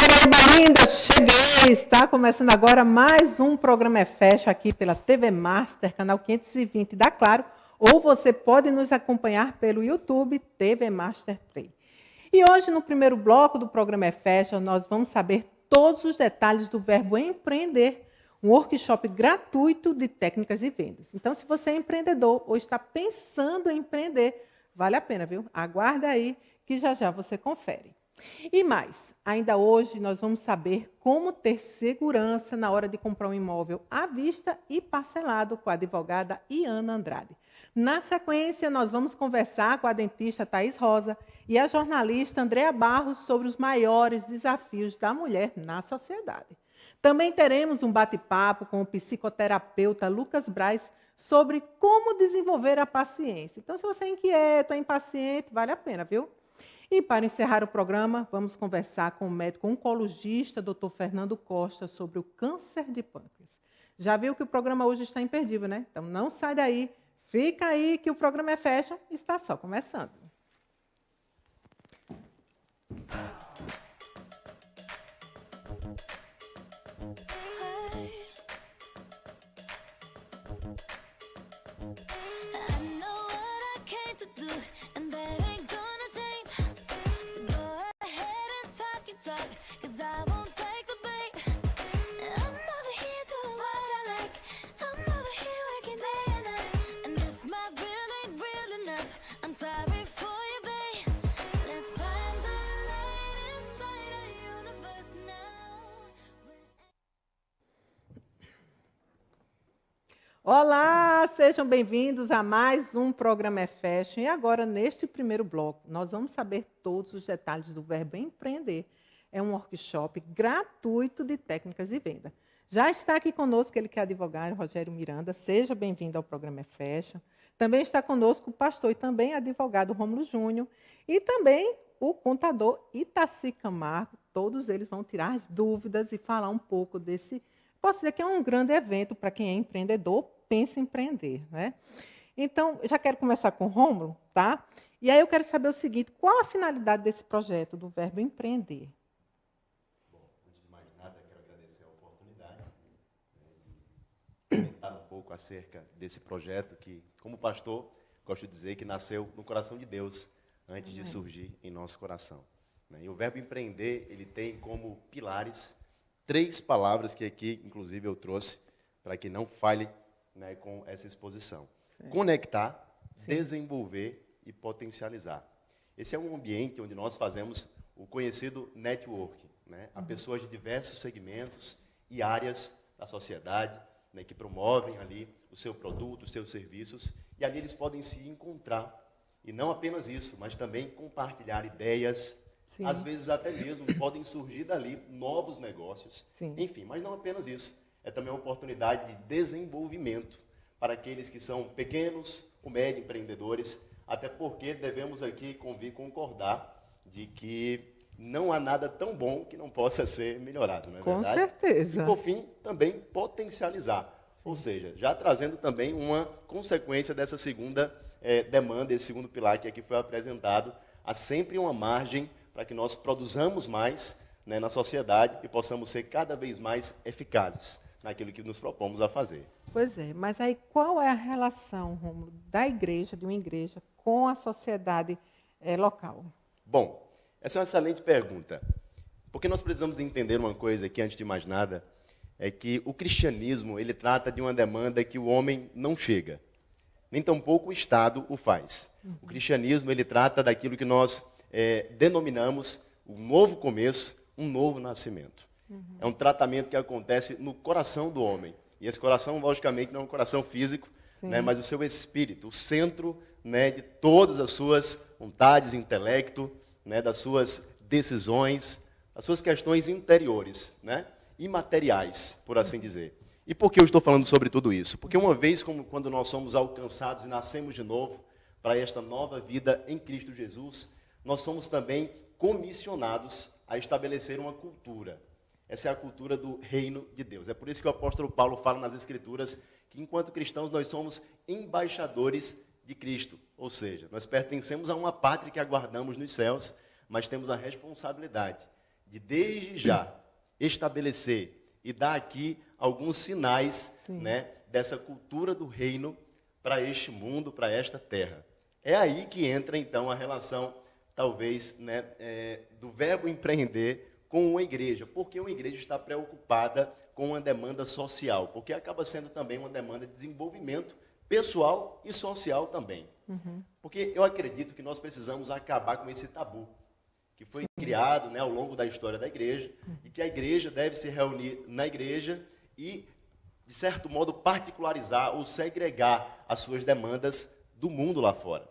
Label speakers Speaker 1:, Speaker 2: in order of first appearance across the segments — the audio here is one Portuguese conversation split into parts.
Speaker 1: Paraíba linda, cheguei! Está começando agora mais um programa Fashion aqui pela TV Master, canal 520 da Claro, ou você pode nos acompanhar pelo YouTube TV Master Play. E hoje, no primeiro bloco do programa Fashion, nós vamos saber todos os detalhes do verbo empreender, um workshop gratuito de técnicas de vendas. Então, se você é empreendedor ou está pensando em empreender, vale a pena, viu? Aguarda aí que já já você confere. E mais, ainda hoje nós vamos saber como ter segurança na hora de comprar um imóvel à vista e parcelado com a advogada Iana Andrade. Na sequência, nós vamos conversar com a dentista Thaís Rosa e a jornalista Andréa Barros sobre os maiores desafios da mulher na sociedade. Também teremos um bate-papo com o psicoterapeuta Lucas Braz sobre como desenvolver a paciência. Então, se você é inquieto, é impaciente, vale a pena, viu? E para encerrar o programa, vamos conversar com o médico oncologista, Dr. Fernando Costa, sobre o câncer de pâncreas. Já viu que o programa hoje está imperdível, né? Então não sai daí, fica aí que o programa é Fashion e está só começando. Olá, sejam bem-vindos a mais um programa Fashion. E agora, neste primeiro bloco, nós vamos saber todos os detalhes do verbo empreender. É um workshop gratuito de técnicas de venda. Já está aqui conosco ele que é advogado, Rogério Miranda. Seja bem-vindo ao programa Fashion. Também está conosco o pastor e também advogado Rômulo Júnior. E também o contador Itaci Camargo. Todos eles vão tirar as dúvidas e falar um pouco desse... Posso dizer que é um grande evento para quem é empreendedor, pensa em empreender, né? Então, já quero começar com o Rômulo, tá? E aí eu quero saber o seguinte, qual a finalidade desse projeto, do verbo empreender?
Speaker 2: Bom, antes de mais nada, quero agradecer a oportunidade de comentar um pouco acerca desse projeto que, como pastor, gosto de dizer que nasceu no coração de Deus, antes de surgir em nosso coração. E o verbo empreender, ele tem como pilares 3 palavras que aqui, inclusive, eu trouxe para que não falhe, né, com essa exposição. Sim. Conectar, sim, desenvolver e potencializar. Esse é um ambiente onde nós fazemos o conhecido networking, né? A pessoas de diversos segmentos e áreas da sociedade, né, que promovem ali o seu produto, os seus serviços, e ali eles podem se encontrar. E não apenas isso, mas também compartilhar ideias. Sim. Às vezes até mesmo podem surgir dali novos negócios. Sim. Enfim, mas não apenas isso. É também uma oportunidade de desenvolvimento para aqueles que são pequenos ou médio empreendedores, até porque devemos aqui concordar de que não há nada tão bom que não possa ser melhorado, não é verdade?
Speaker 1: Com certeza.
Speaker 2: E, por fim, também potencializar. Sim. Ou seja, já trazendo também uma consequência dessa segunda demanda, esse segundo pilar que aqui foi apresentado, há sempre uma margem para que nós produzamos mais, né, na sociedade e possamos ser cada vez mais eficazes naquilo que nos propomos a fazer.
Speaker 1: Pois é, mas aí qual é a relação, Rômulo, da igreja, de uma igreja, com a sociedade local?
Speaker 2: Bom, essa é uma excelente pergunta, porque nós precisamos entender uma coisa aqui, antes de mais nada, é que o cristianismo, ele trata de uma demanda que o homem não chega, nem tampouco o Estado o faz. O cristianismo, ele trata daquilo que nós denominamos um novo começo, um novo nascimento. É um tratamento que acontece no coração do homem. E esse coração, logicamente, não é um coração físico, né, mas o seu espírito, o centro, né, de todas as suas vontades, intelecto, né, das suas decisões, as suas questões interiores, né, imateriais, por assim dizer. E por que eu estou falando sobre tudo isso? Porque uma vez, quando nós somos alcançados e nascemos de novo para esta nova vida em Cristo Jesus, nós somos também comissionados a estabelecer uma cultura. Essa é a cultura do reino de Deus. É por isso que o apóstolo Paulo fala nas Escrituras que, enquanto cristãos, nós somos embaixadores de Cristo. Ou seja, nós pertencemos a uma pátria que aguardamos nos céus, mas temos a responsabilidade de desde já estabelecer e dar aqui alguns sinais, né, dessa cultura do reino para este mundo, para esta terra. É aí que entra, então, a relação, talvez, né, do verbo empreender com uma igreja. Porque uma igreja está preocupada com uma demanda social, porque acaba sendo também uma demanda de desenvolvimento pessoal e social também. Porque eu acredito que nós precisamos acabar com esse tabu que foi criado, né, ao longo da história da igreja, e que a igreja deve se reunir na igreja e, de certo modo, particularizar ou segregar as suas demandas do mundo lá fora.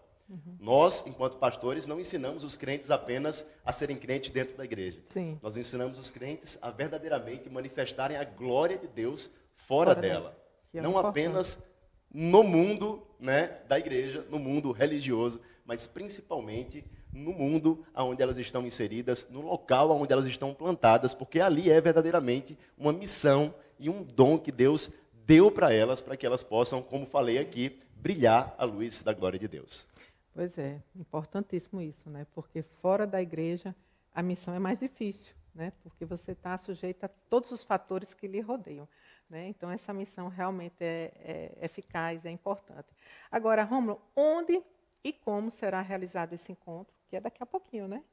Speaker 2: Nós, enquanto pastores, não ensinamos os crentes apenas a serem crentes dentro da igreja.
Speaker 1: Sim.
Speaker 2: Nós ensinamos os crentes a verdadeiramente manifestarem a glória de Deus fora dela. Não apenas no mundo, né, da igreja, no mundo religioso, mas principalmente no mundo onde elas estão inseridas, no local onde elas estão plantadas, porque ali é verdadeiramente uma missão e um dom que Deus deu para elas, para que elas possam, como falei aqui, brilhar a luz da glória de Deus.
Speaker 1: Pois é, importantíssimo isso, né? Porque fora da igreja a missão é mais difícil, né? Porque você está sujeito a todos os fatores que lhe rodeiam, né? Então essa missão realmente é eficaz, é importante. Agora, Rômulo, onde e como será realizado esse encontro? Que é daqui a pouquinho, né?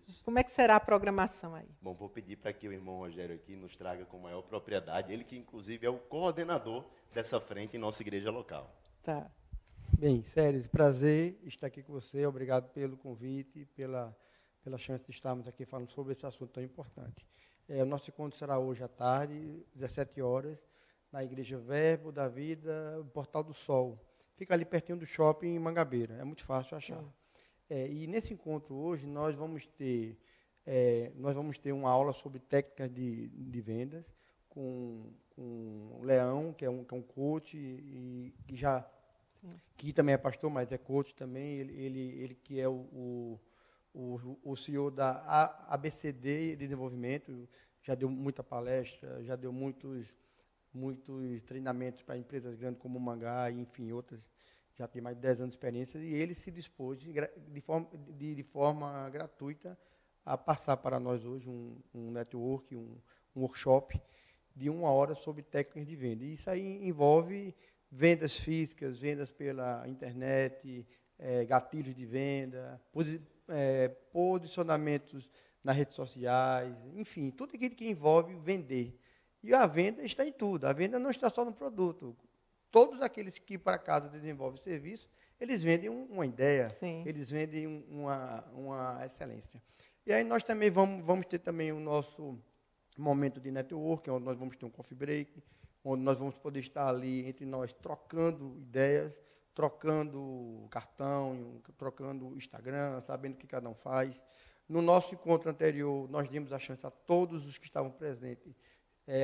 Speaker 1: Isso. Como é que será a programação aí?
Speaker 2: Bom, vou pedir para que o irmão Rogério aqui nos traga com maior propriedade, ele que inclusive é o coordenador dessa frente em nossa igreja local.
Speaker 1: Tá.
Speaker 3: Bem, Séries, prazer estar aqui com você, obrigado pelo convite, pela chance de estarmos aqui falando sobre esse assunto tão importante. O nosso encontro será hoje à tarde, 17 horas, na Igreja Verbo da Vida, Portal do Sol. Fica ali pertinho do shopping em Mangabeira, é muito fácil achar. E nesse encontro hoje nós vamos ter uma aula sobre técnicas de vendas com o Leão, que é um coach e que também é pastor, mas é coach também. Ele que é o CEO da ABCD de Desenvolvimento, já deu muita palestra, já deu muitos treinamentos para empresas grandes como o Mangá, e, enfim, outras. Já tem mais de 10 anos de experiência, e ele se dispôs de forma gratuita a passar para nós hoje um network, um workshop de 1 hora sobre técnicas de venda. E isso aí envolve vendas físicas, vendas pela internet, gatilhos de venda, posicionamentos nas redes sociais, enfim, tudo aquilo que envolve vender. E a venda está em tudo, a venda não está só no produto. Todos aqueles que, por acaso, desenvolvem serviço, eles vendem uma ideia,
Speaker 1: Sim.
Speaker 3: Eles vendem uma excelência. E aí nós também vamos ter também o nosso momento de network, onde nós vamos ter um coffee break, onde nós vamos poder estar ali entre nós trocando ideias, trocando cartão, trocando Instagram, sabendo o que cada um faz. No nosso encontro anterior, nós demos a chance a todos os que estavam presentes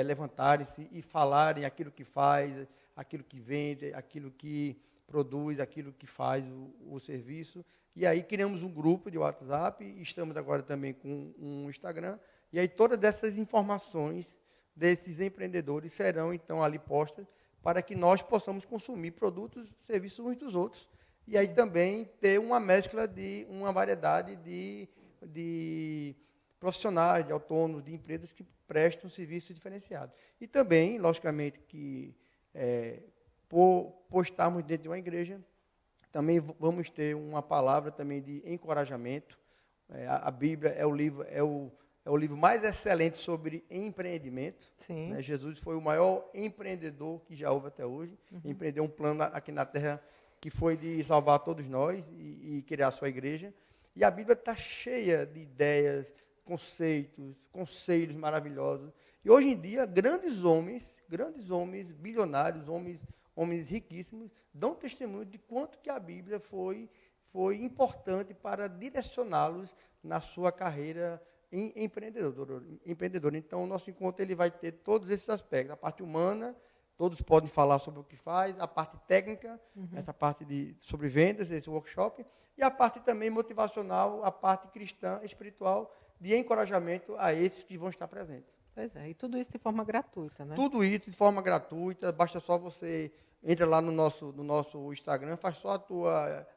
Speaker 3: levantarem-se e falarem aquilo que faz, aquilo que vende, aquilo que produz, aquilo que faz o serviço. E aí criamos um grupo de WhatsApp, estamos agora também com um Instagram, e aí todas essas informações desses empreendedores serão então ali postas para que nós possamos consumir produtos, serviços uns dos outros. E aí também ter uma mescla de uma variedade de profissionais, de autônomos, de empresas que prestam serviço diferenciado. E também, logicamente, que por estarmos dentro de uma igreja, também vamos ter uma palavra também de encorajamento. A Bíblia é o livro mais excelente sobre empreendimento. Né? Jesus foi o maior empreendedor que já houve até hoje. Empreendeu um plano aqui na Terra que foi de salvar todos nós e criar a sua igreja. E a Bíblia está cheia de ideias, conceitos, conselhos maravilhosos. E hoje em dia, grandes homens bilionários, homens riquíssimos, dão testemunho de quanto que a Bíblia foi importante para direcioná-los na sua carreira empreendedor. Então, o nosso encontro ele vai ter todos esses aspectos. A parte humana, todos podem falar sobre o que faz, a parte técnica, essa parte sobre vendas, esse workshop, e a parte também motivacional, a parte cristã, espiritual, de encorajamento a esses que vão estar presentes.
Speaker 1: Pois é, e tudo isso de forma gratuita, né?
Speaker 3: Tudo isso de forma gratuita, basta só você entra lá no nosso Instagram, faz só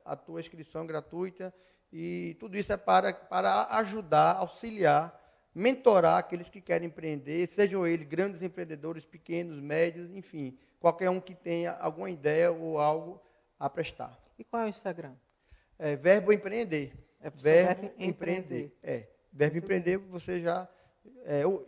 Speaker 3: a tua inscrição gratuita, e tudo isso é para ajudar, auxiliar mentorar aqueles que querem empreender, sejam eles grandes empreendedores, pequenos, médios, enfim, qualquer um que tenha alguma ideia ou algo a prestar.
Speaker 1: E qual é o Instagram?
Speaker 3: Verbo empreender.
Speaker 1: É
Speaker 3: Verbo empreender. Verbo empreender, você já...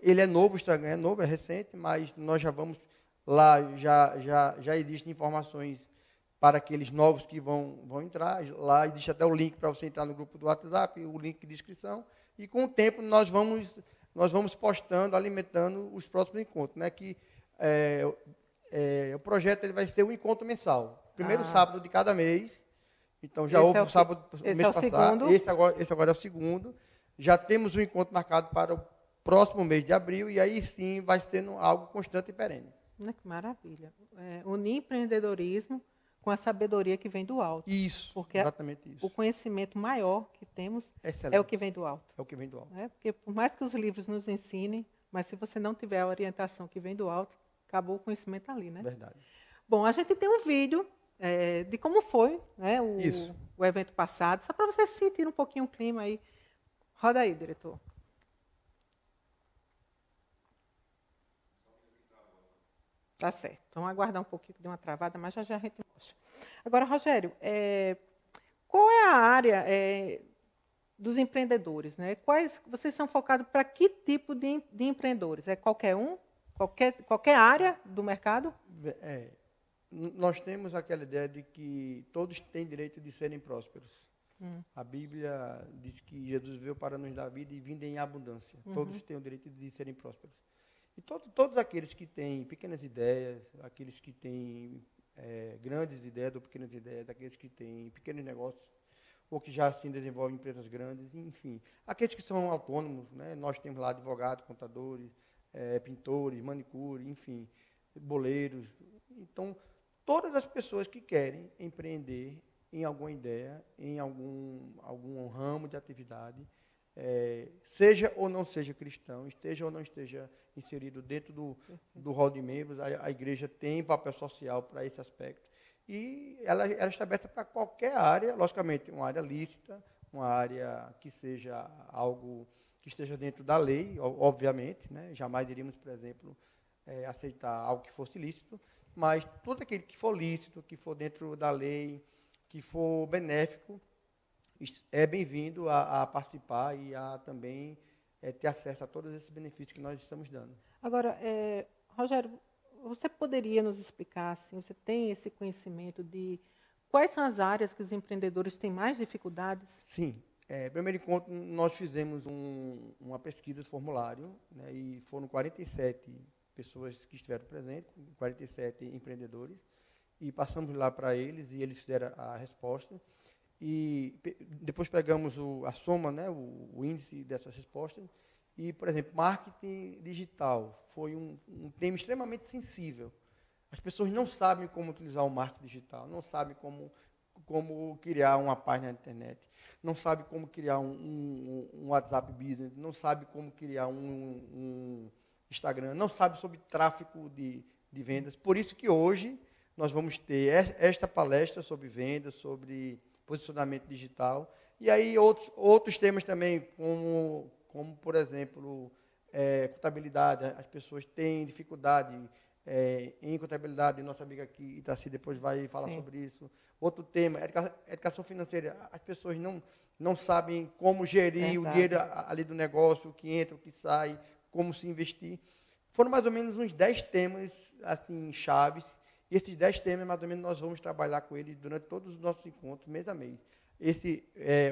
Speaker 3: ele é novo, o Instagram é novo, é recente, mas nós já vamos lá, já existem informações para aqueles novos que vão entrar. Lá existe até o link para você entrar no grupo do WhatsApp, o link de inscrição. E com o tempo nós vamos postando, alimentando os próximos encontros. Né? O projeto ele vai ser um encontro mensal. Primeiro sábado de cada mês. Então já houve o sábado do mês passado.
Speaker 1: Segundo.
Speaker 3: Esse agora é o segundo. Já temos um encontro marcado para o próximo mês de abril. E aí sim vai sendo algo constante e perene.
Speaker 1: Que maravilha. Unir empreendedorismo com a sabedoria que vem do alto.
Speaker 3: Isso,
Speaker 1: porque
Speaker 3: exatamente isso.
Speaker 1: O conhecimento maior que temos
Speaker 3: Excelente.
Speaker 1: é o que vem do alto.
Speaker 3: É o que vem do alto.
Speaker 1: Porque por mais que os livros nos ensinem, mas se você não tiver a orientação que vem do alto, acabou o conhecimento ali, né?
Speaker 3: Verdade.
Speaker 1: Bom, a gente tem um vídeo de como foi, né, o evento passado, só para vocês sentirem um pouquinho o clima aí. Roda aí, diretor. Tá certo. Então, aguardar um pouquinho, que deu uma travada, mas já a gente mostra. Agora, Rogério, qual é a área dos empreendedores? Né? Vocês são focados para que tipo de empreendedores? É qualquer um? Qualquer área do mercado?
Speaker 3: Nós temos aquela ideia de que todos têm direito de serem prósperos. A Bíblia diz que Jesus veio para nos dar vida e vida em abundância. Todos têm o direito de serem prósperos. E todos aqueles que têm pequenas ideias, aqueles que têm grandes ideias ou pequenas ideias, aqueles que têm pequenos negócios, ou que já assim desenvolvem empresas grandes, enfim. Aqueles que são autônomos, né? Nós temos lá advogados, contadores, pintores, manicure, enfim, boleiros. Então, todas as pessoas que querem empreender em alguma ideia, em algum ramo de atividade, seja ou não seja cristão, esteja ou não esteja inserido dentro do rol de membros, a igreja tem papel social para esse aspecto. E ela estabelece para qualquer área, logicamente, uma área lícita, uma área que seja algo que esteja dentro da lei, obviamente, né? Jamais iríamos, por exemplo, aceitar algo que fosse lícito, mas tudo aquilo que for lícito, que for dentro da lei, que for benéfico, é bem-vindo a participar e a também ter acesso a todos esses benefícios que nós estamos dando.
Speaker 1: Agora, Rogério, você poderia nos explicar, assim, você tem esse conhecimento de quais são as áreas que os empreendedores têm mais dificuldades?
Speaker 3: Sim. Primeiro encontro, nós fizemos uma pesquisa de formulário, né, e foram 47 pessoas que estiveram presentes, 47 empreendedores, e passamos lá para eles e eles fizeram a resposta. E depois pegamos a soma, né, o índice dessas respostas. E, por exemplo, marketing digital foi um tema extremamente sensível. As pessoas não sabem como utilizar o marketing digital, não sabem como criar uma página na internet, não sabem como criar um WhatsApp Business, não sabem como criar um Instagram, não sabem sobre tráfego de vendas. Por isso que hoje nós vamos ter esta palestra sobre vendas, sobre posicionamento digital, e aí outros temas também, como por exemplo, contabilidade. As pessoas têm dificuldade em contabilidade, nossa amiga aqui, Itaci, depois vai falar Sim. sobre isso. Outro tema, educação financeira. As pessoas não sabem como gerir o dinheiro ali do negócio, o que entra, o que sai, como se investir. Foram mais ou menos uns 10 temas assim, chaves. E esses 10 temas, mais ou menos, nós vamos trabalhar com eles durante todos os nossos encontros, mês a mês.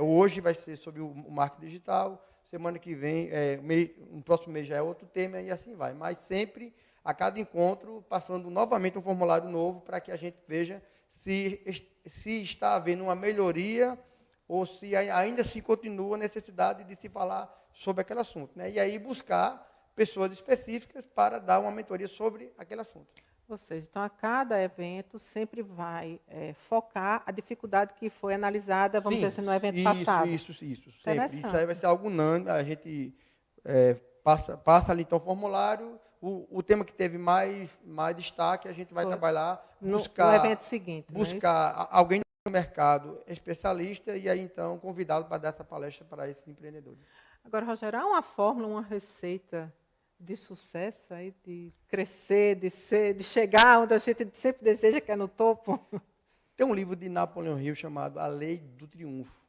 Speaker 3: Hoje vai ser sobre o marketing digital, semana que vem, no próximo mês já é outro tema, e assim vai. Mas sempre, a cada encontro, passando novamente um formulário novo para que a gente veja se está havendo uma melhoria ou se ainda se continua a necessidade de se falar sobre aquele assunto. Né? E aí buscar pessoas específicas para dar uma mentoria sobre aquele assunto.
Speaker 1: Ou seja, então, a cada evento sempre vai focar a dificuldade que foi analisada, vamos dizer assim, no evento passado.
Speaker 3: Isso, sempre. Isso aí vai ser algo unânime, a gente passa ali, então, o formulário, o tema que teve mais destaque, a gente vai trabalhar, buscar...
Speaker 1: No evento seguinte.
Speaker 3: Buscar alguém no mercado especialista e aí, então, convidá-lo para dar essa palestra para esses empreendedores.
Speaker 1: Agora, Rogério, há uma fórmula, uma receita de sucesso aí, de crescer, de chegar onde a gente sempre deseja, que é no topo?
Speaker 3: Tem um livro de Napoleão Hill chamado A Lei do Triunfo,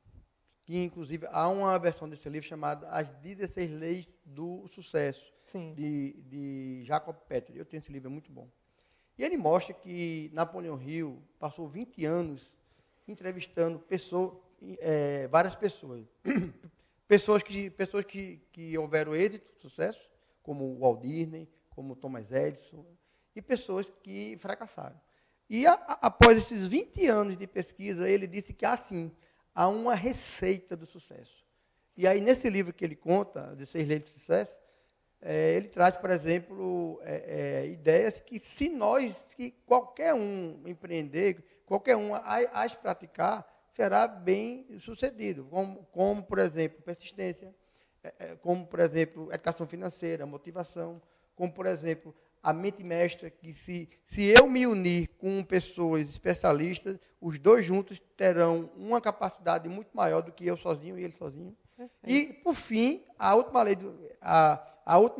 Speaker 3: que inclusive há uma versão desse livro chamada As 16 Leis do Sucesso,
Speaker 1: Sim.
Speaker 3: de Jacob Petri. Eu tenho esse livro, é muito bom. E ele mostra que Napoleão Hill passou 20 anos entrevistando várias pessoas. pessoas que houveram êxito, sucesso, como o Walt Disney, como Thomas Edison, e pessoas que fracassaram. E após esses 20 anos de pesquisa, ele disse que há uma receita do sucesso. E aí, nesse livro que ele conta, 16 Leis do Sucesso, ele traz, por exemplo, ideias que se qualquer um empreender, qualquer um as praticar, será bem sucedido, como por exemplo, persistência, como, por exemplo, educação financeira, motivação, como, por exemplo, a mente mestra, que se eu me unir com pessoas especialistas, os dois juntos terão uma capacidade muito maior do que eu sozinho e ele sozinho. Perfeito. E, por fim, a última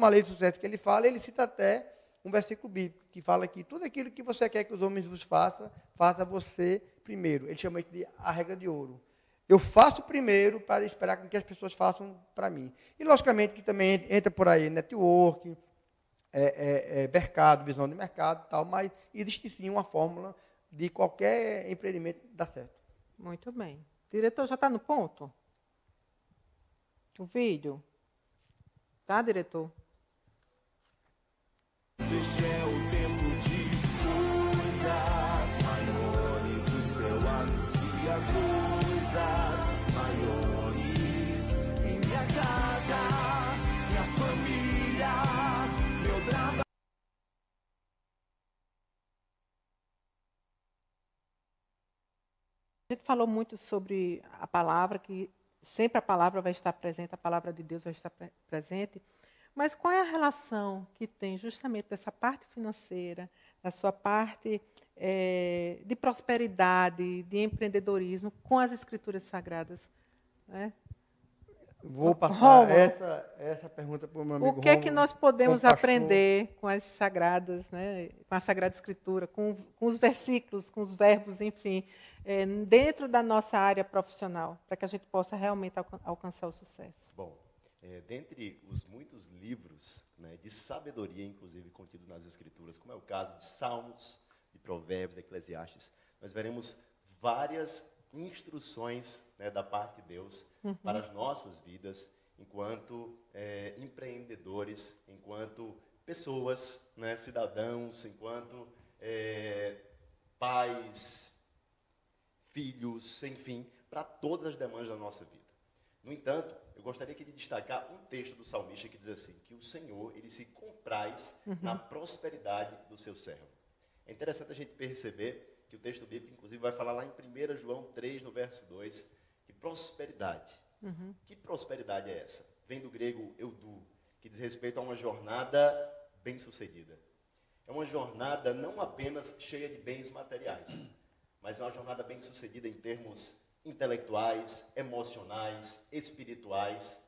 Speaker 3: lei do sucesso que ele fala, ele cita até um versículo bíblico, que fala que tudo aquilo que você quer que os homens vos façam, faça você primeiro. Ele chama isso de a regra de ouro. Eu faço primeiro para esperar que as pessoas façam para mim. E, logicamente, que também entra por aí network, mercado, visão de mercado e tal, mas existe sim uma fórmula de qualquer empreendimento dar certo.
Speaker 1: Muito bem. Diretor, já está no ponto? O vídeo? Tá, diretor?
Speaker 4: Este é o tempo de coisas maiores, o céu anuncia coisas maiores. Em minha casa, minha família, meu trabalho.
Speaker 1: A gente falou muito sobre a palavra, que sempre a palavra vai estar presente, a palavra de Deus vai estar presente. Mas qual é a relação que tem justamente dessa parte financeira, da sua parte de prosperidade, de empreendedorismo, com as Escrituras Sagradas? Né?
Speaker 3: Vou passar essa pergunta para o meu amigo
Speaker 1: O que é que
Speaker 3: Rômulo,
Speaker 1: nós podemos
Speaker 3: como pastor.
Speaker 1: aprender com as Sagradas, né? Com a Sagrada Escritura, com os versículos, com os verbos, enfim, dentro da nossa área profissional, para que a gente possa realmente alcançar o sucesso?
Speaker 2: Bom, dentre os muitos livros, né, de sabedoria, inclusive contidos nas Escrituras, como é o caso de Salmos, de Provérbios, de Eclesiastes, nós veremos várias instruções, né, da parte de Deus para as nossas vidas, enquanto empreendedores, enquanto pessoas, né, cidadãos, enquanto pais, filhos, enfim, para todas as demandas da nossa vida. No entanto, eu gostaria aqui de destacar um texto do salmista que diz assim, que o Senhor, ele se compraz na prosperidade do seu servo. É interessante a gente perceber que o texto bíblico, inclusive, vai falar lá em 1 João 3, no verso 2, que prosperidade. Que prosperidade é essa? Vem do grego eudu, que diz respeito a uma jornada bem-sucedida. É uma jornada não apenas cheia de bens materiais, mas é uma jornada bem-sucedida em termos intelectuais, emocionais, espirituais.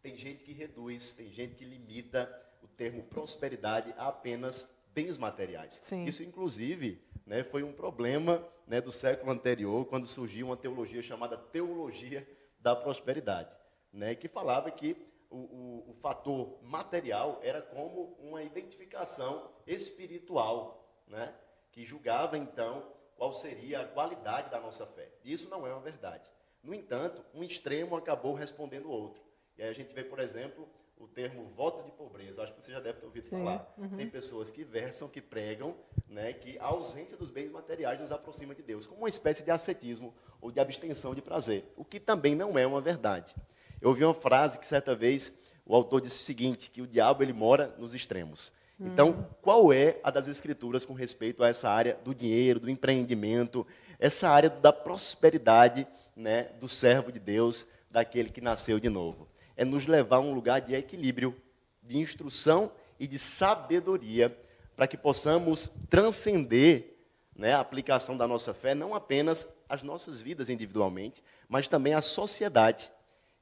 Speaker 2: Tem gente que reduz, tem gente que limita o termo prosperidade a apenas bens materiais.
Speaker 1: Sim.
Speaker 2: Isso, inclusive, né, foi um problema, né, do século anterior, quando surgiu uma teologia chamada teologia da prosperidade, né, que falava que o fator material era como uma identificação espiritual, né, que julgava, então, qual seria a qualidade da nossa fé. E isso não é uma verdade. No entanto, um extremo acabou respondendo o outro. E aí a gente vê, por exemplo, o termo voto de pobreza. Acho que você já deve ter ouvido falar. Tem pessoas que versam, que pregam, né, que a ausência dos bens materiais nos aproxima de Deus, como uma espécie de ascetismo ou de abstenção de prazer, o que também não é uma verdade. Eu ouvi uma frase que, certa vez, o autor disse o seguinte, que o diabo ele mora nos extremos. Então, qual é a das Escrituras com respeito a essa área do dinheiro, do empreendimento, essa área da prosperidade, né, do servo de Deus, daquele que nasceu de novo? É nos levar a um lugar de equilíbrio, de instrução e de sabedoria, para que possamos transcender, né, a aplicação da nossa fé, não apenas as nossas vidas individualmente, mas também a sociedade.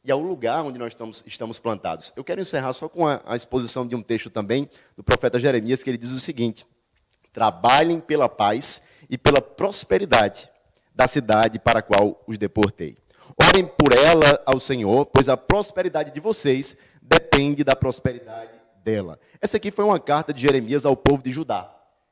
Speaker 2: e ao lugar onde nós estamos plantados. Eu quero encerrar só com a exposição de um texto também do profeta Jeremias, que ele diz o seguinte: trabalhem pela paz e pela prosperidade da cidade para a qual os deportei. Orem por ela ao Senhor, pois a prosperidade de vocês depende da prosperidade dela. Essa aqui foi uma carta de Jeremias ao povo de Judá,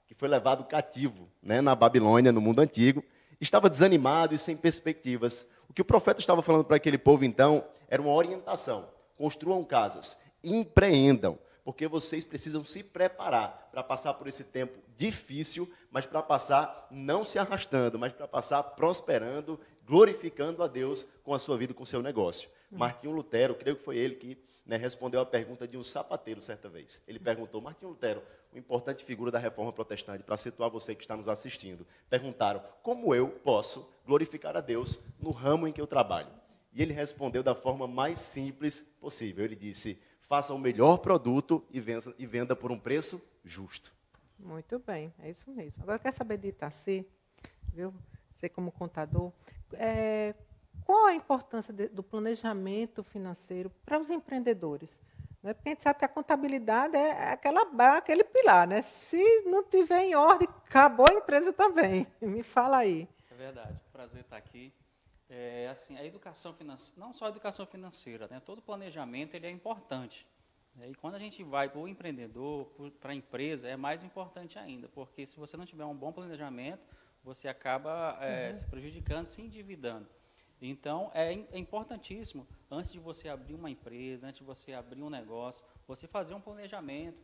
Speaker 2: que foi levado cativo, né, na Babilônia, no mundo antigo, estava desanimado e sem perspectivas. O que o profeta estava falando para aquele povo, então, era uma orientação. Construam casas, empreendam, porque vocês precisam se preparar para passar por esse tempo difícil, mas para passar não se arrastando, mas para passar prosperando, glorificando a Deus com a sua vida, com o seu negócio. Martinho Lutero, creio que foi ele que respondeu a pergunta de um sapateiro certa vez. Ele perguntou: Martinho Lutero, uma importante figura da Reforma Protestante, para situar você que está nos assistindo, perguntaram: como eu posso glorificar a Deus no ramo em que eu trabalho? E ele respondeu da forma mais simples possível. Ele disse: faça o melhor produto e venda por um preço justo.
Speaker 1: Muito bem, é isso mesmo. Agora, quer saber de Itaci, viu? Você como contador, qual a importância do planejamento financeiro para os empreendedores? Né? Porque a gente sabe que a contabilidade é aquele pilar, né? Se não tiver em ordem, acabou a empresa também. Me fala aí.
Speaker 5: É verdade, prazer estar aqui. Assim, a educação financeira, não só a educação financeira, né? Todo planejamento ele é importante. E quando a gente vai para o empreendedor, para a empresa, é mais importante ainda, porque se você não tiver um bom planejamento, você acaba se prejudicando, se endividando. Então, é importantíssimo, antes de você abrir uma empresa, antes de você abrir um negócio, você fazer um planejamento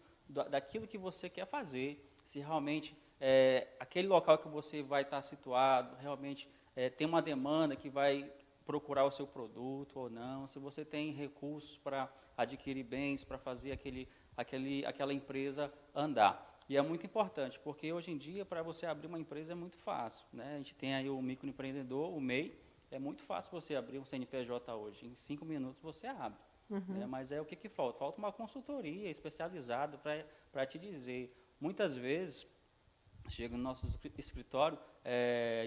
Speaker 5: daquilo que você quer fazer, se realmente aquele local que você vai estar situado, realmente tem uma demanda que vai procurar o seu produto ou não, se você tem recursos para adquirir bens, para fazer aquela empresa andar. E é muito importante, porque hoje em dia, para você abrir uma empresa é muito fácil, né? A gente tem aí o microempreendedor, o MEI, é muito fácil você abrir um CNPJ hoje. Em 5 minutos você abre. Né? Mas o que falta? Falta uma consultoria especializada para te dizer. Muitas vezes, chega no nosso escritório,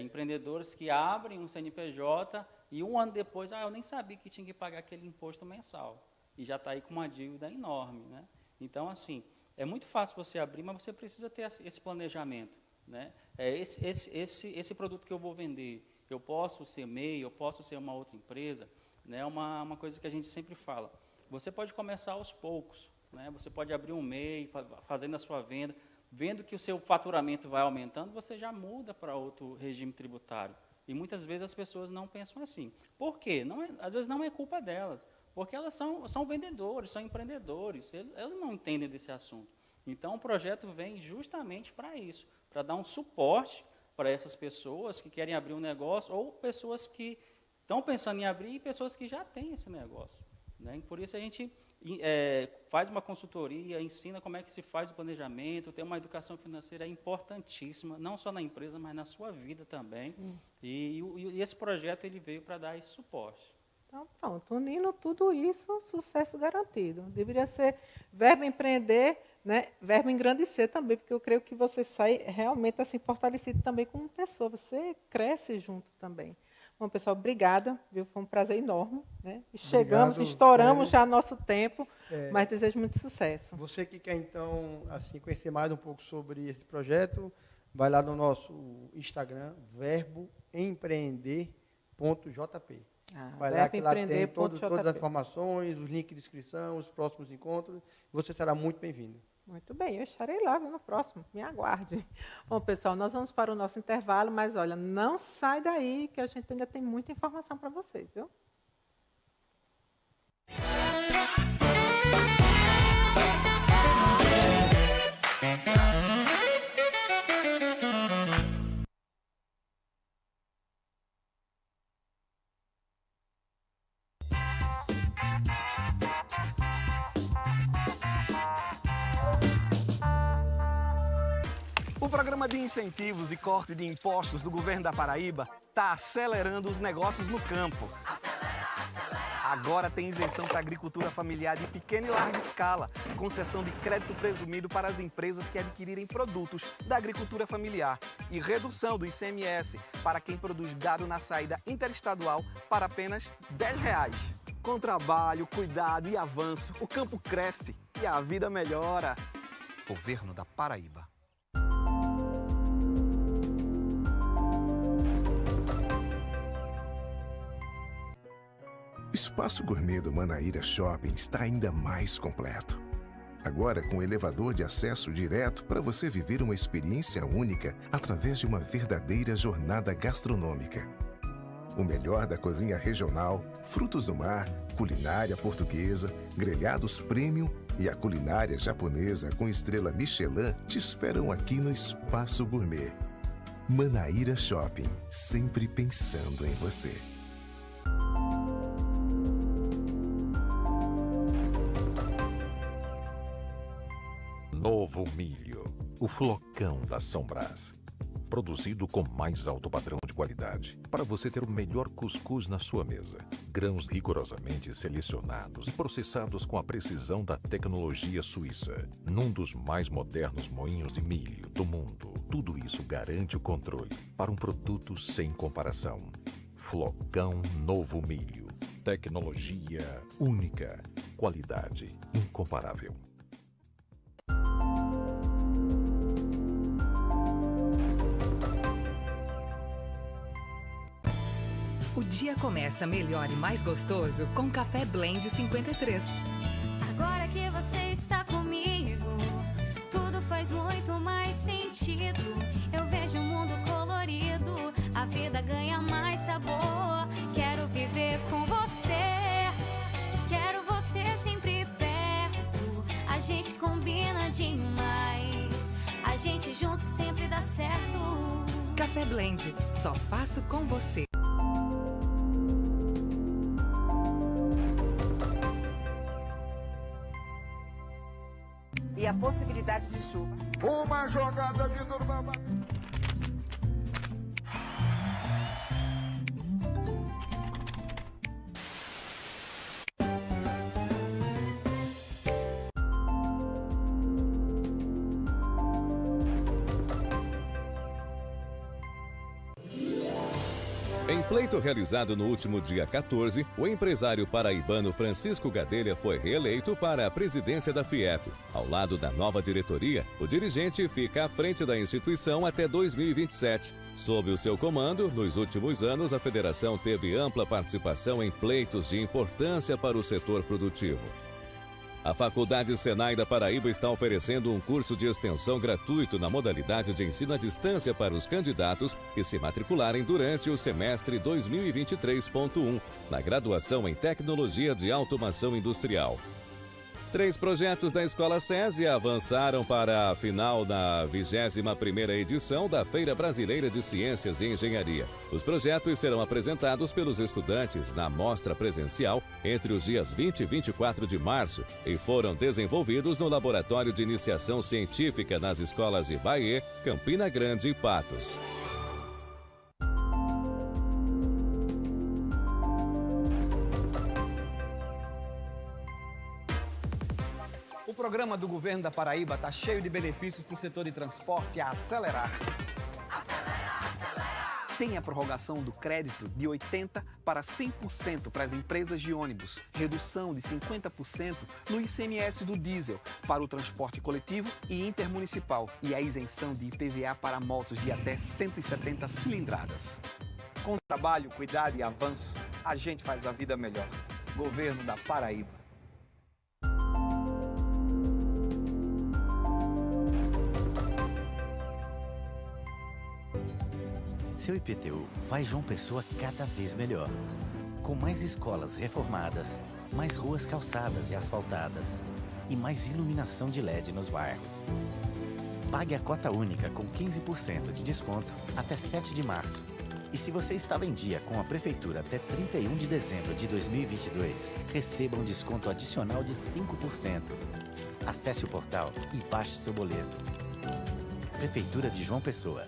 Speaker 5: empreendedores que abrem um CNPJ e 1 ano depois, eu nem sabia que tinha que pagar aquele imposto mensal. E já está aí com uma dívida enorme. Né? Então, assim, é muito fácil você abrir, mas você precisa ter esse planejamento. Né? Esse produto que eu vou vender, eu posso ser MEI, eu posso ser uma outra empresa, né? Uma coisa que a gente sempre fala. Você pode começar aos poucos, né? Você pode abrir um MEI, fazendo a sua venda, vendo que o seu faturamento vai aumentando, você já muda para outro regime tributário. E muitas vezes as pessoas não pensam assim. Por quê? Às vezes não é culpa delas, porque elas são vendedores, são empreendedores, eles não entendem desse assunto. Então, o projeto vem justamente para isso, para dar um suporte para essas pessoas que querem abrir um negócio ou pessoas que estão pensando em abrir e pessoas que já têm esse negócio. Né? E por isso a gente faz uma consultoria, ensina como é que se faz o planejamento, tem uma educação financeira importantíssima, não só na empresa, mas na sua vida também. E esse projeto ele veio para dar esse suporte.
Speaker 1: Então, pronto, unindo tudo isso, sucesso garantido. Deveria ser verbo empreender, né? Verbo engrandecer também, porque eu creio que você sai realmente assim fortalecido também como pessoa, você cresce junto também. Bom, pessoal, obrigada, viu? Foi um prazer enorme, né? Chegamos, estouramos já nosso tempo, mas desejo muito sucesso.
Speaker 3: Você que quer, então, assim, conhecer mais um pouco sobre esse projeto, vai lá no nosso Instagram, verboempreender.jp. Vai lá que lá tem todas as informações, os links de inscrição, os próximos encontros. Você será muito bem-vindo.
Speaker 1: Muito bem, eu estarei lá no próximo, me aguarde. Bom, pessoal, nós vamos para o nosso intervalo, mas olha, não sai daí que a gente ainda tem muita informação para vocês, viu?
Speaker 6: O programa de incentivos e corte de impostos do governo da Paraíba está acelerando os negócios no campo. Agora tem isenção para agricultura familiar de pequena e larga escala, concessão de crédito presumido para as empresas que adquirirem produtos da agricultura familiar e redução do ICMS para quem produz gado na saída interestadual para apenas R$ 10. Com trabalho, cuidado e avanço, o campo cresce e a vida melhora. Governo da Paraíba.
Speaker 7: O espaço gourmet do Manaíra Shopping está ainda mais completo. Agora com elevador de acesso direto para você viver uma experiência única através de uma verdadeira jornada gastronômica. O melhor da cozinha regional, frutos do mar, culinária portuguesa, grelhados premium e a culinária japonesa com estrela Michelin te esperam aqui no Espaço Gourmet. Manaíra Shopping, sempre pensando em você.
Speaker 8: Novo Milho, o flocão da São Brás. Produzido com mais alto padrão de qualidade, para você ter o melhor cuscuz na sua mesa. Grãos rigorosamente selecionados e processados com a precisão da tecnologia suíça, num dos mais modernos moinhos de milho do mundo. Tudo isso garante o controle para um produto sem comparação. Flocão Novo Milho. Tecnologia única. Qualidade incomparável.
Speaker 9: O dia começa melhor e mais gostoso com Café Blend 53.
Speaker 10: Agora que você está comigo, tudo faz muito mais sentido. Eu vejo um mundo colorido, a vida ganha mais sabor. Quero viver com você, quero você sempre perto. A gente combina demais, a gente junto sempre dá certo.
Speaker 9: Café Blend, só faço com você.
Speaker 11: E a possibilidade de chuva.
Speaker 12: Uma jogada de Durval.
Speaker 13: Em pleito realizado no último dia 14, o empresário paraibano Francisco Gadelha foi reeleito para a presidência da FIEP. Ao lado da nova diretoria, o dirigente fica à frente da instituição até 2027. Sob o seu comando, nos últimos anos, a federação teve ampla participação em pleitos de importância para o setor produtivo. A Faculdade Senai da Paraíba está oferecendo um curso de extensão gratuito na modalidade de ensino à distância para os candidatos que se matricularem durante o semestre 2023.1, na graduação em Tecnologia de Automação Industrial. 3 projetos da Escola SESI avançaram para a final da 21ª edição da Feira Brasileira de Ciências e Engenharia. Os projetos serão apresentados pelos estudantes na mostra presencial entre os dias 20 e 24 de março e foram desenvolvidos no Laboratório de Iniciação Científica nas escolas de Bahia, Campina Grande e Patos.
Speaker 6: O programa do governo da Paraíba está cheio de benefícios para o setor de transporte a acelerar. Tem a prorrogação do crédito de 80% para 100% para as empresas de ônibus, redução de 50% no ICMS do diesel para o transporte coletivo e intermunicipal e a isenção de IPVA para motos de até 170 cilindradas. Com trabalho, cuidado e avanço, a gente faz a vida melhor. Governo da Paraíba.
Speaker 14: Seu IPTU faz João Pessoa cada vez melhor. Com mais escolas reformadas, mais ruas calçadas e asfaltadas e mais iluminação de LED nos bairros. Pague a cota única com 15% de desconto até 7 de março. E se você estava em dia com a Prefeitura até 31 de dezembro de 2022, receba um desconto adicional de 5%. Acesse o portal e baixe seu boleto. Prefeitura de João Pessoa.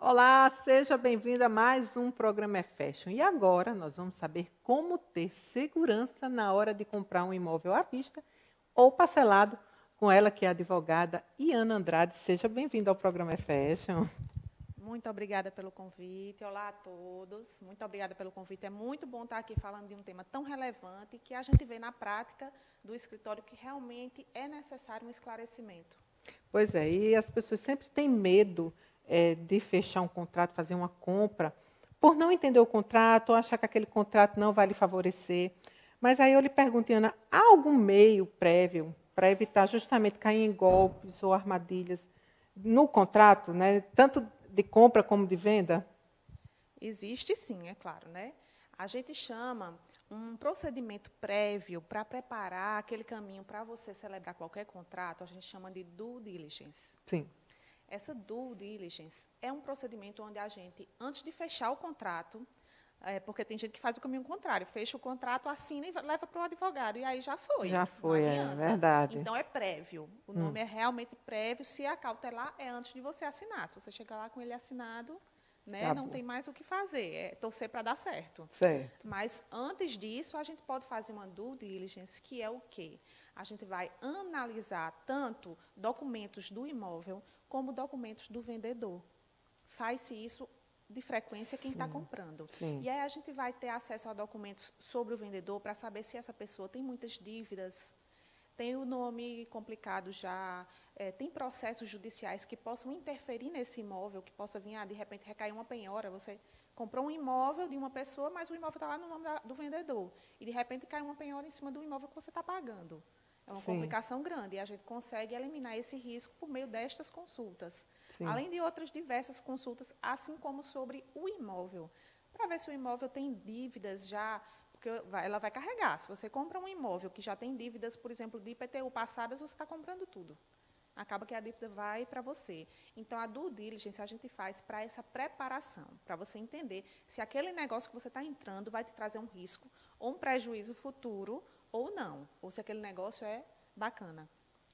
Speaker 1: Olá, seja bem-vindo a mais um programa é Fashion. E agora nós vamos saber como ter segurança na hora de comprar um imóvel à vista ou parcelado com ela, que é a advogada Iana Andrade. Seja bem-vinda ao programa é Fashion.
Speaker 15: Muito obrigada pelo convite. Olá a todos. Muito obrigada pelo convite. É muito bom estar aqui falando de um tema tão relevante que a gente vê na prática do escritório que realmente é necessário um esclarecimento.
Speaker 1: Pois é, e as pessoas sempre têm medo de fechar um contrato, fazer uma compra, por não entender o contrato, ou achar que aquele contrato não vai lhe favorecer. Mas aí eu lhe pergunto, Ana, há algum meio prévio para evitar justamente cair em golpes ou armadilhas no contrato, né, tanto de compra como de venda?
Speaker 15: Existe sim, é claro, né? A gente chama um procedimento prévio para preparar aquele caminho para você celebrar qualquer contrato, a gente chama de due diligence.
Speaker 1: Sim.
Speaker 15: Essa due diligence é um procedimento onde a gente, antes de fechar o contrato, porque tem gente que faz o caminho contrário, fecha o contrato, assina e leva para o advogado, e aí já foi.
Speaker 1: Já foi, é verdade.
Speaker 15: Então, é prévio. O nome é realmente prévio. Se acautelar, é antes de você assinar. Se você chegar lá com ele assinado, né, não tem mais o que fazer, é torcer para dar certo.
Speaker 1: Certo.
Speaker 15: Mas, antes disso, a gente pode fazer uma due diligence, que é o quê? A gente vai analisar tanto documentos do imóvel como documentos do vendedor. Faz-se isso de frequência quem está comprando.
Speaker 1: Sim.
Speaker 15: E aí a gente vai ter acesso a documentos sobre o vendedor para saber se essa pessoa tem muitas dívidas, tem o nome complicado já, tem processos judiciais que possam interferir nesse imóvel, que possa vir, de repente, recair uma penhora. Você comprou um imóvel de uma pessoa, mas o imóvel está lá no nome do vendedor. E, de repente, cai uma penhora em cima do imóvel que você está pagando. É uma complicação grande, e a gente consegue eliminar esse risco por meio destas consultas. Sim. Além de outras diversas consultas, assim como sobre o imóvel, para ver se o imóvel tem dívidas já, porque ela vai carregar. Se você compra um imóvel que já tem dívidas, por exemplo, de IPTU passadas, você está comprando tudo. Acaba que a dívida vai para você. Então, a due diligence a gente faz para essa preparação, para você entender se aquele negócio que você está entrando vai te trazer um risco ou um prejuízo futuro, ou não, ou se aquele negócio é bacana.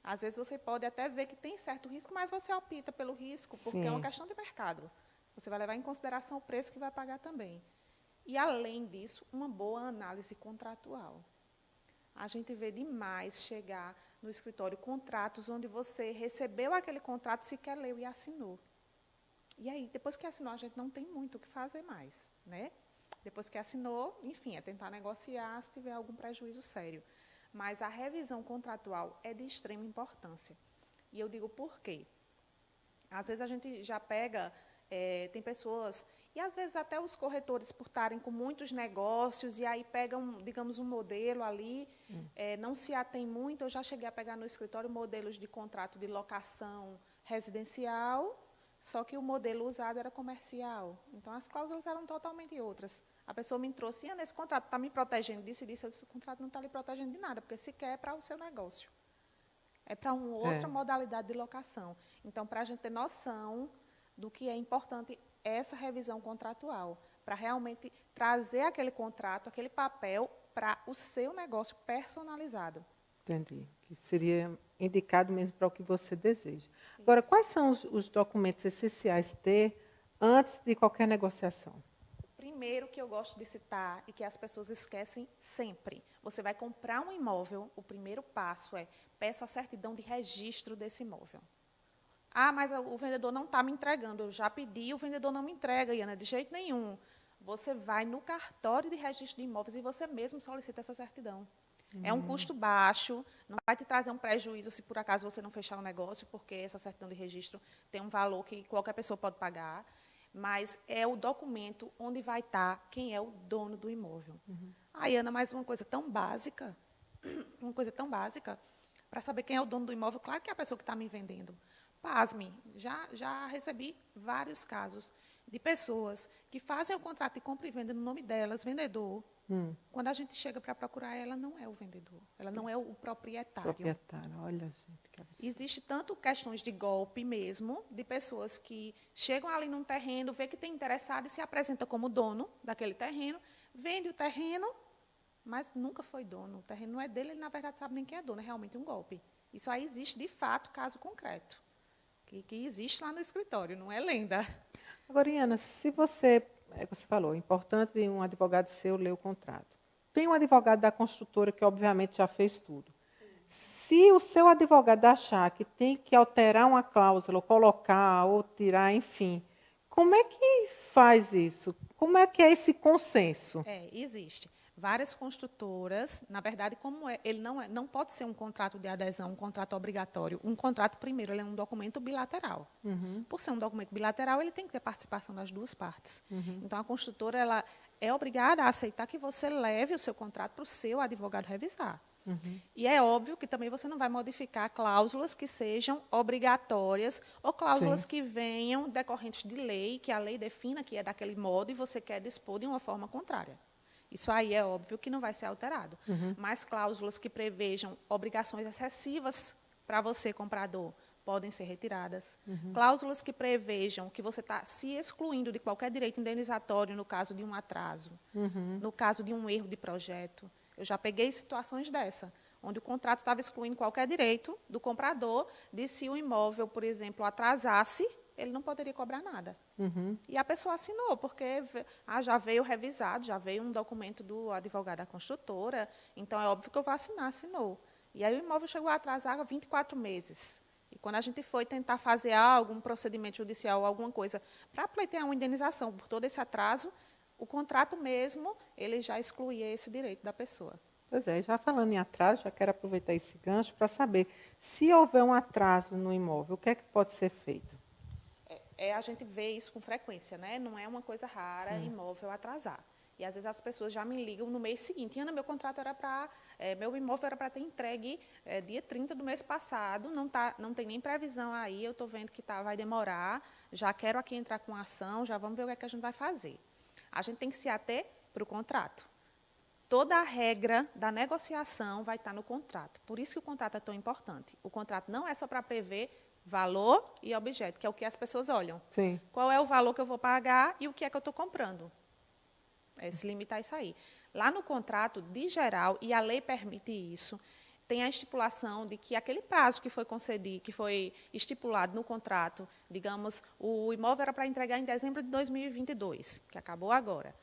Speaker 15: Às vezes você pode até ver que tem certo risco, mas você opta pelo risco, porque é uma questão de mercado. Você vai levar em consideração o preço que vai pagar também. E, além disso, uma boa análise contratual. A gente vê demais chegar no escritório contratos onde você recebeu aquele contrato, sequer leu e assinou. E aí, depois que assinou, a gente não tem muito o que fazer mais, né? Depois que assinou, enfim, é tentar negociar se tiver algum prejuízo sério. Mas a revisão contratual é de extrema importância. E eu digo por quê? Às vezes a gente já pega, tem pessoas, e às vezes até os corretores, por estarem com muitos negócios, e aí pegam, digamos, um modelo ali, não se atém muito. Eu já cheguei a pegar no escritório modelos de contrato de locação residencial, só que o modelo usado era comercial. Então, as cláusulas eram totalmente outras. A pessoa me trouxe, esse contrato está me protegendo disso e disso. Eu disse, o contrato não está lhe protegendo de nada, porque sequer é para o seu negócio. É para uma outra modalidade de locação. Então, para a gente ter noção do que é importante essa revisão contratual, para realmente trazer aquele contrato, aquele papel, para o seu negócio personalizado.
Speaker 1: Entendi. Que seria indicado mesmo para o que você deseja. Agora, quais são os documentos essenciais ter antes de qualquer negociação?
Speaker 15: Primeiro que eu gosto de citar e que as pessoas esquecem sempre. Você vai comprar um imóvel, o primeiro passo é peça a certidão de registro desse imóvel. Ah, mas o vendedor não está me entregando. Eu já pedi, o vendedor não me entrega, Iana, de jeito nenhum. Você vai no cartório de registro de imóveis e você mesmo solicita essa certidão. É um custo baixo, não vai te trazer um prejuízo se por acaso você não fechar o negócio, porque essa certidão de registro tem um valor que qualquer pessoa pode pagar, mas é o documento onde vai estar quem é o dono do imóvel. Aí, Ana, mais uma coisa tão básica, para saber quem é o dono do imóvel, claro que é a pessoa que está me vendendo. Pasme, já recebi vários casos de pessoas que fazem o contrato de compra e venda no nome delas, vendedor. Quando a gente chega para procurar, ela não é o vendedor, ela não é o proprietário.
Speaker 1: Olha, gente, que absurdo.
Speaker 15: Existe tanto questões de golpe mesmo, de pessoas que chegam ali num terreno, vê que tem interessado e se apresenta como dono daquele terreno, vende o terreno, mas nunca foi dono. O terreno não é dele, ele, na verdade, sabe nem quem é dono, é realmente um golpe. Isso aí existe, de fato, caso concreto, que existe lá no escritório, não é lenda.
Speaker 1: Agora, Iana, se você falou, é importante um advogado seu ler o contrato. Tem um advogado da construtora que, obviamente, já fez tudo. Se o seu advogado achar que tem que alterar uma cláusula, ou colocar, ou tirar, enfim, como é que faz isso? Como é que é esse consenso?
Speaker 15: Existe. Várias construtoras, na verdade, ele não pode ser um contrato de adesão, um contrato obrigatório. Um contrato, primeiro, ele é um documento bilateral. Por ser um documento bilateral, ele tem que ter participação das duas partes. Então, a construtora ela é obrigada a aceitar que você leve o seu contrato para o seu advogado revisar. E é óbvio que também você não vai modificar cláusulas que sejam obrigatórias ou cláusulas que venham decorrentes de lei, que a lei defina que é daquele modo e você quer dispor de uma forma contrária. Isso aí é óbvio que não vai ser alterado. Mas cláusulas que prevejam obrigações excessivas para você, comprador, podem ser retiradas. Cláusulas que prevejam que você está se excluindo de qualquer direito indenizatório no caso de um atraso, no caso de um erro de projeto. Eu já peguei situações dessa, onde o contrato estava excluindo qualquer direito do comprador de se o imóvel, por exemplo, atrasasse, ele não poderia cobrar nada. E a pessoa assinou, porque já veio revisado, já veio um documento do advogado da construtora, então é óbvio que eu vou assinar, assinou. E aí o imóvel chegou a atrasar 24 meses. E quando a gente foi tentar fazer algum procedimento judicial, alguma coisa, para pleitear uma indenização por todo esse atraso, o contrato mesmo, ele já excluía esse direito da pessoa.
Speaker 1: Pois é, já falando em atraso, já quero aproveitar esse gancho para saber, se houver um atraso no imóvel, o que é que pode ser feito?
Speaker 15: A gente vê isso com frequência, né? Não é uma coisa rara imóvel atrasar. E, às vezes, as pessoas já me ligam no mês seguinte. Ana, meu contrato era para... meu imóvel era para ter entregue dia 30 do mês passado, não tem nem previsão aí, eu estou vendo que vai demorar, já quero aqui entrar com ação, já vamos ver o que é que a gente vai fazer. A gente tem que se ater para o contrato. Toda a regra da negociação vai estar no contrato. Por isso que o contrato é tão importante. O contrato não é só para prever valor e objeto, que é o que as pessoas olham.
Speaker 1: Sim.
Speaker 15: Qual é o valor que eu vou pagar e o que é que eu estou comprando. Se limitar a isso aí. Lá no contrato, de geral, e a lei permite isso, tem a estipulação de que aquele prazo que foi concedido, que foi estipulado no contrato, digamos, o imóvel era para entregar em dezembro de 2022, que acabou agora.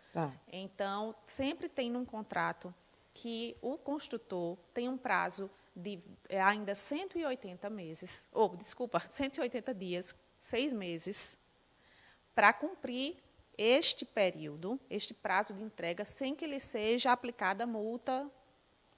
Speaker 15: Então, sempre tem num contrato que o construtor tem um prazo de ainda 180 meses, 180 dias, 6 meses, para cumprir este período, este prazo de entrega, sem que lhe seja aplicada multa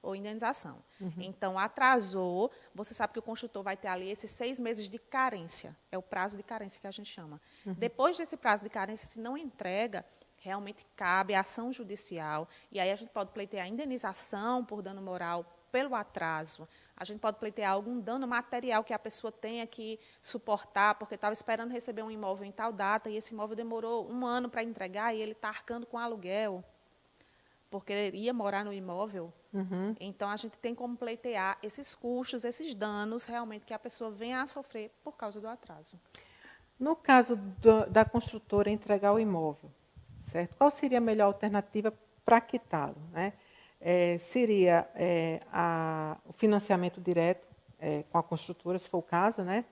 Speaker 15: ou indenização. Então, atrasou, você sabe que o construtor vai ter ali esses 6 meses de carência, é o prazo de carência que a gente chama. Depois desse prazo de carência, se não entrega, realmente cabe a ação judicial, e aí a gente pode pleitear indenização por dano moral pelo atraso, a gente pode pleitear algum dano material que a pessoa tenha que suportar, porque estava esperando receber um imóvel em tal data, e esse imóvel demorou 1 ano para entregar, e ele está arcando com aluguel, porque ele ia morar no imóvel. Então, a gente tem como pleitear esses custos, esses danos, realmente, que a pessoa venha a sofrer por causa do atraso.
Speaker 1: No caso da construtora entregar o imóvel, certo? Qual seria a melhor alternativa para quitá-lo, né? Seria o financiamento direto com a construtora, se for o caso, né?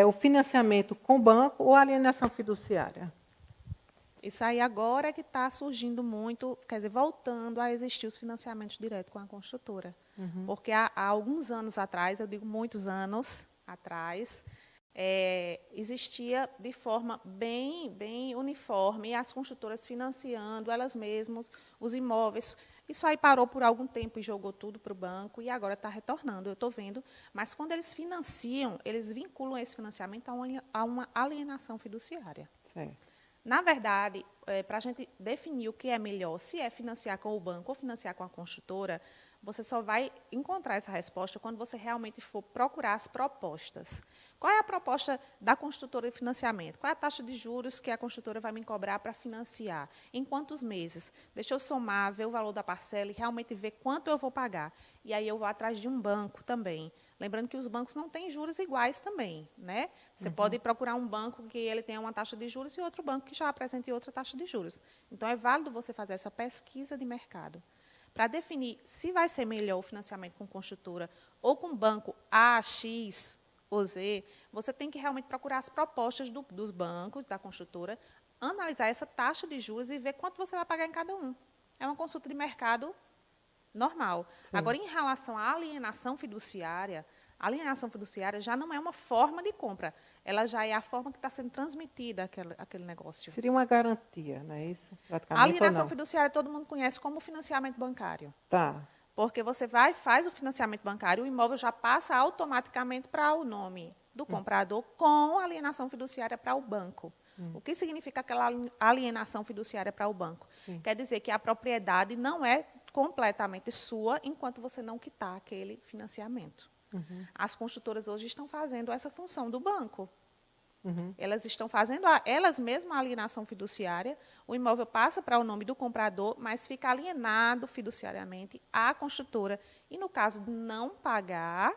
Speaker 1: O financiamento com o banco ou a alienação fiduciária?
Speaker 15: Isso aí agora é que está surgindo muito, quer dizer, voltando a existir os financiamentos diretos com a construtora. Porque há alguns anos atrás, eu digo muitos anos atrás, existia de forma bem uniforme as construtoras financiando elas mesmas os imóveis. Isso aí parou por algum tempo e jogou tudo para o banco e agora está retornando, eu estou vendo. Mas quando eles financiam, eles vinculam esse financiamento a uma alienação fiduciária.
Speaker 1: Certo.
Speaker 15: Na verdade, para a gente definir o que é melhor, se é financiar com o banco ou financiar com a construtora, você só vai encontrar essa resposta quando você realmente for procurar as propostas. Qual é a proposta da construtora de financiamento? Qual é a taxa de juros que a construtora vai me cobrar para financiar? Em quantos meses? Deixa eu somar, ver o valor da parcela e realmente ver quanto eu vou pagar. E aí eu vou atrás de um banco também. Lembrando que os bancos não têm juros iguais também, né? Você pode procurar um banco que ele tenha uma taxa de juros e outro banco que já apresente outra taxa de juros. Então, é válido você fazer essa pesquisa de mercado. Para definir se vai ser melhor o financiamento com construtora ou com banco A, X ou Z, você tem que realmente procurar as propostas dos bancos, da construtora, analisar essa taxa de juros e ver quanto você vai pagar em cada um. É uma consulta de mercado normal.
Speaker 1: Sim.
Speaker 15: Agora, em relação à alienação fiduciária já não é uma forma de compra. Ela já é a forma que está sendo transmitida aquele negócio.
Speaker 1: Seria uma garantia, não é isso?
Speaker 15: A
Speaker 1: Praticamente,
Speaker 15: alienação
Speaker 1: ou não?
Speaker 15: fiduciária todo mundo conhece como financiamento bancário.
Speaker 1: Tá.
Speaker 15: Porque você faz o financiamento bancário, o imóvel já passa automaticamente para o nome do comprador com alienação fiduciária para o banco. O que significa aquela alienação fiduciária para o banco? Quer dizer que a propriedade não é completamente sua enquanto você não quitar aquele financiamento. As construtoras hoje estão fazendo essa função do banco. Elas estão fazendo elas mesmas a alienação fiduciária, o imóvel passa para o nome do comprador, mas fica alienado fiduciariamente à construtora. E, no caso de não pagar,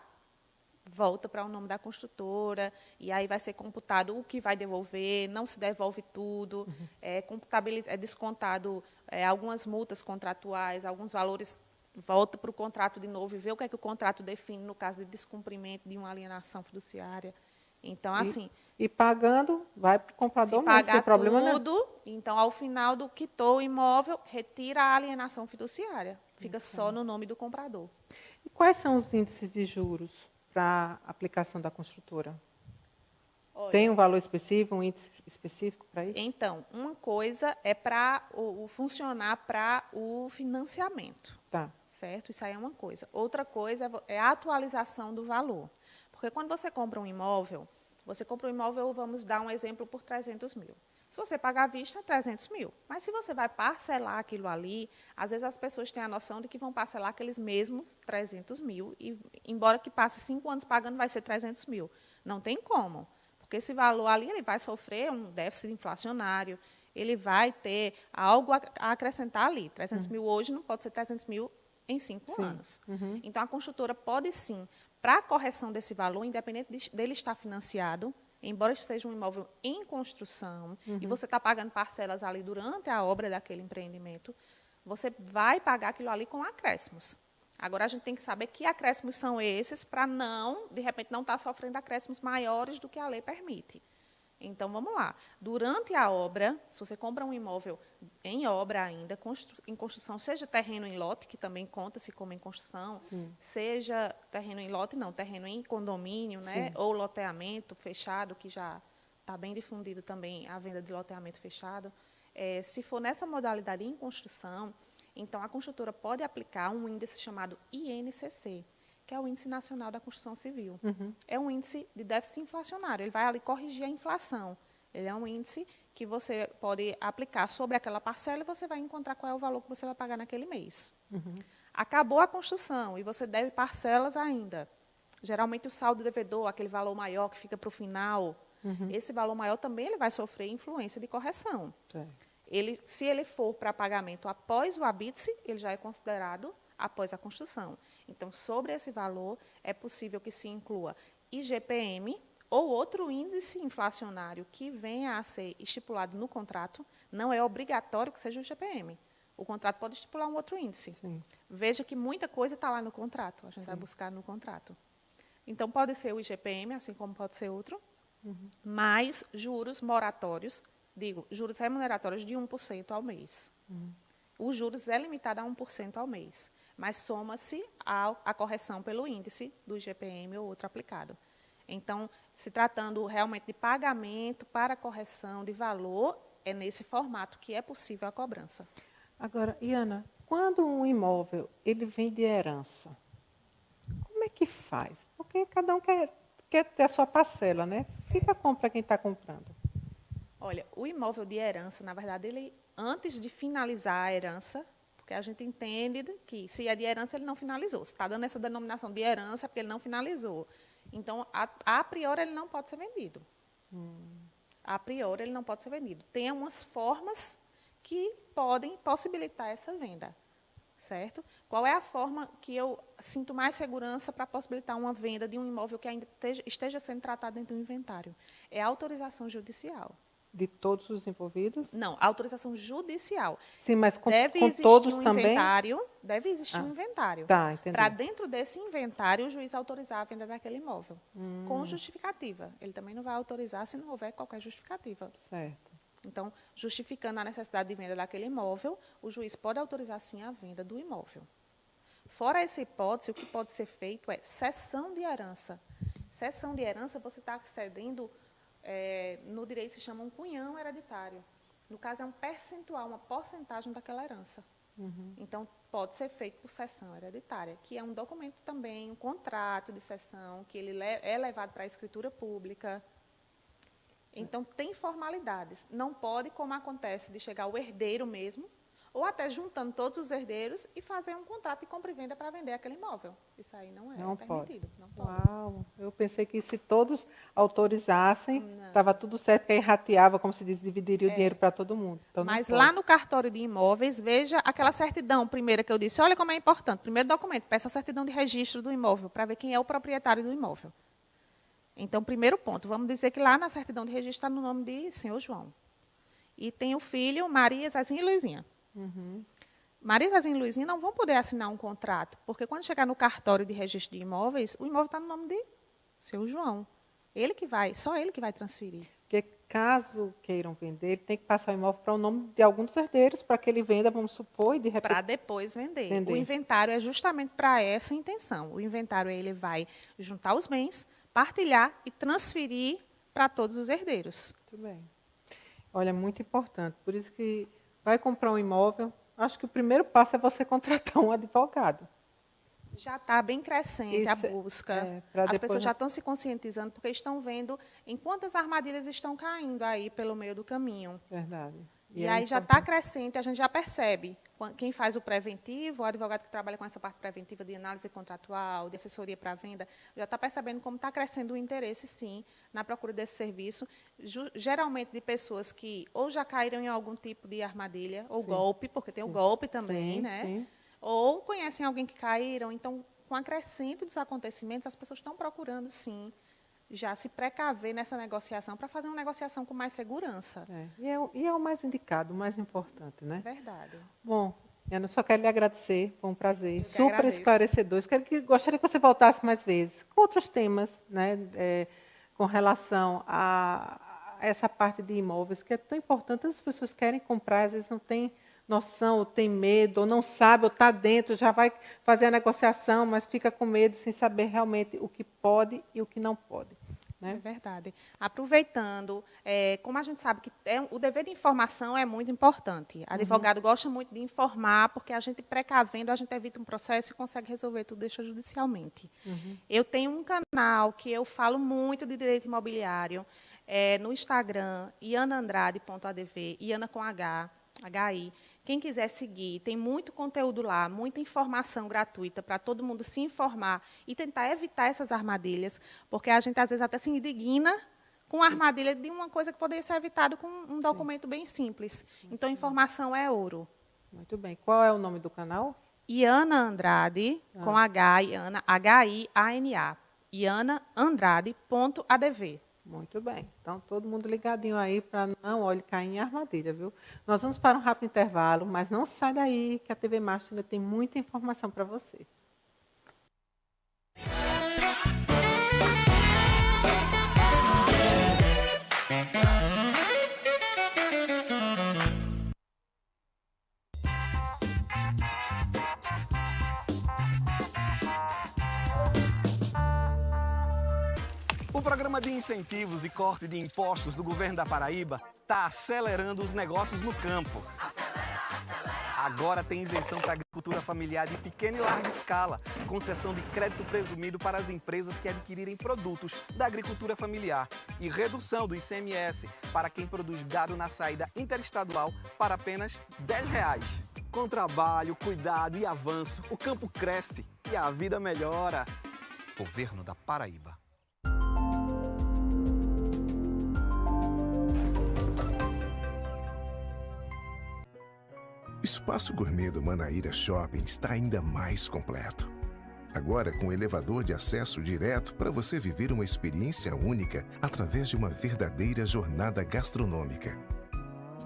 Speaker 15: volta para o nome da construtora, e aí vai ser computado o que vai devolver, não se devolve tudo, é descontado algumas multas contratuais, alguns valores, volta para o contrato de novo e vê o que é que o contrato define no caso de descumprimento de uma alienação fiduciária. Então, assim...
Speaker 1: E pagando, vai para o comprador
Speaker 15: se
Speaker 1: mesmo,
Speaker 15: pagar
Speaker 1: sem problema
Speaker 15: tudo, então, ao final do quitou o imóvel, retira a alienação fiduciária. Fica só no nome do comprador.
Speaker 1: E quais são os índices de juros para a aplicação da construtora?
Speaker 15: Olha,
Speaker 1: tem um valor específico, um índice específico para isso?
Speaker 15: Então, uma coisa é para funcionar para o financiamento.
Speaker 1: Tá.
Speaker 15: Certo? Isso aí é uma coisa. Outra coisa é a atualização do valor. Porque quando você compra um imóvel, vamos dar um exemplo, por 300 mil. Se você pagar à vista, 300 mil. Mas se você vai parcelar aquilo ali, às vezes as pessoas têm a noção de que vão parcelar aqueles mesmos 300 mil, e embora que passe 5 anos pagando, vai ser 300 mil. Não tem como. Porque esse valor ali ele vai sofrer um déficit inflacionário, ele vai ter algo a acrescentar ali. 300 mil hoje não pode ser 300 mil em 5 anos. Então, a construtora pode, sim, para a correção desse valor, independente dele estar financiado, embora seja um imóvel em construção, e você está pagando parcelas ali durante a obra daquele empreendimento, você vai pagar aquilo ali com acréscimos. Agora, a gente tem que saber que acréscimos são esses para não, de repente, não estar sofrendo acréscimos maiores do que a lei permite. Então, vamos lá. Durante a obra, se você compra um imóvel em obra ainda, em construção, seja terreno em lote, que também conta-se como em construção, seja terreno em lote, não, terreno em condomínio, né, ou loteamento fechado, que já está bem difundido também a venda de loteamento fechado. Se for nessa modalidade em construção, então a construtora pode aplicar um índice chamado INCC, que é o Índice Nacional da Construção Civil. É um índice de déficit inflacionário, ele vai ali corrigir a inflação. Ele é um índice que você pode aplicar sobre aquela parcela e você vai encontrar qual é o valor que você vai pagar naquele mês. Acabou a construção e você deve parcelas ainda. Geralmente o saldo devedor, aquele valor maior que fica para o final, esse valor maior também ele vai sofrer influência de correção. Se ele for para pagamento após o habite-se, ele já é considerado após a construção. Então, sobre esse valor, é possível que se inclua IGPM ou outro índice inflacionário que venha a ser estipulado no contrato. Não é obrigatório que seja o IGPM. O contrato pode estipular um outro índice. Veja que muita coisa está lá no contrato. A gente vai buscar no contrato. Então, pode ser o IGPM, assim como pode ser outro, mais juros moratórios, juros remuneratórios de 1% ao mês. Os juros é limitado a 1% ao mês, mas soma-se a correção pelo índice do IGPM ou outro aplicado. Então, se tratando realmente de pagamento para correção de valor, é nesse formato que é possível a cobrança.
Speaker 1: Agora, Iana, quando um imóvel ele vem de herança, como é que faz? Porque cada um quer ter a sua parcela, né? Fica para quem está comprando.
Speaker 15: Olha, o imóvel de herança, na verdade, ele, antes de finalizar a herança, porque a gente entende que, se é de herança, ele não finalizou. Se está dando essa denominação de herança, é porque ele não finalizou. Então, a priori, ele não pode ser vendido. A priori, ele não pode ser vendido. Tem umas formas que podem possibilitar essa venda, certo? Qual é a forma que eu sinto mais segurança para possibilitar uma venda de um imóvel que ainda esteja sendo tratado dentro do inventário? É a autorização judicial.
Speaker 1: De todos os envolvidos?
Speaker 15: Não, autorização judicial.
Speaker 1: Sim, mas com
Speaker 15: existir
Speaker 1: todos
Speaker 15: um
Speaker 1: também?
Speaker 15: Deve existir um inventário.
Speaker 1: Tá, entendi.
Speaker 15: Para dentro desse inventário, o juiz autorizar a venda daquele imóvel. Com justificativa. Ele também não vai autorizar se não houver qualquer justificativa.
Speaker 1: Certo.
Speaker 15: Então, justificando a necessidade de venda daquele imóvel, o juiz pode autorizar, sim, a venda do imóvel. Fora essa hipótese, o que pode ser feito é cessão de herança. Cessão de herança, você está cedendo, no direito se chama um cunhão hereditário. No caso, é um percentual, uma porcentagem daquela herança. Então, pode ser feito por cessão hereditária, que é um documento também, um contrato de cessão, que ele é levado para a escritura pública. Então, tem formalidades. Não pode, como acontece, de chegar o herdeiro mesmo, ou até juntando todos os herdeiros e fazer um contrato de compra e venda para vender aquele imóvel. Isso aí não é permitido. Não pode.
Speaker 1: Uau, eu pensei que se todos autorizassem, estava tudo certo, que aí rateava, como se diz, dividiria o dinheiro para todo mundo. Então,
Speaker 15: mas lá no cartório de imóveis, veja aquela certidão primeira que eu disse, olha como é importante. Primeiro documento, peça a certidão de registro do imóvel, para ver quem é o proprietário do imóvel. Então, primeiro ponto, vamos dizer que lá na certidão de registro está no nome de senhor João. E tem o filho, Maria, Zezinha e Luizinha. Maria, Zezinha e Luizinha não vão poder assinar um contrato, porque quando chegar no cartório de registro de imóveis, o imóvel está no nome de seu João. Só ele que vai transferir.
Speaker 1: Porque caso queiram vender, ele tem que passar o imóvel para o nome de algum dos herdeiros, para que ele venda, vamos supor, e de repente...
Speaker 15: Para depois vender. O inventário é justamente para essa intenção. O inventário ele vai juntar os bens, partilhar e transferir para todos os herdeiros.
Speaker 1: Muito bem. Olha, muito importante. Por isso que vai comprar um imóvel, acho que o primeiro passo é você contratar um advogado.
Speaker 15: Já está bem crescente a busca. As pessoas já estão se conscientizando, porque estão vendo em quantas armadilhas estão caindo aí pelo meio do caminho.
Speaker 1: Verdade.
Speaker 15: E aí já está crescente, a gente já percebe. Quem faz o preventivo, o advogado que trabalha com essa parte preventiva de análise contratual, de assessoria para venda, já está percebendo como está crescendo o interesse, sim, na procura desse serviço, geralmente de pessoas que ou já caíram em algum tipo de armadilha, ou golpe, porque tem o golpe também, né? Ou conhecem alguém que caíram. Então, com a crescente dos acontecimentos, as pessoas estão procurando, sim, já se precaver nessa negociação para fazer uma negociação com mais segurança.
Speaker 1: E é o mais indicado, o mais importante, né?
Speaker 15: Verdade.
Speaker 1: Bom, Ana, só quero lhe agradecer, foi um prazer, super esclarecedor. Gostaria que você voltasse mais vezes, com outros temas, né, com relação a essa parte de imóveis, que é tão importante, as pessoas querem comprar, às vezes não tem noção, ou tem medo, ou não sabe, ou está dentro, já vai fazer a negociação, mas fica com medo, sem saber realmente o que pode e o que não pode. Né?
Speaker 15: É verdade. Aproveitando, como a gente sabe que o dever de informação é muito importante. Advogado gosta muito de informar, porque a gente precavendo, a gente evita um processo e consegue resolver tudo extrajudicialmente. Eu tenho um canal que eu falo muito de direito imobiliário, no Instagram, ianaandrade.adv, Iana com HI. Quem quiser seguir, tem muito conteúdo lá, muita informação gratuita para todo mundo se informar e tentar evitar essas armadilhas, porque a gente, às vezes, até se indigna com a armadilha de uma coisa que poderia ser evitada com um documento bem simples. Então, informação é ouro.
Speaker 1: Muito bem. Qual é o nome do canal?
Speaker 15: Iana Andrade, com H, Iana, H-I-A-N-A. ianaandrade.adv.
Speaker 1: Muito bem. Então, todo mundo ligadinho aí para não cair em armadilha, viu? Nós vamos para um rápido intervalo, mas não sai daí, que a TV Master ainda tem muita informação para você.
Speaker 6: O programa de incentivos e corte de impostos do governo da Paraíba está acelerando os negócios no campo. Agora tem isenção para agricultura familiar de pequena e larga escala, concessão de crédito presumido para as empresas que adquirirem produtos da agricultura familiar e redução do ICMS para quem produz gado na saída interestadual para apenas R$10. Com trabalho, cuidado e avanço, o campo cresce e a vida melhora. Governo da Paraíba.
Speaker 7: O espaço gourmet do Manaíra Shopping está ainda mais completo. Agora com elevador de acesso direto para você viver uma experiência única através de uma verdadeira jornada gastronômica.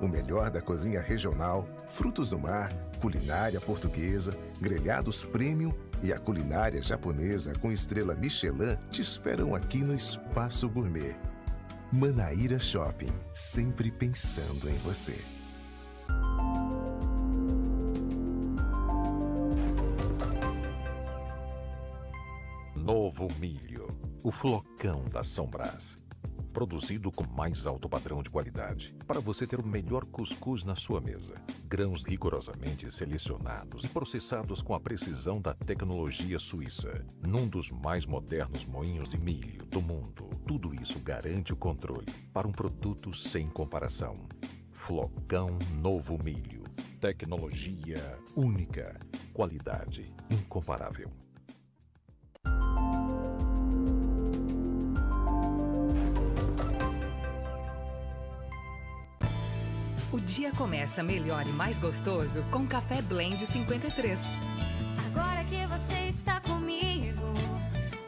Speaker 7: O melhor da cozinha regional, frutos do mar, culinária portuguesa, grelhados premium e a culinária japonesa com estrela Michelin te esperam aqui no Espaço Gourmet. Manaíra Shopping, sempre pensando em você.
Speaker 8: Novo Milho, o flocão da São Brás. Produzido com mais alto padrão de qualidade, para você ter o melhor cuscuz na sua mesa. Grãos rigorosamente selecionados e processados com a precisão da tecnologia suíça. Num dos mais modernos moinhos de milho do mundo. Tudo isso garante o controle para um produto sem comparação. Flocão Novo Milho. Tecnologia única. Qualidade incomparável.
Speaker 9: O dia começa melhor e mais gostoso com Café Blend 53.
Speaker 10: Agora que você está comigo,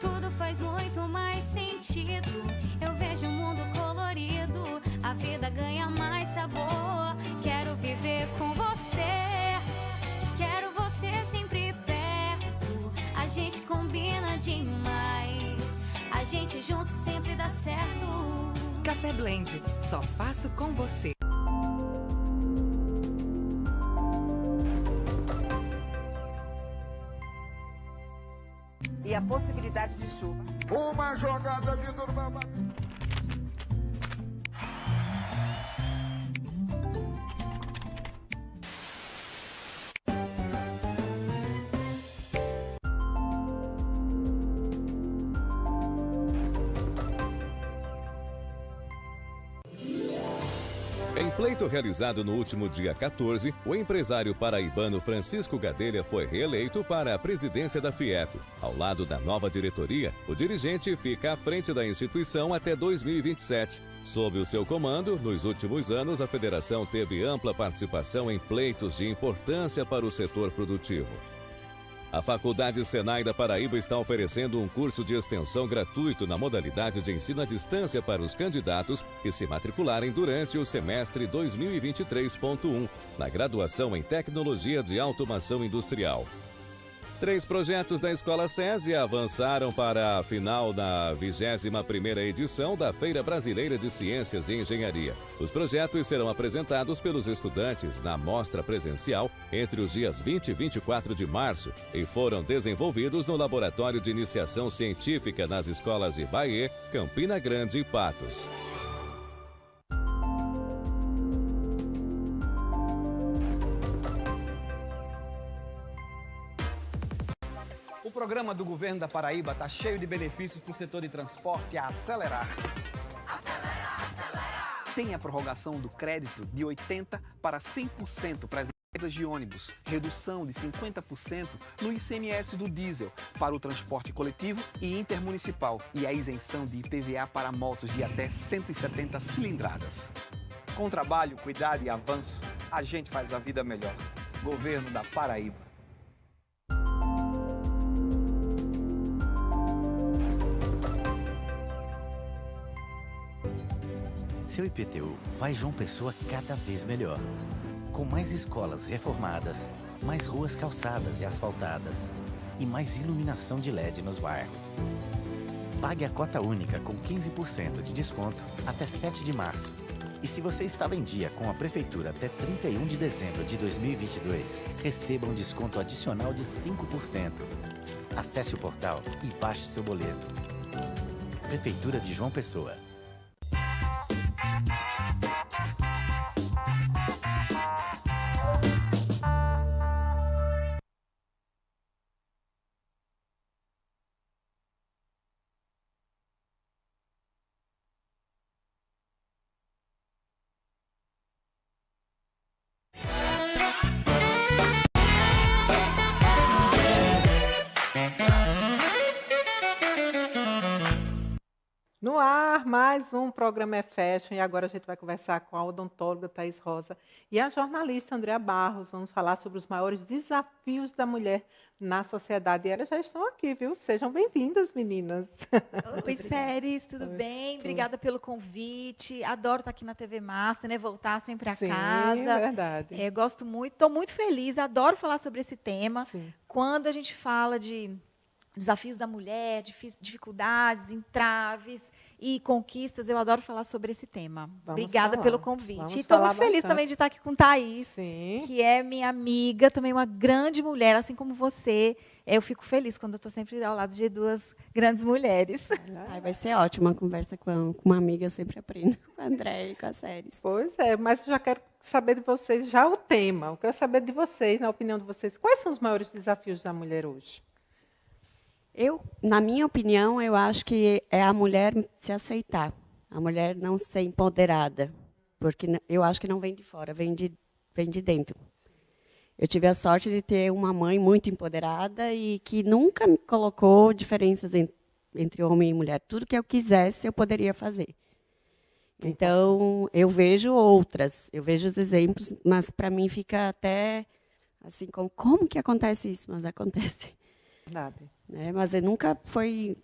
Speaker 10: tudo faz muito mais sentido. Eu vejo o mundo colorido, a vida ganha mais sabor. Quero viver com você, quero você sempre perto. A gente combina demais, a gente junto sempre dá certo.
Speaker 9: Café Blend, só faço com você.
Speaker 11: E a possibilidade de chuva.
Speaker 12: Uma jogada de Durval.
Speaker 13: Em pleito realizado no último dia 14, o empresário paraibano Francisco Gadelha foi reeleito para a presidência da FIEP. Ao lado da nova diretoria, o dirigente fica à frente da instituição até 2027. Sob o seu comando, nos últimos anos, a federação teve ampla participação em pleitos de importância para o setor produtivo. A Faculdade Senai da Paraíba está oferecendo um curso de extensão gratuito na modalidade de ensino à distância para os candidatos que se matricularem durante o semestre 2023.1, na graduação em Tecnologia de Automação Industrial. 3 projetos da Escola SESI avançaram para a final da 21ª edição da Feira Brasileira de Ciências e Engenharia. Os projetos serão apresentados pelos estudantes na mostra presencial entre os dias 20 e 24 de março e foram desenvolvidos no Laboratório de Iniciação Científica nas escolas de Bahia, Campina Grande e Patos.
Speaker 6: O programa do governo da Paraíba está cheio de benefícios para o setor de transporte a acelerar. Tem a prorrogação do crédito de 80% para 100% para as empresas de ônibus, redução de 50% no ICMS do diesel para o transporte coletivo e intermunicipal e a isenção de IPVA para motos de até 170 cilindradas.
Speaker 16: Com trabalho, cuidado e avanço, a gente faz a vida melhor. Governo da Paraíba.
Speaker 14: Seu IPTU faz João Pessoa cada vez melhor. Com mais escolas reformadas, mais ruas calçadas e asfaltadas e mais iluminação de LED nos bairros. Pague a cota única com 15% de desconto até 7 de março. E se você estava em dia com a Prefeitura até 31 de dezembro de 2022, receba um desconto adicional de 5%. Acesse o portal e baixe seu boleto. Prefeitura de João Pessoa.
Speaker 1: No ar, mais um programa é Fashion e agora a gente vai conversar com a odontóloga Thaís Rosa e a jornalista Andrea Barros. Vamos falar sobre os maiores desafios da mulher na sociedade. E elas já estão aqui, viu? Sejam bem-vindas, meninas.
Speaker 17: Oi, Séries, tudo bem? Obrigada pelo convite. Adoro estar aqui na TV Master, né? Voltar sempre a casa.
Speaker 1: Sim, é verdade.
Speaker 17: Gosto muito, estou muito feliz, adoro falar sobre esse tema.
Speaker 1: Sim.
Speaker 17: Quando a gente fala de desafios da mulher, dificuldades, entraves e conquistas. Eu adoro falar sobre esse tema. Obrigada pelo convite. E estou muito feliz também de estar aqui com Thaís, que é minha amiga, também uma grande mulher, assim como você. Eu fico feliz quando estou sempre ao lado de duas grandes mulheres.
Speaker 18: Vai ser ótima a conversa com uma amiga, eu sempre aprendo com a Andréia e com as séries.
Speaker 1: Pois é, mas eu já quero saber de vocês, já o tema. Eu quero saber de vocês, na opinião de vocês, quais são os maiores desafios da mulher hoje?
Speaker 18: Na minha opinião, eu acho que é a mulher se aceitar, a mulher não ser empoderada, porque eu acho que não vem de fora, vem de dentro. Eu tive a sorte de ter uma mãe muito empoderada e que nunca me colocou diferenças entre homem e mulher. Tudo que eu quisesse, eu poderia fazer. Então, eu vejo outras, eu vejo os exemplos, mas para mim fica até assim, como que acontece isso? Mas acontece.
Speaker 1: Nada.
Speaker 18: Mas nunca foi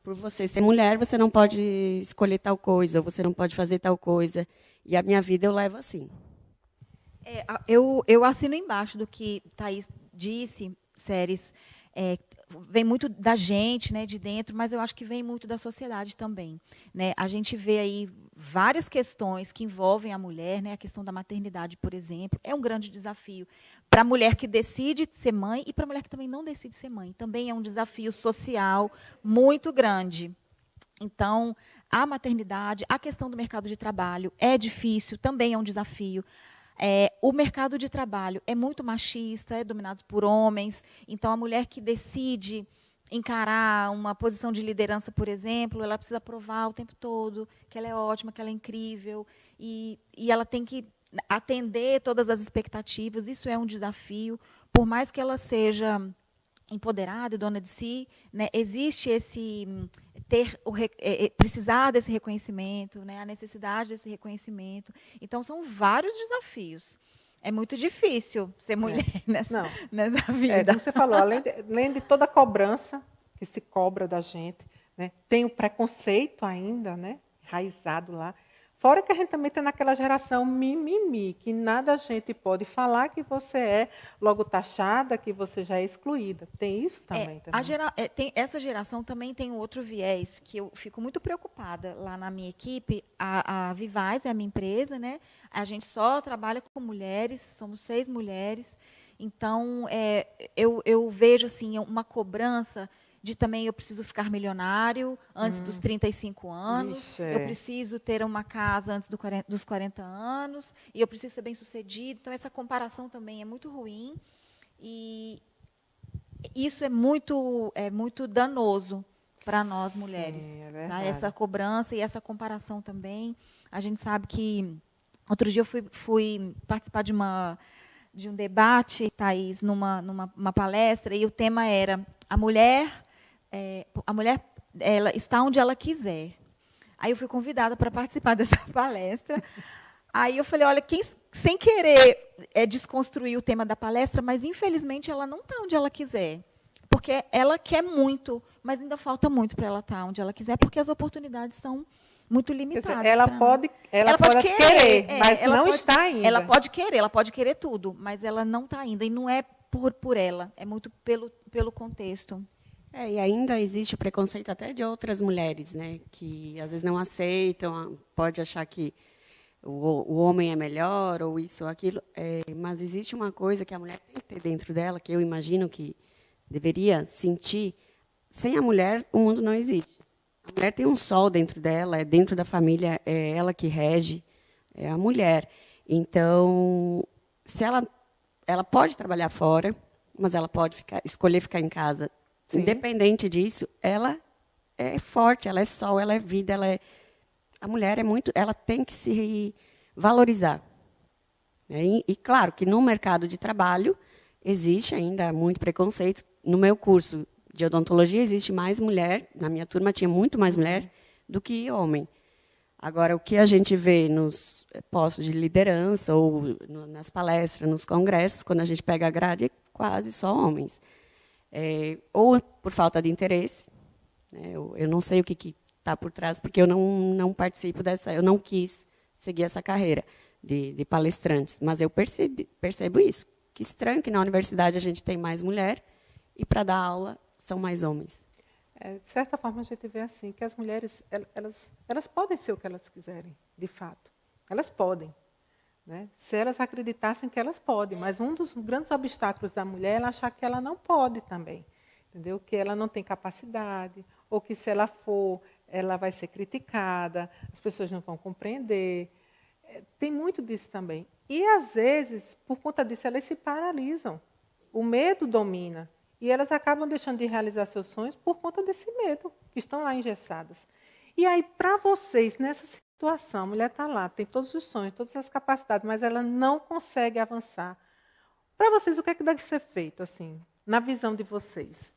Speaker 18: por você ser mulher, você não pode escolher tal coisa, ou você não pode fazer tal coisa. E a minha vida eu levo assim.
Speaker 17: Eu assino embaixo do que Thaís disse, Séries. Vem muito da gente, né, de dentro, mas eu acho que vem muito da sociedade também. Né? A gente vê aí várias questões que envolvem a mulher, né? A questão da maternidade, por exemplo, é um grande desafio para a mulher que decide ser mãe e para a mulher que também não decide ser mãe. Também é um desafio social muito grande. Então, a maternidade, a questão do mercado de trabalho é difícil, também é um desafio. O mercado de trabalho é muito machista, é dominado por homens. Então, a mulher que decide encarar uma posição de liderança, por exemplo, ela precisa provar o tempo todo que ela é ótima, que ela é incrível. E ela tem que atender todas as expectativas. Isso é um desafio. Por mais que ela seja empoderada e dona de si, né, existe esse precisar desse reconhecimento, né, a necessidade desse reconhecimento. Então, são vários desafios. É muito difícil ser mulher nessa vida.
Speaker 1: Como você falou, além de toda a cobrança que se cobra da gente, né, tem o preconceito ainda, né, enraizado lá. Fora que a gente também tem naquela geração mimimi, que nada a gente pode falar que você é logo taxada, que você já é excluída. Tem isso também?
Speaker 17: Essa geração também tem um outro viés, que eu fico muito preocupada lá na minha equipe. A Vivaz é a minha empresa, né? A gente só trabalha com mulheres, somos 6 mulheres. Então, eu vejo assim, uma cobrança de também eu preciso ficar milionário antes dos 35 anos, eu preciso ter uma casa antes dos 40 anos, e eu preciso ser bem-sucedido. Então, essa comparação também é muito ruim, e isso é muito danoso para nós mulheres.
Speaker 1: Sim,
Speaker 17: tá? Essa cobrança e essa comparação também. A gente sabe que... Outro dia eu fui participar de um debate, Thaís, numa palestra, e o tema era a mulher ela está onde ela quiser. Aí eu fui convidada para participar dessa palestra. Aí eu falei, olha, sem querer desconstruir o tema da palestra, mas infelizmente ela não está onde ela quiser. Porque ela quer muito, mas ainda falta muito para ela estar onde ela quiser, porque as oportunidades são muito limitadas.
Speaker 1: Ela pode querer, mas não está ainda.
Speaker 17: Ela pode querer tudo, mas ela não está ainda. E não é por ela, é muito pelo contexto.
Speaker 18: E ainda existe o preconceito até de outras mulheres, né, que às vezes não aceitam, pode achar que o homem é melhor, ou isso ou aquilo, mas existe uma coisa que a mulher tem que ter dentro dela, que eu imagino que deveria sentir. Sem a mulher, o mundo não existe. A mulher tem um sol dentro dela, é dentro da família, é ela que rege, é a mulher. Então, se ela pode trabalhar fora, mas ela pode escolher ficar em casa. Sim. Independente disso, ela é forte, ela é sol, ela é vida, a mulher ela tem que se valorizar. E claro que no mercado de trabalho existe ainda muito preconceito. No meu curso de odontologia existe mais mulher, na minha turma tinha muito mais mulher do que homem. Agora, o que a gente vê nos postos de liderança ou nas palestras, nos congressos, quando a gente pega a grade, é quase só homens. Ou por falta de interesse, né? Eu não sei o que está por trás, porque eu não participo eu não quis seguir essa carreira de palestrantes, mas eu percebo isso. Que estranho que na universidade a gente tem mais mulher e para dar aula são mais homens.
Speaker 1: De certa forma, a gente vê assim, que as mulheres, elas podem ser o que elas quiserem, de fato. Elas podem. Né? Se elas acreditassem que elas podem, mas um dos grandes obstáculos da mulher é ela achar que ela não pode também, entendeu? Que ela não tem capacidade, ou que se ela for, ela vai ser criticada, as pessoas não vão compreender. Tem muito disso também. E, às vezes, por conta disso, elas se paralisam. O medo domina. E elas acabam deixando de realizar seus sonhos por conta desse medo, que estão lá engessadas. E aí, para vocês, nessa situação, a mulher está lá, tem todos os sonhos, todas as capacidades, mas ela não consegue avançar. Para vocês, o que é que deve ser feito, assim, na visão de vocês?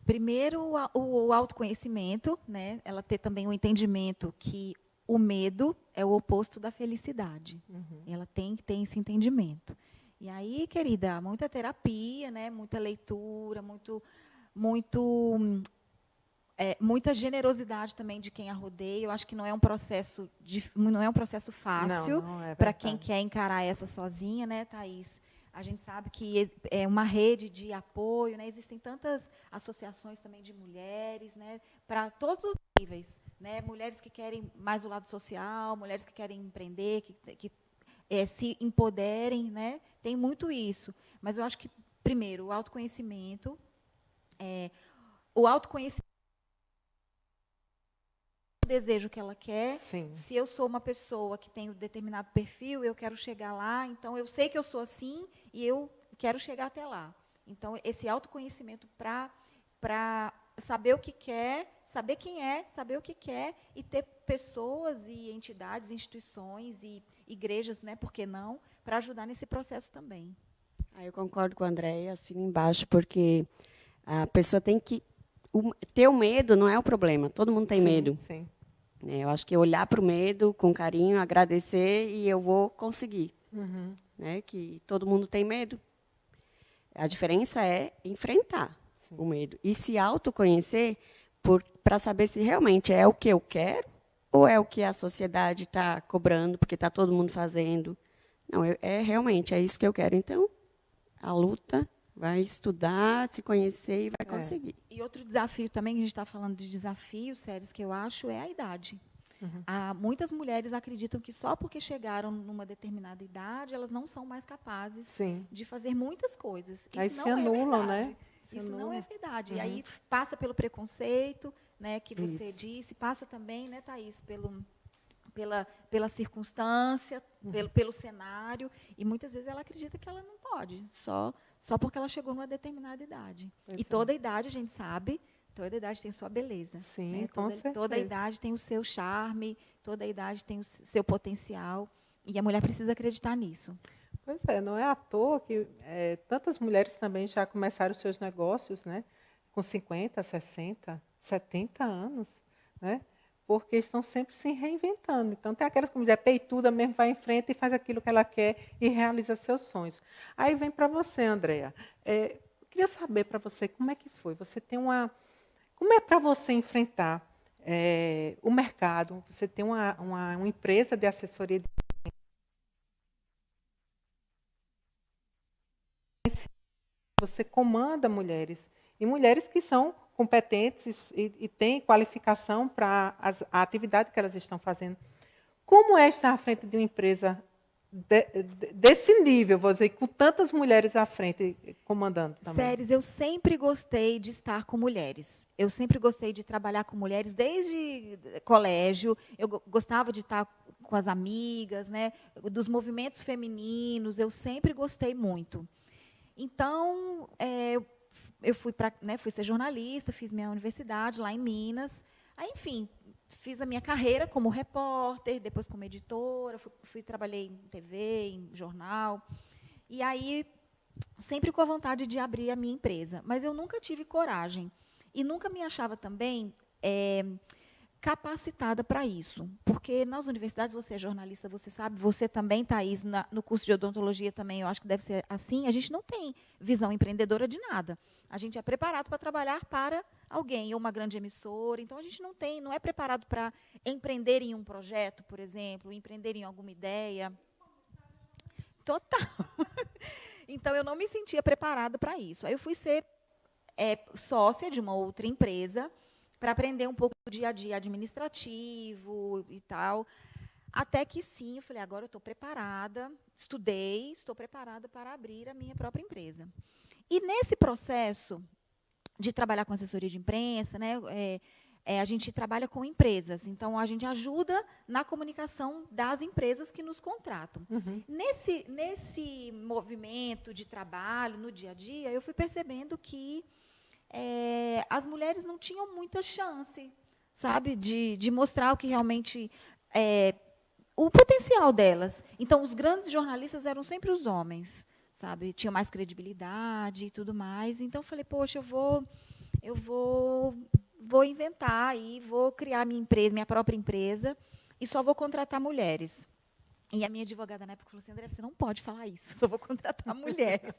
Speaker 17: Primeiro, o autoconhecimento, né? Ela ter também o entendimento que o medo é o oposto da felicidade. Ela tem que ter esse entendimento. E aí, querida, muita terapia, né? Muita leitura, muita generosidade também de quem a rodeia. Eu acho que não é um processo fácil para quem quer encarar essa sozinha, né, Thaís? A gente sabe que é uma rede de apoio, né? Existem tantas associações também de mulheres, né? Para todos os níveis, né? Mulheres que querem mais o lado social, mulheres que querem empreender, que se empoderem, né? Tem muito isso. Mas eu acho que, primeiro, o autoconhecimento, o desejo que ela quer.
Speaker 1: Sim.
Speaker 17: Se eu sou uma pessoa que tem um determinado perfil, eu quero chegar lá, então eu sei que eu sou assim e eu quero chegar até lá. Então, esse autoconhecimento para saber o que quer, saber quem é, saber o que quer e ter pessoas e entidades, instituições e igrejas, né, por que não, para ajudar nesse processo também.
Speaker 18: Eu concordo com a Andréia, assino embaixo, porque a pessoa tem que... ter o medo não é o problema, todo mundo tem medo.
Speaker 1: Sim.
Speaker 18: Eu acho que olhar para o medo com carinho, agradecer e eu vou conseguir. Né? Que todo mundo tem medo. A diferença é enfrentar o medo e se autoconhecer para saber se realmente é o que eu quero ou é o que a sociedade está cobrando, porque está todo mundo fazendo. Não, realmente é isso que eu quero. Então, a luta... vai estudar, se conhecer e vai conseguir.
Speaker 17: E outro desafio também, que a gente está falando de desafios sérios, que eu acho, é a idade. Muitas mulheres acreditam que só porque chegaram numa determinada idade, elas não são mais capazes de fazer muitas coisas. Isso
Speaker 1: aí
Speaker 17: não
Speaker 1: se anulam,
Speaker 17: é verdade.
Speaker 1: né?
Speaker 17: Isso não é verdade. E aí passa pelo preconceito, né, que você disse, passa também, né, Thaís, pela circunstância, pelo cenário, e muitas vezes ela acredita que ela não pode, só porque ela chegou numa determinada idade. E toda idade, a gente sabe, toda idade tem sua beleza.
Speaker 1: Sim,
Speaker 17: né?
Speaker 1: com certeza.
Speaker 17: Toda idade tem o seu charme, toda idade tem o seu potencial, e a mulher precisa acreditar nisso.
Speaker 1: Pois é, não é à toa que tantas mulheres também já começaram os seus negócios, né, com 50, 60, 70 anos, né? Porque estão sempre se reinventando. Então, tem aquelas que mulher peituda mesmo, vai em frente e faz aquilo que ela quer e realiza seus sonhos. Aí vem para você, Andréia. Eu queria saber para você como é que foi. Você tem como é para você enfrentar o mercado? Você tem uma empresa de assessoria de você comanda mulheres, e mulheres que são competentes e têm qualificação para a atividade que elas estão fazendo. Como é estar à frente de uma empresa desse nível, vou dizer, com tantas mulheres à frente, comandando também?
Speaker 17: Séries, eu sempre gostei de estar com mulheres. Eu sempre gostei de trabalhar com mulheres desde colégio. Eu gostava de estar com as amigas, né, dos movimentos femininos. Eu sempre gostei muito. Então, eu fui ser jornalista, fiz minha universidade lá em Minas. Aí, enfim, fiz a minha carreira como repórter, depois como editora, trabalhei em TV, em jornal. E aí, sempre com a vontade de abrir a minha empresa. Mas eu nunca tive coragem. E nunca me achava também capacitada para isso. Porque nas universidades, você é jornalista, você sabe, você também, Thaís, no curso de odontologia também, eu acho que deve ser assim, a gente não tem visão empreendedora de nada. A gente é preparado para trabalhar para alguém, ou uma grande emissora, então a gente não é preparado para empreender em um projeto, por exemplo, empreender em alguma ideia. Total. Então, eu não me sentia preparada para isso. Aí eu fui ser sócia de uma outra empresa para aprender um pouco do dia a dia administrativo e tal. Até que sim, eu falei, agora eu estou preparada, estudei, estou preparada para abrir a minha própria empresa. E nesse processo de trabalhar com assessoria de imprensa, né, a gente trabalha com empresas, então a gente ajuda na comunicação das empresas que nos contratam. Nesse movimento de trabalho, no dia a dia, eu fui percebendo que as mulheres não tinham muita chance, sabe, de mostrar o que realmente o potencial delas. Então, os grandes jornalistas eram sempre os homens, sabe, tinham mais credibilidade e tudo mais. Então, eu falei, poxa, eu vou inventar e vou criar minha empresa, minha própria empresa, e só vou contratar mulheres. E a minha advogada na época falou assim, André, você não pode falar isso, só vou contratar mulheres.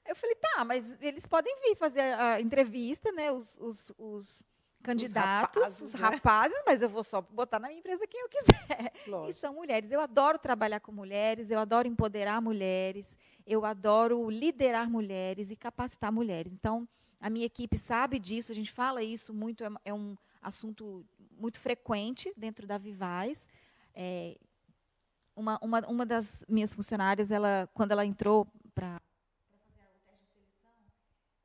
Speaker 17: Eu falei, tá, mas eles podem vir fazer a entrevista, né, os candidatos, os rapazes, mas eu vou só botar na minha empresa quem eu quiser. Lógico. E são mulheres. Eu adoro trabalhar com mulheres, eu adoro empoderar mulheres, eu adoro liderar mulheres e capacitar mulheres. Então, a minha equipe sabe disso, a gente fala isso muito, é um assunto muito frequente dentro da Vivaz. Uma das minhas funcionárias, quando ela entrou para fazer o teste de seleção,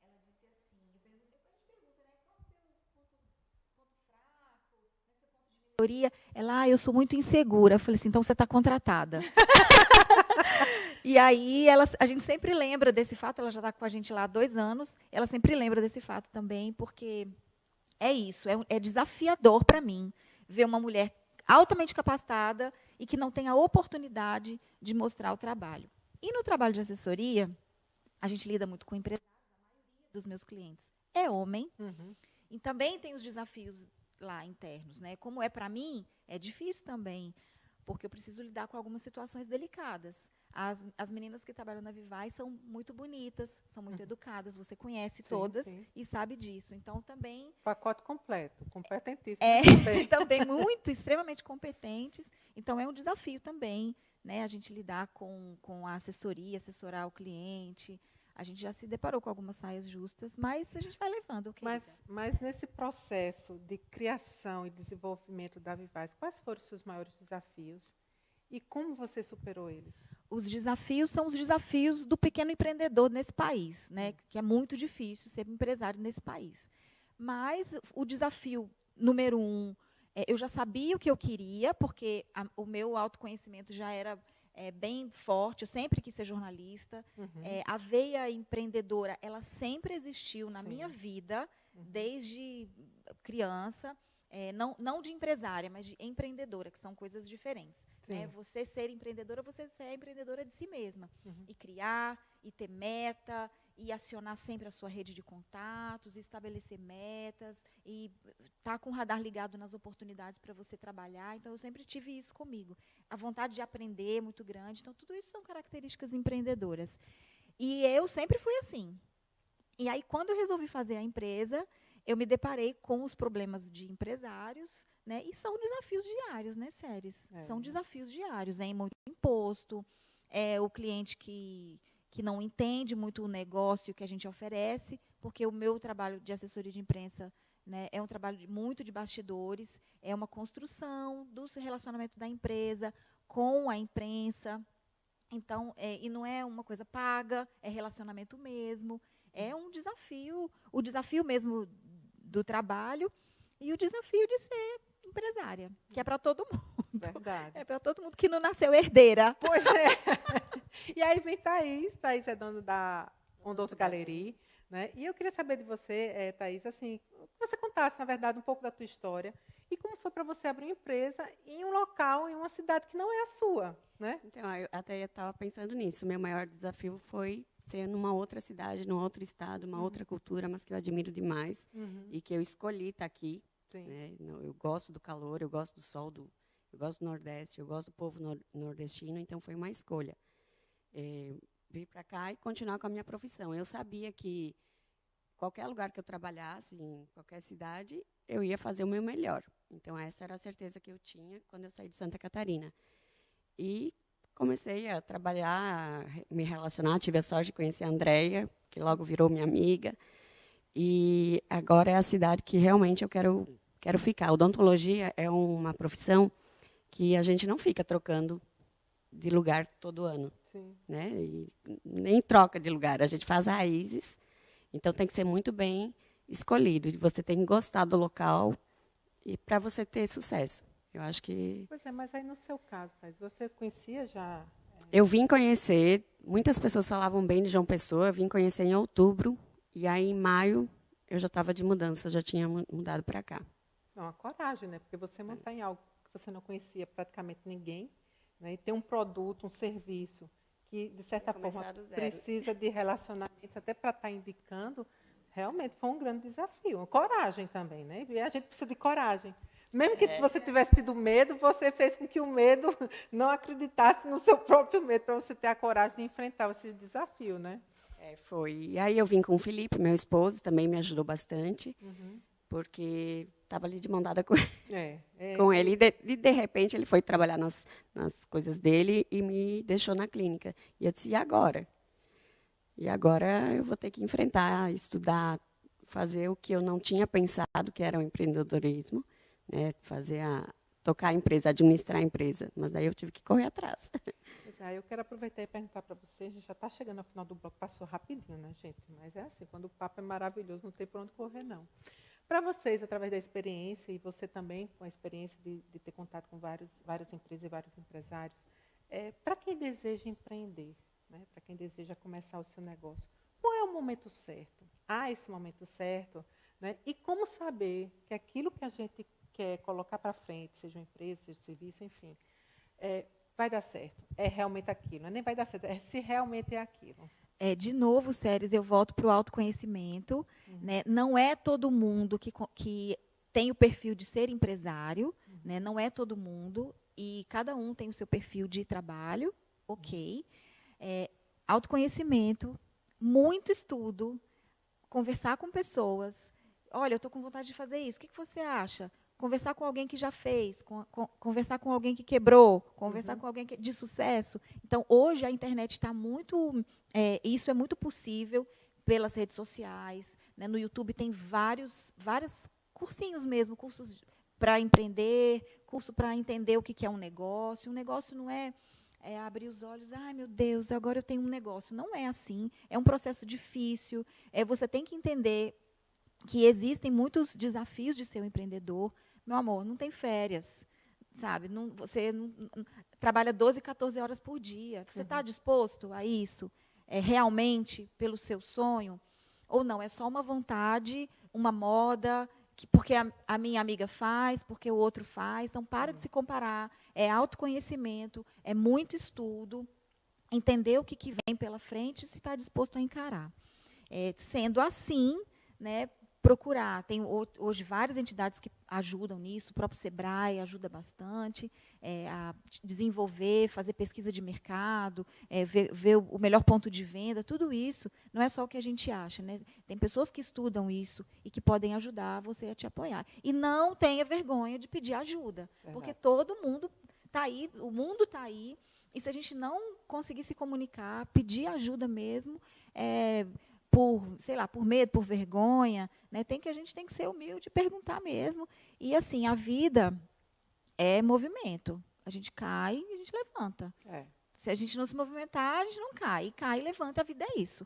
Speaker 17: ela disse assim, a gente pergunta, né, qual é o seu ponto fraco, seu ponto de melhoria? Ela, eu sou muito insegura. Eu falei assim, então você está contratada. E aí, a gente sempre lembra desse fato, ela já está com a gente lá há 2 anos, ela sempre lembra desse fato também, porque é isso, é desafiador para mim ver uma mulher altamente capacitada e que não tem a oportunidade de mostrar o trabalho. E no trabalho de assessoria, a gente lida muito com empresários, a maioria dos meus clientes é homem, e também tem os desafios lá internos, né? Como é para mim, é difícil também, porque eu preciso lidar com algumas situações delicadas. As meninas que trabalham na Vivaz são muito bonitas, são muito educadas, você conhece todas e sabe disso. Então, também...
Speaker 1: Pacote completo, competentíssimo.
Speaker 17: Também extremamente competentes. Então, é um desafio também, né, a gente lidar com a assessoria, assessorar o cliente. A gente já se deparou com algumas saias justas, mas a gente vai levando.
Speaker 1: Mas nesse processo de criação e desenvolvimento da Vivaz, quais foram os seus maiores desafios? E como você superou eles?
Speaker 17: Os desafios são os desafios do pequeno empreendedor nesse país, né? Que é muito difícil ser empresário nesse país. Mas o desafio número 1, eu já sabia o que eu queria, porque o meu autoconhecimento já era bem forte, eu sempre quis ser jornalista. A veia empreendedora, ela sempre existiu na minha vida, desde criança. Não de empresária, mas de empreendedora, que são coisas diferentes. Né? Você ser empreendedora, você ser empreendedora de si mesma. E criar, e ter meta, e acionar sempre a sua rede de contatos, e estabelecer metas, e estar com o radar ligado nas oportunidades para você trabalhar. Então, eu sempre tive isso comigo. A vontade de aprender é muito grande. Então, tudo isso são características empreendedoras. E eu sempre fui assim. E aí, quando eu resolvi fazer a empresa, eu me deparei com os problemas de empresários, né? E são desafios diários, né, Séries? São desafios diários, muito imposto, o cliente que não entende muito o negócio que a gente oferece, porque o meu trabalho de assessoria de imprensa, né, é um trabalho muito de bastidores, é uma construção do relacionamento da empresa com a imprensa. Então, e não é uma coisa paga, é relacionamento mesmo. É um desafio, o desafio mesmo do trabalho e o desafio de ser empresária, que é para todo mundo.
Speaker 1: Verdade.
Speaker 17: É para todo mundo que não nasceu herdeira.
Speaker 1: Pois é. E aí vem Thaís é dona da Ondotto Galerie, né? E eu queria saber de você, Thaís, assim, que você contasse, na verdade, um pouco da tua história e como foi para você abrir uma empresa em um local, em uma cidade que não é a sua, né?
Speaker 18: Então, eu até estava pensando nisso. Meu maior desafio foi ser numa outra cidade, num outro estado, uma outra cultura, mas que eu admiro demais e que eu escolhi estar aqui. Né? Eu gosto do calor, eu gosto do sol, eu gosto do Nordeste, eu gosto do povo nordestino, então foi uma escolha. Vir para cá e continuar com a minha profissão. Eu sabia que qualquer lugar que eu trabalhasse, em qualquer cidade, eu ia fazer o meu melhor. Então, essa era a certeza que eu tinha quando eu saí de Santa Catarina. E comecei a trabalhar, me relacionar, tive a sorte de conhecer a Andréia, que logo virou minha amiga. E agora é a cidade que realmente eu quero ficar. Odontologia é uma profissão que a gente não fica trocando de lugar todo ano.
Speaker 1: Sim.
Speaker 18: Né? E nem troca de lugar, a gente faz raízes, então tem que ser muito bem escolhido. Você tem que gostar do local e para você ter sucesso. Eu acho que...
Speaker 1: Pois é, mas aí no seu caso, Thais, você conhecia já...
Speaker 18: Eu vim conhecer, muitas pessoas falavam bem de João Pessoa, eu vim conhecer em outubro, e aí em maio eu já estava de mudança, já tinha mudado para cá.
Speaker 1: Não, a coragem, né? Porque você montar em algo que você não conhecia praticamente ninguém, né? E ter um produto, um serviço que, de certa forma, precisa de relacionamento, até para estar indicando, realmente foi um grande desafio. Uma coragem também, né? E a gente precisa de coragem. Mesmo que você tivesse tido medo, você fez com que o medo não acreditasse no seu próprio medo, para você ter a coragem de enfrentar esse desafio, né?
Speaker 18: Foi. E aí eu vim com o Felipe, meu esposo, também me ajudou bastante, porque estava ali de mão dada com ele. E, de repente, ele foi trabalhar nas coisas dele e me deixou na clínica. E eu disse, e agora? E agora eu vou ter que enfrentar, estudar, fazer o que eu não tinha pensado, que era o empreendedorismo, né? Tocar a empresa, administrar a empresa. Mas daí eu tive que correr atrás.
Speaker 1: Eu quero aproveitar e perguntar para vocês, a gente já está chegando ao final do bloco, passou rapidinho, né, gente? Mas é assim, quando o papo é maravilhoso, não tem por onde correr, não. Para vocês, através da experiência, e você também com a experiência de ter contato com várias empresas e vários empresários, para quem deseja empreender, né, para quem deseja começar o seu negócio, qual é o momento certo? Há esse momento certo? Né? E como saber que aquilo que a gente quer colocar para frente, seja uma empresa, seja um serviço, enfim, vai dar certo? É realmente aquilo? Nem vai dar certo, é se realmente é aquilo.
Speaker 17: De novo, Séries, eu volto para o autoconhecimento. Né? Não é todo mundo que tem o perfil de ser empresário, né? Não é todo mundo, e cada um tem o seu perfil de trabalho, ok. Autoconhecimento, muito estudo, conversar com pessoas. Olha, eu estou com vontade de fazer isso, o que você acha? Conversar com alguém que já fez, conversar com alguém que quebrou, conversar com alguém de sucesso. Então, hoje, a internet está muito... isso é muito possível pelas redes sociais. Né? No YouTube tem vários cursinhos mesmo, cursos para empreender, curso para entender o que é um negócio. Um negócio não é abrir os olhos, ai, meu Deus, agora eu tenho um negócio. Não é assim. É um processo difícil. Você tem que entender que existem muitos desafios de ser um empreendedor. Meu amor, não tem férias, sabe? Você não trabalha 12, 14 horas por dia. Você está disposto a isso? Realmente pelo seu sonho? Ou não? É só uma vontade, uma moda, porque a minha amiga faz, porque o outro faz. Então, para de se comparar. É autoconhecimento, é muito estudo, entender o que vem pela frente e se está disposto a encarar. Sendo assim, né, procurar. Tem hoje várias entidades que ajudam nisso, o próprio Sebrae ajuda bastante a desenvolver, fazer pesquisa de mercado, ver o melhor ponto de venda, tudo isso não é só o que a gente acha. Né? Tem pessoas que estudam isso e que podem ajudar você a te apoiar. E não tenha vergonha de pedir ajuda, porque todo mundo está aí, o mundo está aí, e se a gente não conseguir se comunicar, pedir ajuda mesmo, por medo, por vergonha, né? A gente tem que ser humilde, perguntar mesmo. E assim, a vida é movimento. A gente cai e a gente levanta. Se a gente não se movimentar, a gente não cai. E cai e levanta, a vida é isso.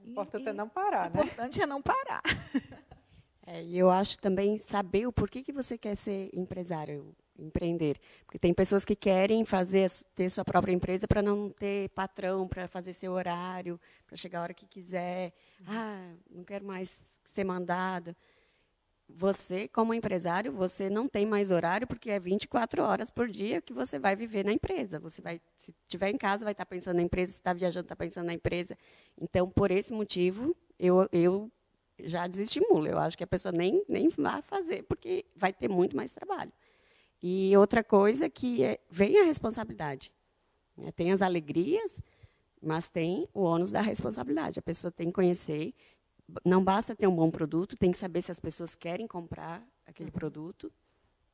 Speaker 1: O importante é não parar, né?
Speaker 17: O importante é não parar.
Speaker 18: E eu acho também saber o porquê que você quer ser empresário, empreender. Porque tem pessoas que querem ter sua própria empresa para não ter patrão, para fazer seu horário, para chegar a hora que quiser. Não quero mais ser mandada. Você, como empresário, você não tem mais horário porque é 24 horas por dia que você vai viver na empresa. Você vai, se estiver em casa, vai estar pensando na empresa, se está viajando, está pensando na empresa. Então, por esse motivo, eu já desestimulo. Eu acho que a pessoa nem vai fazer, porque vai ter muito mais trabalho. E outra coisa que vem a responsabilidade. Né? Tem as alegrias, mas tem o ônus da responsabilidade. A pessoa tem que conhecer, não basta ter um bom produto, tem que saber se as pessoas querem comprar aquele produto.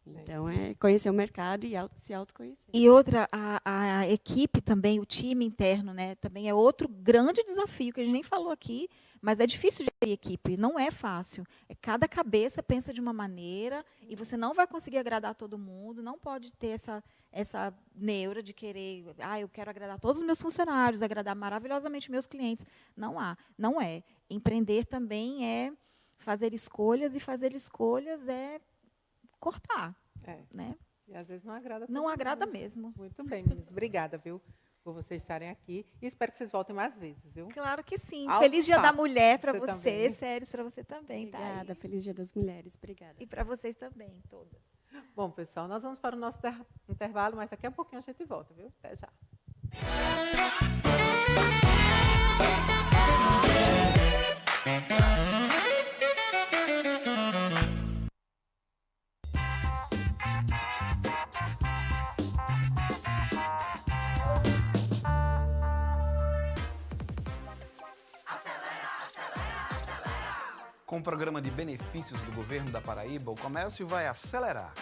Speaker 18: Então, é conhecer o mercado e se autoconhecer.
Speaker 17: E outra, a equipe também, o time interno, né, também é outro grande desafio, que a gente nem falou aqui, mas é difícil gerir equipe, não é fácil. Cada cabeça pensa de uma maneira e você não vai conseguir agradar todo mundo, não pode ter essa neura de querer, eu quero agradar todos os meus funcionários, agradar maravilhosamente meus clientes. Não é. Empreender também é fazer escolhas, e fazer escolhas é cortar. Né?
Speaker 1: E às vezes não agrada.
Speaker 17: Não agrada mesmo.
Speaker 1: Muito bem, meninas. Obrigada, viu, por vocês estarem aqui. E espero que vocês voltem mais vezes, viu?
Speaker 17: Claro que sim.
Speaker 1: Alto
Speaker 17: Feliz Dia da
Speaker 1: papo.
Speaker 17: Mulher para
Speaker 1: Você
Speaker 17: você,
Speaker 1: também.
Speaker 17: Séries, para você também.
Speaker 18: Obrigada. Feliz Dia das Mulheres. Obrigada.
Speaker 17: E para vocês também, todas.
Speaker 1: Bom, pessoal, nós vamos para o nosso intervalo, mas daqui a pouquinho a gente volta, viu? Até já.
Speaker 6: Com o programa de benefícios do governo da Paraíba, o comércio vai acelerar.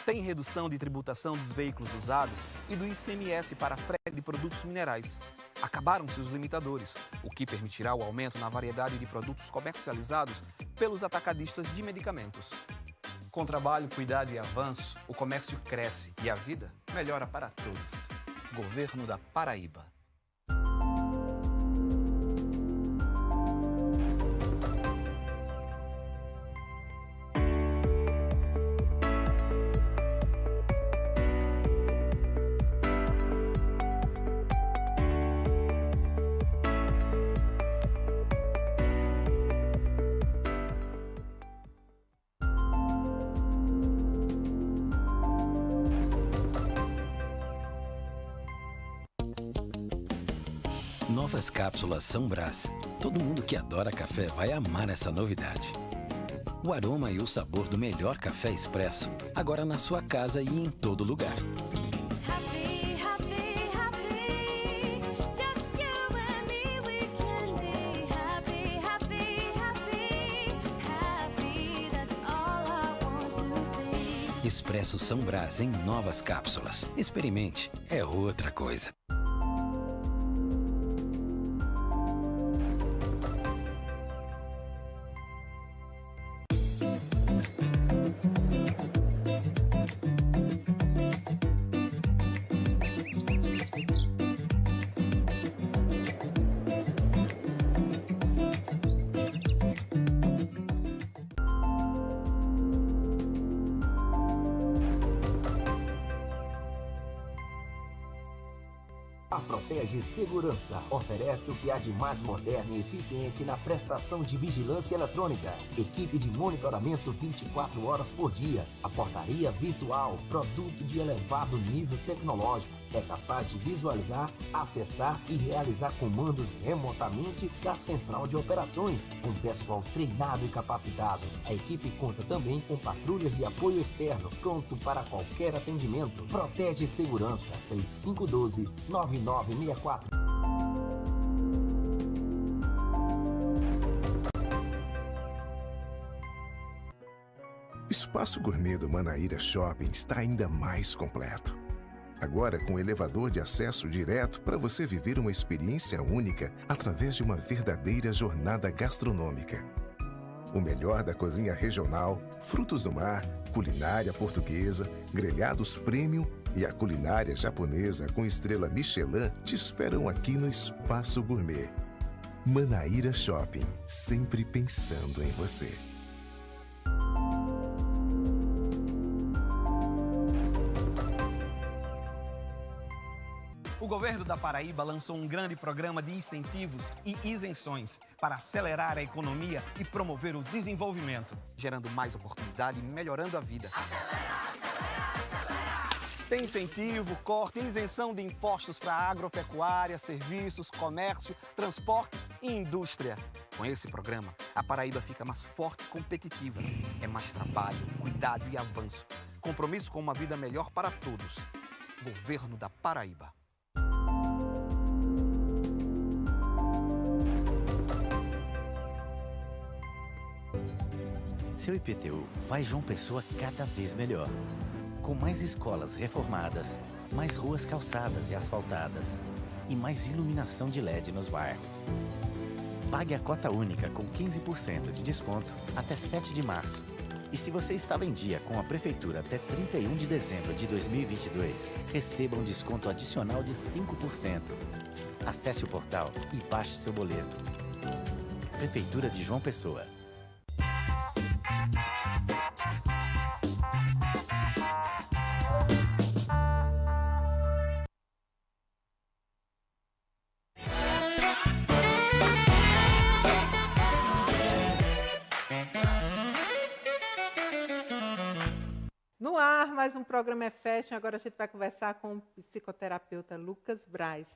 Speaker 6: Tem redução de tributação dos veículos usados e do ICMS para frete de produtos minerais. Acabaram-se os limitadores, o que permitirá o aumento na variedade de produtos comercializados pelos atacadistas de medicamentos. Com trabalho, cuidado e avanço, o comércio cresce e a vida melhora para todos. Governo da Paraíba.
Speaker 19: Novas cápsulas São Brás. Todo mundo que adora café vai amar essa novidade. O aroma e o sabor do melhor café expresso, agora na sua casa e em todo lugar. Expresso São Brás em novas cápsulas. Experimente, é outra coisa.
Speaker 20: A Protege Segurança oferece o que há de mais moderno e eficiente na prestação de vigilância eletrônica. Equipe de monitoramento 24 horas por dia. A portaria virtual, produto de elevado nível tecnológico. É capaz de visualizar, acessar e realizar comandos remotamente da central de operações, com pessoal treinado e capacitado. A equipe conta também com patrulhas de apoio externo, pronto para qualquer atendimento. Protege Segurança, 3512-9964.
Speaker 7: O espaço gourmet do Manaíra Shopping está ainda mais completo. Agora com elevador de acesso direto para você viver uma experiência única através de uma verdadeira jornada gastronômica. O melhor da cozinha regional, frutos do mar, culinária portuguesa, grelhados premium e a culinária japonesa com estrela Michelin te esperam aqui no Espaço Gourmet. Manaíra Shopping, sempre pensando em você.
Speaker 6: O governo da Paraíba lançou um grande programa de incentivos e isenções para acelerar a economia e promover o desenvolvimento, gerando mais oportunidade e melhorando a vida. Tem incentivo, corte e isenção de impostos para agropecuária, serviços, comércio, transporte e indústria. Com esse programa, a Paraíba fica mais forte e competitiva. É mais trabalho, cuidado e avanço. Compromisso com uma vida melhor para todos. Governo da Paraíba.
Speaker 14: Seu IPTU faz João Pessoa cada vez melhor. Com mais escolas reformadas, mais ruas calçadas e asfaltadas e mais iluminação de LED nos bairros. Pague a cota única com 15% de desconto até 7 de março. E se você estava em dia com a Prefeitura até 31 de dezembro de 2022, receba um desconto adicional de 5%. Acesse o portal e baixe seu boleto. Prefeitura de João Pessoa.
Speaker 1: No ar, mais um programa é Fashion. Agora a gente vai conversar com o psicoterapeuta Lucas Braz.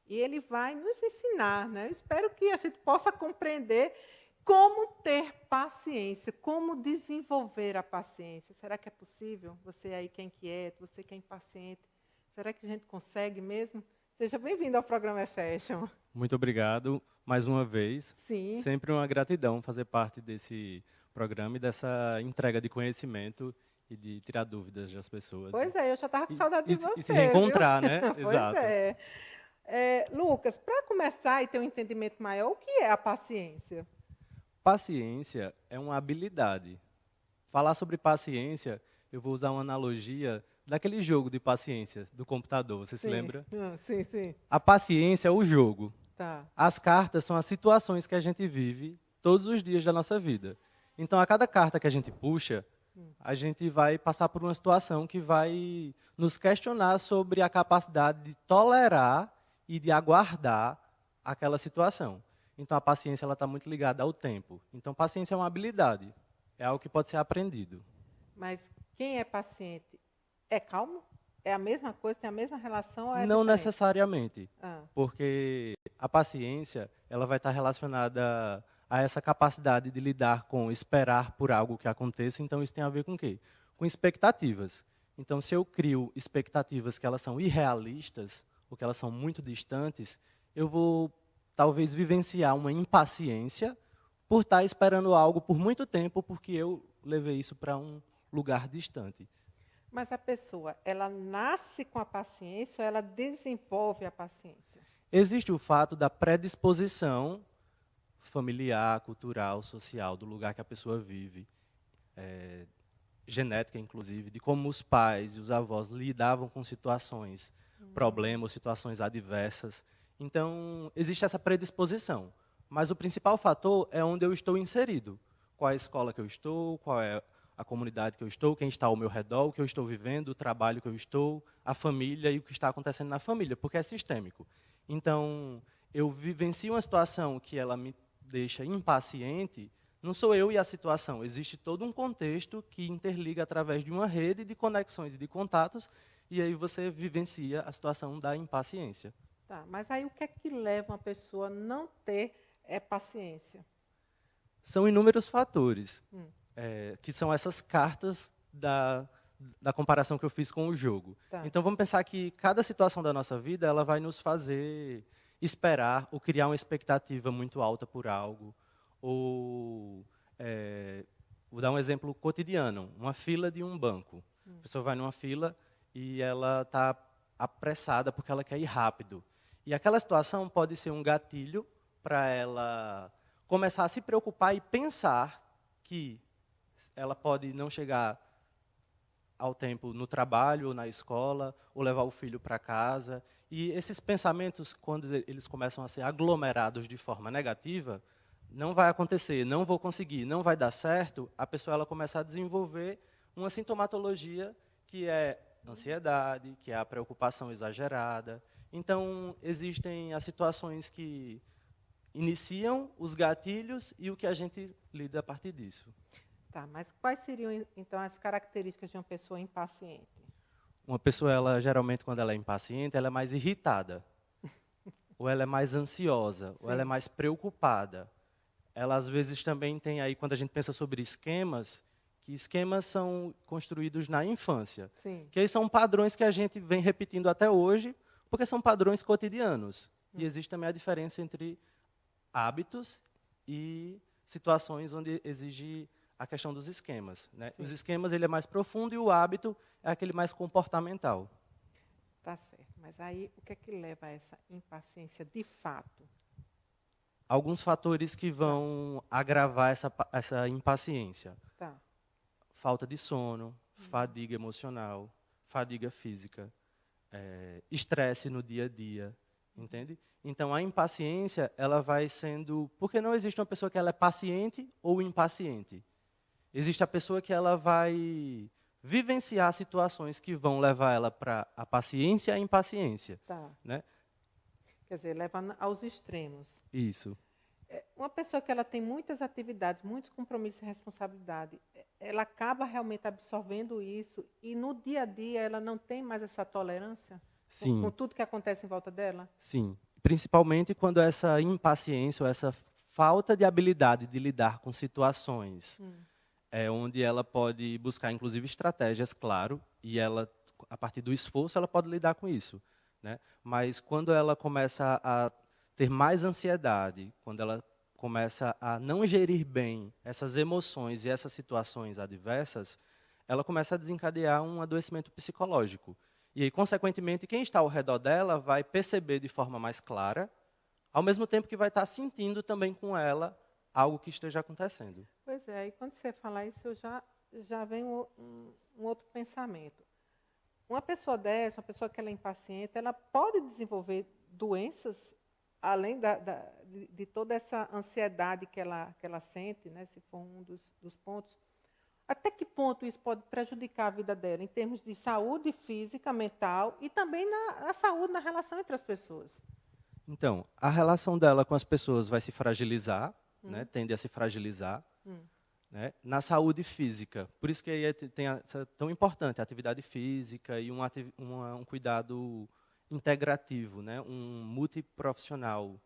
Speaker 1: E ele vai nos ensinar, né? Eu espero que a gente possa compreender como ter paciência, como desenvolver a paciência. Será que é possível? Você aí que é inquieto, você que é impaciente, será que a gente consegue mesmo? Seja bem-vindo ao programa é Fashion.
Speaker 21: Muito obrigado mais uma vez.
Speaker 1: Sim.
Speaker 21: Sempre uma gratidão fazer parte desse programa e dessa entrega de conhecimento e de tirar dúvidas das pessoas.
Speaker 1: Pois é, eu já estava com saudade de você.
Speaker 21: E se reencontrar,
Speaker 1: viu?
Speaker 21: né?
Speaker 1: Pois
Speaker 21: Exato.
Speaker 1: é. Lucas, para começar e ter um entendimento maior, o que é a paciência?
Speaker 21: Paciência é uma habilidade. Falar sobre paciência, eu vou usar uma analogia daquele jogo de paciência do computador. Você se lembra?
Speaker 1: Sim, sim.
Speaker 21: A paciência é o jogo.
Speaker 1: Tá.
Speaker 21: As cartas são as situações que a gente vive todos os dias da nossa vida. Então, a cada carta que a gente puxa, a gente vai passar por uma situação que vai nos questionar sobre a capacidade de tolerar e de aguardar aquela situação. Então, a paciência está muito ligada ao tempo. Então, paciência é uma habilidade. É algo que pode ser aprendido.
Speaker 1: Mas quem é paciente é calmo? É a mesma coisa, tem a mesma relação? Ou é
Speaker 21: Não
Speaker 1: diferente?
Speaker 21: necessariamente. Porque a paciência ela vai estar relacionada a essa capacidade de lidar com esperar por algo que aconteça. Então, isso tem a ver com o quê? Com expectativas. Então, se eu crio expectativas que elas são irrealistas, ou que elas são muito distantes, eu vou talvez vivenciar uma impaciência por estar esperando algo por muito tempo, porque eu levei isso para um lugar distante.
Speaker 1: Mas a pessoa, ela nasce com a paciência ou ela desenvolve a paciência?
Speaker 21: Existe o fato da predisposição familiar, cultural, social, do lugar que a pessoa vive, genética, inclusive, de como os pais e os avós lidavam com situações, problemas, situações adversas. Então, existe essa predisposição. Mas o principal fator é onde eu estou inserido. Qual é a escola que eu estou, qual é a comunidade que eu estou, quem está ao meu redor, o que eu estou vivendo, o trabalho que eu estou, a família e o que está acontecendo na família, porque é sistêmico. Então, eu vivencio uma situação que ela me deixa impaciente, não sou eu e a situação, existe todo um contexto que interliga através de uma rede de conexões e de contatos, e aí você vivencia a situação da impaciência.
Speaker 1: Tá, mas aí o que é que leva uma pessoa a não ter paciência?
Speaker 21: São inúmeros fatores, que são essas cartas da comparação que eu fiz com o jogo.
Speaker 1: Tá.
Speaker 21: Então, vamos pensar que cada situação da nossa vida ela vai nos fazer esperar ou criar uma expectativa muito alta por algo. Ou, vou dar um exemplo cotidiano, uma fila de um banco. A pessoa vai numa fila e ela está apressada porque ela quer ir rápido. E aquela situação pode ser um gatilho para ela começar a se preocupar e pensar que ela pode não chegar ao tempo no trabalho, ou na escola, ou levar o filho para casa. E esses pensamentos, quando eles começam a ser aglomerados de forma negativa, não vai acontecer, não vou conseguir, não vai dar certo, a pessoa ela começa a desenvolver uma sintomatologia que é ansiedade, que é a preocupação exagerada. Então, existem as situações que iniciam os gatilhos e o que a gente lida a partir disso.
Speaker 1: Tá, mas quais seriam, então, as características de uma pessoa impaciente?
Speaker 21: Uma pessoa, ela, geralmente, quando ela é impaciente, ela é mais irritada, ou ela é mais ansiosa, ou ela é mais preocupada. Ela, às vezes, também tem aí, quando a gente pensa sobre esquemas, que esquemas são construídos na infância.
Speaker 1: Sim.
Speaker 21: Que aí são padrões que a gente vem repetindo até hoje, porque são padrões cotidianos. E existe também a diferença entre hábitos e situações onde exige a questão dos esquemas, né? Os esquemas ele é mais profundo e o hábito é aquele mais comportamental.
Speaker 1: Tá certo. Mas aí, o que é que leva a essa impaciência de fato?
Speaker 21: Alguns fatores que vão agravar essa impaciência.
Speaker 1: Tá.
Speaker 21: Falta de sono, fadiga emocional, fadiga física, estresse no dia a dia, entende? Então, a impaciência, ela vai sendo... Porque não existe uma pessoa que ela é paciente ou impaciente. Existe a pessoa que ela vai vivenciar situações que vão levar ela para a paciência e a impaciência.
Speaker 1: Tá.
Speaker 21: Né?
Speaker 1: Quer dizer, leva aos extremos.
Speaker 21: Isso.
Speaker 1: Uma pessoa que ela tem muitas atividades, muitos compromissos e responsabilidade, ela acaba realmente absorvendo isso e no dia a dia ela não tem mais essa tolerância
Speaker 21: Sim.
Speaker 1: com tudo que acontece em volta dela?
Speaker 21: Sim. Principalmente quando essa impaciência ou essa falta de habilidade de lidar com situações onde ela pode buscar, inclusive, estratégias, claro, e ela, a partir do esforço, ela pode lidar com isso. Né? Mas quando ela começa a ter mais ansiedade, quando ela começa a não gerir bem essas emoções e essas situações adversas, ela começa a desencadear um adoecimento psicológico. E aí, consequentemente, quem está ao redor dela vai perceber de forma mais clara, ao mesmo tempo que vai estar sentindo também com ela algo que esteja acontecendo.
Speaker 1: Pois é, e quando você fala isso, eu já vem um outro pensamento. Uma pessoa dessa, uma pessoa que ela é impaciente, ela pode desenvolver doenças além de toda essa ansiedade que ela sente, né, se for um dos pontos. Até que ponto isso pode prejudicar a vida dela, em termos de saúde física, mental e também na saúde, na relação entre as pessoas?
Speaker 21: Então, a relação dela com as pessoas vai se fragilizar, né, tende a se fragilizar. Né, na saúde física. Por isso que aí é tão importante a atividade física e um cuidado integrativo, né, um multiprofissional,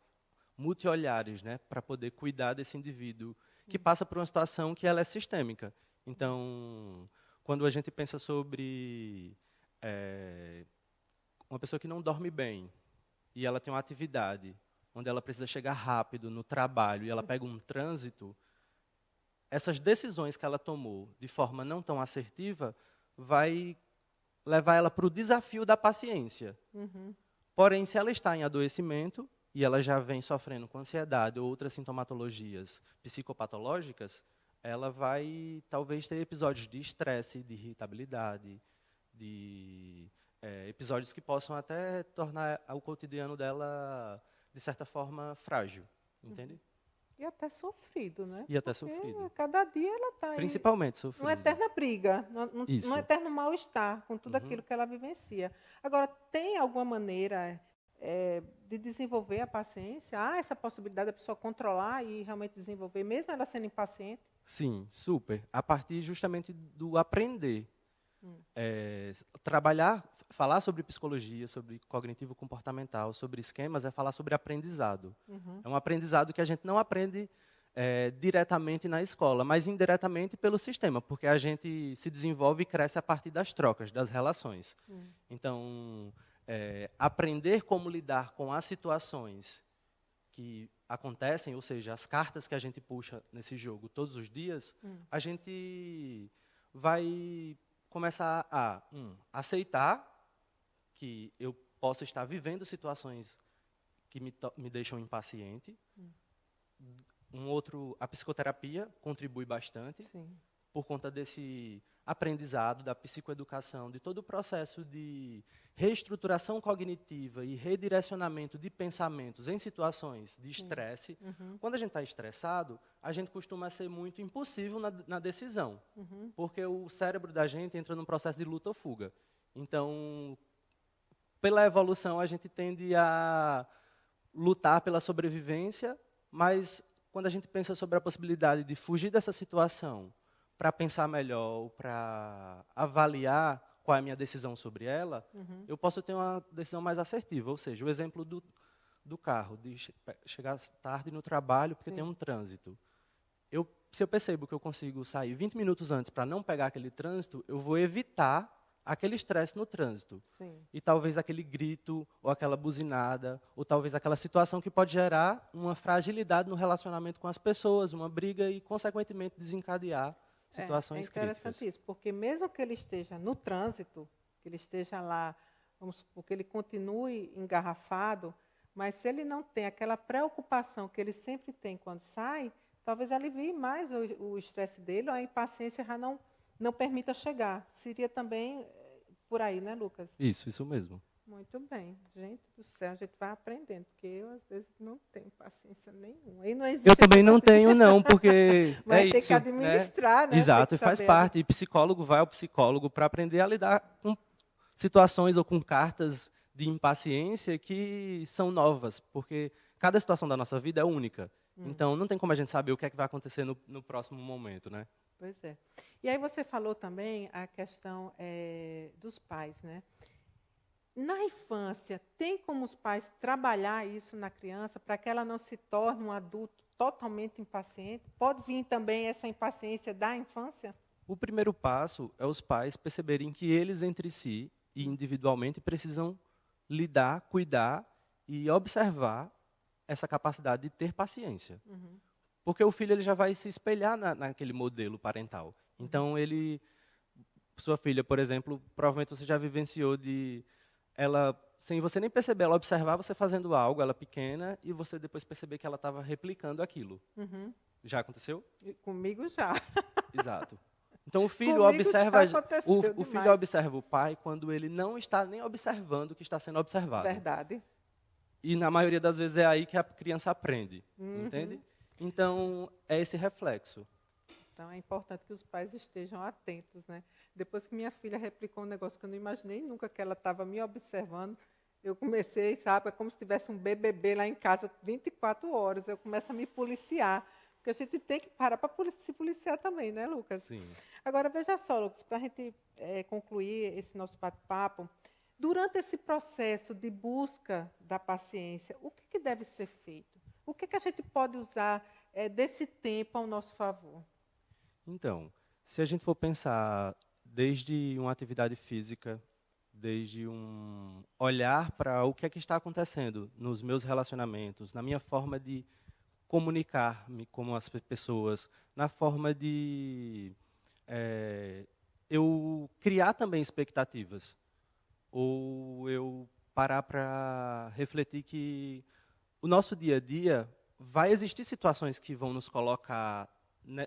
Speaker 21: multi-olhares, né, para poder cuidar desse indivíduo que passa por uma situação que ela é sistêmica. Então, quando a gente pensa sobre uma pessoa que não dorme bem e ela tem uma atividade onde ela precisa chegar rápido no trabalho e ela pega um trânsito, essas decisões que ela tomou de forma não tão assertiva vai levar ela para o desafio da paciência. Porém, se ela está em adoecimento e ela já vem sofrendo com ansiedade ou outras sintomatologias psicopatológicas, ela vai talvez ter episódios de estresse, de irritabilidade, de episódios que possam até tornar o cotidiano dela, de certa forma, frágil. Entende?
Speaker 1: E até sofrido, né?
Speaker 21: E até
Speaker 1: Porque
Speaker 21: sofrido.
Speaker 1: cada dia ela está
Speaker 21: Principalmente sofrido.
Speaker 1: numa eterna briga, num eterno mal-estar com tudo aquilo que ela vivencia. Agora, tem alguma maneira de desenvolver a paciência? Há essa possibilidade da pessoa controlar e realmente desenvolver, mesmo ela sendo impaciente?
Speaker 21: Sim, super. A partir justamente do aprender. Trabalhar, falar sobre psicologia, sobre cognitivo comportamental, sobre esquemas, é falar sobre aprendizado. É um aprendizado que a gente não aprende diretamente na escola, mas indiretamente pelo sistema, porque a gente se desenvolve e cresce a partir das trocas, das relações. Então, aprender como lidar com as situações que acontecem, ou seja, as cartas que a gente puxa nesse jogo todos os dias, a gente vai começar a aceitar que eu posso estar vivendo situações que me deixam impaciente. A psicoterapia contribui bastante por conta desse aprendizado, da psicoeducação, de todo o processo de reestruturação cognitiva e redirecionamento de pensamentos em situações de estresse. Quando a gente está estressado, a gente costuma ser muito impulsivo na decisão, porque o cérebro da gente entra num processo de luta ou fuga. Então, pela evolução, a gente tende a lutar pela sobrevivência, mas quando a gente pensa sobre a possibilidade de fugir dessa situação para pensar melhor, para avaliar qual é a minha decisão sobre ela, eu posso ter uma decisão mais assertiva. Ou seja, o exemplo do carro, de chegar tarde no trabalho porque tem um trânsito. Se eu percebo que eu consigo sair 20 minutos antes para não pegar aquele trânsito, eu vou evitar aquele estresse no trânsito.
Speaker 1: Sim.
Speaker 21: E talvez aquele grito, ou aquela buzinada, ou talvez aquela situação que pode gerar uma fragilidade no relacionamento com as pessoas, uma briga e, consequentemente, desencadear situações críticas.
Speaker 1: É interessante isso, porque mesmo que ele esteja no trânsito, que ele esteja lá, vamos supor, que ele continue engarrafado, mas se ele não tem aquela preocupação que ele sempre tem quando sai, talvez alivie mais o estresse dele, ou a impaciência já não permita chegar. Seria também por aí, né, Lucas?
Speaker 21: Isso mesmo.
Speaker 1: Muito bem. Gente do céu, a gente vai aprendendo, porque eu, às vezes, não tenho paciência nenhuma. E não existe
Speaker 21: eu também não tenho, não, porque
Speaker 1: mas
Speaker 21: é
Speaker 1: tem
Speaker 21: isso.
Speaker 1: que administrar, né?
Speaker 21: Exato, e
Speaker 1: que
Speaker 21: faz
Speaker 1: saber.
Speaker 21: parte. E psicólogo vai ao psicólogo para aprender a lidar com situações ou com cartas de impaciência que são novas, porque cada situação da nossa vida é única. Então, não tem como a gente saber o que é que vai acontecer no próximo momento, né?
Speaker 1: Pois é. E aí você falou também a questão dos pais, né? Na infância, tem como os pais trabalhar isso na criança para que ela não se torne um adulto totalmente impaciente? Pode vir também essa impaciência da infância?
Speaker 21: O primeiro passo é os pais perceberem que eles entre si e individualmente precisam lidar, cuidar e observar essa capacidade de ter paciência.
Speaker 1: Uhum.
Speaker 21: Porque o filho ele já vai se espelhar naquele modelo parental. Então, sua filha, por exemplo, provavelmente você já vivenciou de ela, sem você nem perceber, ela observar você fazendo algo, ela pequena, e você depois perceber que ela estava replicando aquilo.
Speaker 1: Uhum.
Speaker 21: Já aconteceu?
Speaker 1: Comigo já.
Speaker 21: Exato. Então o filho
Speaker 1: Comigo
Speaker 21: observa
Speaker 1: já
Speaker 21: o filho observa o pai quando ele não está nem observando o que está sendo observado.
Speaker 1: Verdade.
Speaker 21: E na maioria das vezes é aí que a criança aprende,
Speaker 1: Uhum.
Speaker 21: entende? Então é esse reflexo.
Speaker 1: Então, é importante que os pais estejam atentos, né? Depois que minha filha replicou um negócio que eu não imaginei nunca que ela estava me observando, eu comecei, sabe, é como se tivesse um BBB lá em casa 24 horas. Eu começo a me policiar, porque a gente tem que parar para se policiar também, né, Lucas?
Speaker 21: Sim.
Speaker 1: Agora, veja só, Lucas, para a gente concluir esse nosso bate-papo, durante esse processo de busca da paciência, o que deve ser feito? O que a gente pode usar desse tempo ao nosso favor?
Speaker 21: Então, se a gente for pensar desde uma atividade física, desde um olhar para o que é que está acontecendo nos meus relacionamentos, na minha forma de comunicar-me com as pessoas, na forma de eu criar também expectativas, ou eu parar para refletir que o nosso dia a dia vai existir situações que vão nos colocar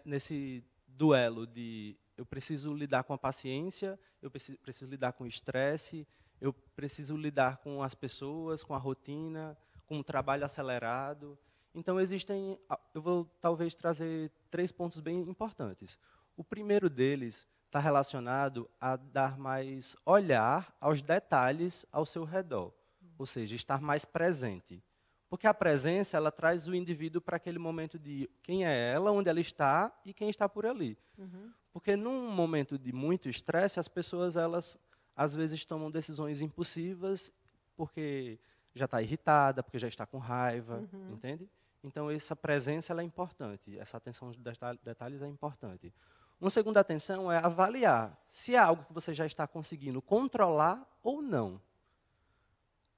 Speaker 21: nesse duelo de eu preciso lidar com a paciência, eu preciso lidar com o estresse, eu preciso lidar com as pessoas, com a rotina, com o trabalho acelerado. Então, eu vou talvez trazer 3 pontos bem importantes. O primeiro deles está relacionado a dar mais olhar aos detalhes ao seu redor, ou seja, estar mais presente. Porque a presença, ela traz o indivíduo para aquele momento de quem é ela, onde ela está e quem está por ali.
Speaker 1: Uhum.
Speaker 21: Porque num momento de muito estresse, as pessoas, elas às vezes tomam decisões impulsivas porque já está irritada, porque já está com raiva, entende? Então, essa presença ela é importante, essa atenção aos detalhes é importante. Uma segunda atenção é avaliar se é algo que você já está conseguindo controlar ou não.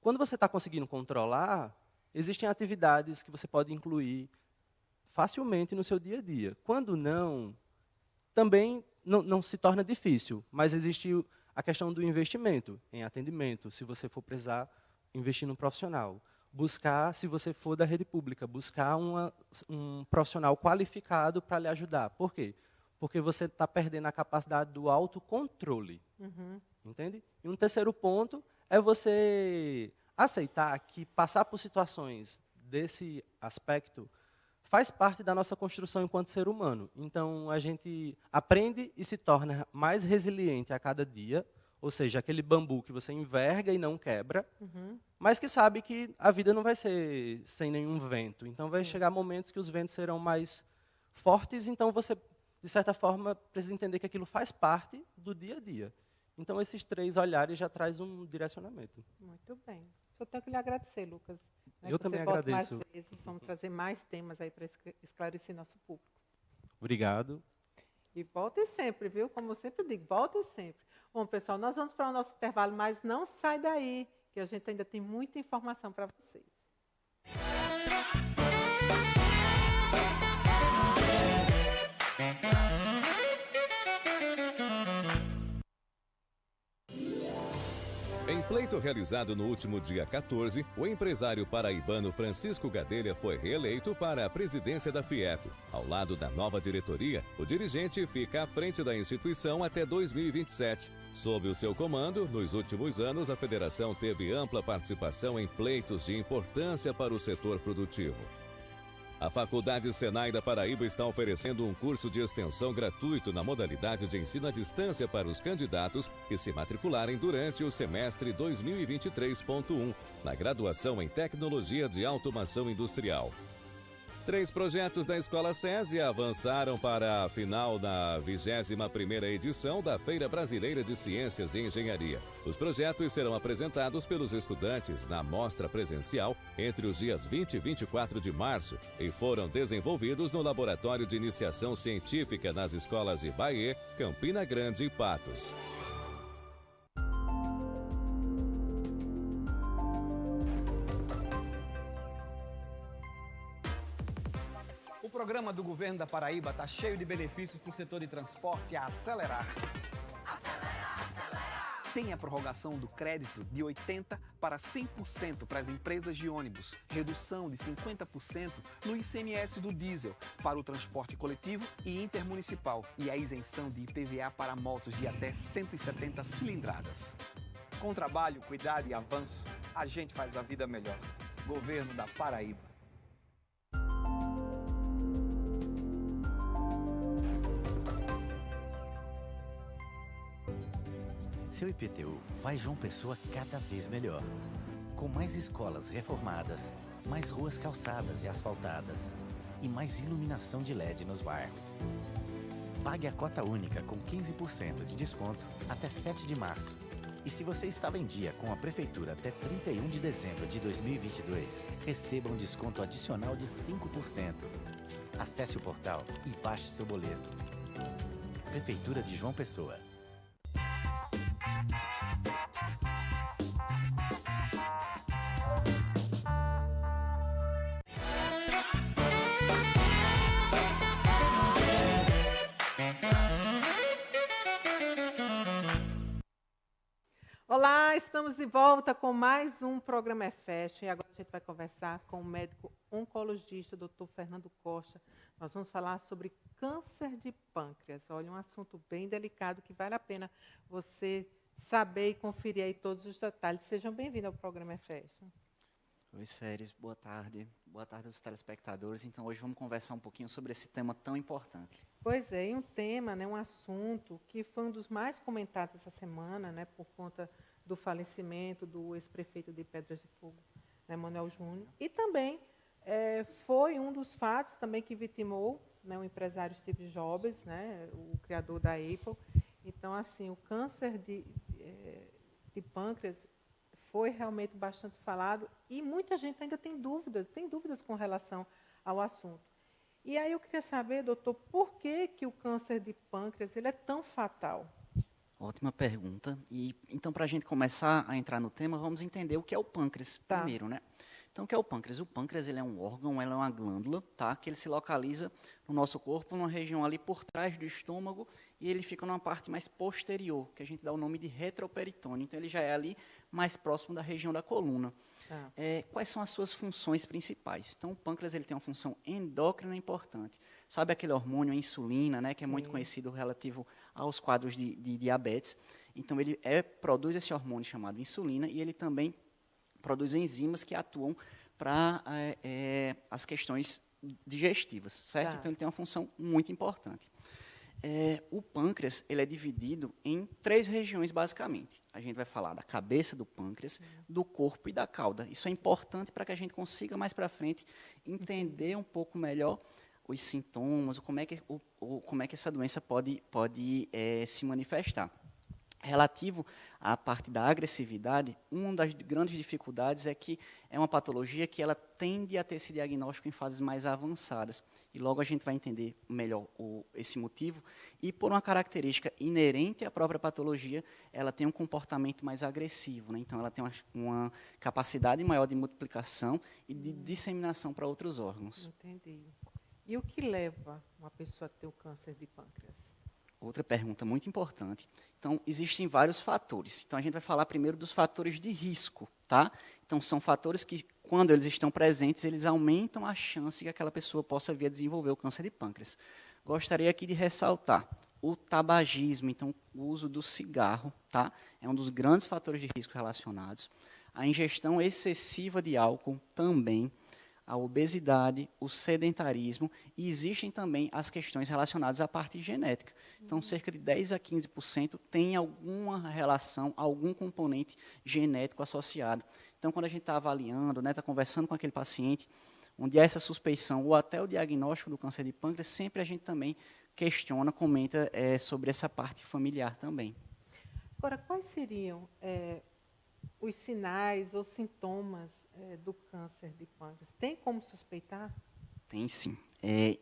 Speaker 21: Quando você está conseguindo controlar, existem atividades que você pode incluir facilmente no seu dia a dia. Quando não, também não se torna difícil, mas existe a questão do investimento em atendimento, se você for precisar investir num profissional. Buscar, se você for da rede pública, buscar um profissional qualificado para lhe ajudar. Por quê? Porque você está perdendo a capacidade do autocontrole.
Speaker 1: Uhum.
Speaker 21: Entende? E um terceiro ponto é você aceitar que passar por situações desse aspecto faz parte da nossa construção enquanto ser humano. Então, a gente aprende e se torna mais resiliente a cada dia, ou seja, aquele bambu que você enverga e não quebra, mas que sabe que a vida não vai ser sem nenhum vento. Então, vai chegar momentos que os ventos serão mais fortes, então você, de certa forma, precisa entender que aquilo faz parte do dia a dia. Então, esses 3 olhares já traz um direcionamento.
Speaker 1: Muito bem. Só tenho que lhe agradecer, Lucas.
Speaker 21: Eu também agradeço.
Speaker 1: Mais vezes, vamos trazer mais temas aí para esclarecer nosso público.
Speaker 21: Obrigado.
Speaker 1: E volte sempre, viu? Como eu sempre digo, volte sempre. Bom, pessoal, nós vamos para o nosso intervalo, mas não sai daí, que a gente ainda tem muita informação para vocês.
Speaker 13: Em pleito realizado no último dia 14, o empresário paraibano Francisco Gadelha foi reeleito para a presidência da FIEP. Ao lado da nova diretoria, o dirigente fica à frente da instituição até 2027. Sob o seu comando, nos últimos anos, a federação teve ampla participação em pleitos de importância para o setor produtivo. A Faculdade Senai da Paraíba está oferecendo um curso de extensão gratuito na modalidade de ensino à distância para os candidatos que se matricularem durante o semestre 2023.1, na graduação em Tecnologia de Automação Industrial. 3 projetos da Escola SESI avançaram para a final da 21ª edição da Feira Brasileira de Ciências e Engenharia. Os projetos serão apresentados pelos estudantes na mostra presencial entre os dias 20 e 24 de março e foram desenvolvidos no Laboratório de Iniciação Científica nas escolas de Bahia, Campina Grande e Patos.
Speaker 6: O programa do governo da Paraíba está cheio de benefícios para o setor de transporte a acelerar. Tem a prorrogação do crédito de 80% para 100% para as empresas de ônibus, redução de 50% no ICMS do diesel para o transporte coletivo e intermunicipal e a isenção de IPVA para motos de até 170 cilindradas.
Speaker 16: Com trabalho, cuidado e avanço, a gente faz a vida melhor. Governo da Paraíba.
Speaker 14: Seu IPTU faz João Pessoa cada vez melhor. Com mais escolas reformadas, mais ruas calçadas e asfaltadas e mais iluminação de LED nos bairros. Pague a cota única com 15% de desconto até 7 de março. E se você estava em dia com a Prefeitura até 31 de dezembro de 2022, receba um desconto adicional de 5%. Acesse o portal e baixe seu boleto. Prefeitura de João Pessoa.
Speaker 1: Olá, estamos de volta com mais um programa Fashion e agora a gente vai conversar com o médico oncologista, Dr. Fernando Costa. Nós vamos falar sobre câncer de pâncreas. Olha, um assunto bem delicado que vale a pena você saber e conferir aí todos os detalhes. Sejam bem-vindos ao programa Fashion.
Speaker 4: Oi, Séries, boa tarde aos telespectadores. Então, hoje vamos conversar um pouquinho sobre esse tema tão importante.
Speaker 1: Pois é, e um tema, né, um assunto que foi um dos mais comentados essa semana, né, por conta do falecimento do ex-prefeito de Pedras de Fogo, né, Manuel Júnior, e também foi um dos fatos também que vitimou, né, o empresário Steve Jobs, né, o criador da Apple. Então, assim, o câncer de pâncreas foi realmente bastante falado e muita gente ainda tem dúvidas com relação ao assunto. E aí eu queria saber, doutor, por que o câncer de pâncreas ele é tão fatal?
Speaker 4: Ótima pergunta. E então, para a gente começar a entrar no tema, vamos entender o que é o pâncreas primeiro, né? Então, o que é o pâncreas? O pâncreas ele é um órgão, ele é uma glândula, tá? Que ele se localiza no nosso corpo, numa região ali por trás do estômago, e ele fica numa parte mais posterior, que a gente dá o nome de retroperitônio. Então, ele já é ali mais próximo da região da coluna. Quais são as suas funções principais? Então, o pâncreas ele tem uma função endócrina importante. Sabe aquele hormônio, a insulina, né, que é muito conhecido relativo aos quadros de diabetes? Então, ele produz esse hormônio chamado insulina e ele também produz enzimas que atuam para as questões digestivas, certo? Então, ele tem uma função muito importante. O pâncreas ele é dividido em 3 regiões, basicamente. A gente vai falar da cabeça do pâncreas, do corpo e da cauda. Isso é importante para que a gente consiga, mais para frente, entender um pouco melhor os sintomas, como é que essa doença pode se manifestar. Relativo à parte da agressividade, uma das grandes dificuldades é que é uma patologia que ela tende a ter esse diagnóstico em fases mais avançadas. E logo a gente vai entender melhor esse motivo. E por uma característica inerente à própria patologia, ela tem um comportamento mais agressivo, né? Então, ela tem uma capacidade maior de multiplicação e de disseminação para outros órgãos.
Speaker 1: Entendi. E o que leva uma pessoa a ter o câncer de pâncreas?
Speaker 4: Outra pergunta muito importante. Então, existem vários fatores. Então, a gente vai falar primeiro dos fatores de risco, tá? Então, são fatores que, quando eles estão presentes, eles aumentam a chance que aquela pessoa possa vir a desenvolver o câncer de pâncreas. Gostaria aqui de ressaltar o tabagismo, então, o uso do cigarro, tá? É um dos grandes fatores de risco relacionados. A ingestão excessiva de álcool também, a obesidade, o sedentarismo, e existem também as questões relacionadas à parte genética. Então, cerca de 10% a 15% tem alguma relação, algum componente genético associado. Então, quando a gente está avaliando, né, está conversando com aquele paciente, onde há essa suspeição ou até o diagnóstico do câncer de pâncreas, sempre a gente também questiona, comenta sobre essa parte familiar também.
Speaker 1: Agora, quais seriam os sinais ou sintomas do câncer de pâncreas? Tem como suspeitar?
Speaker 4: Tem sim.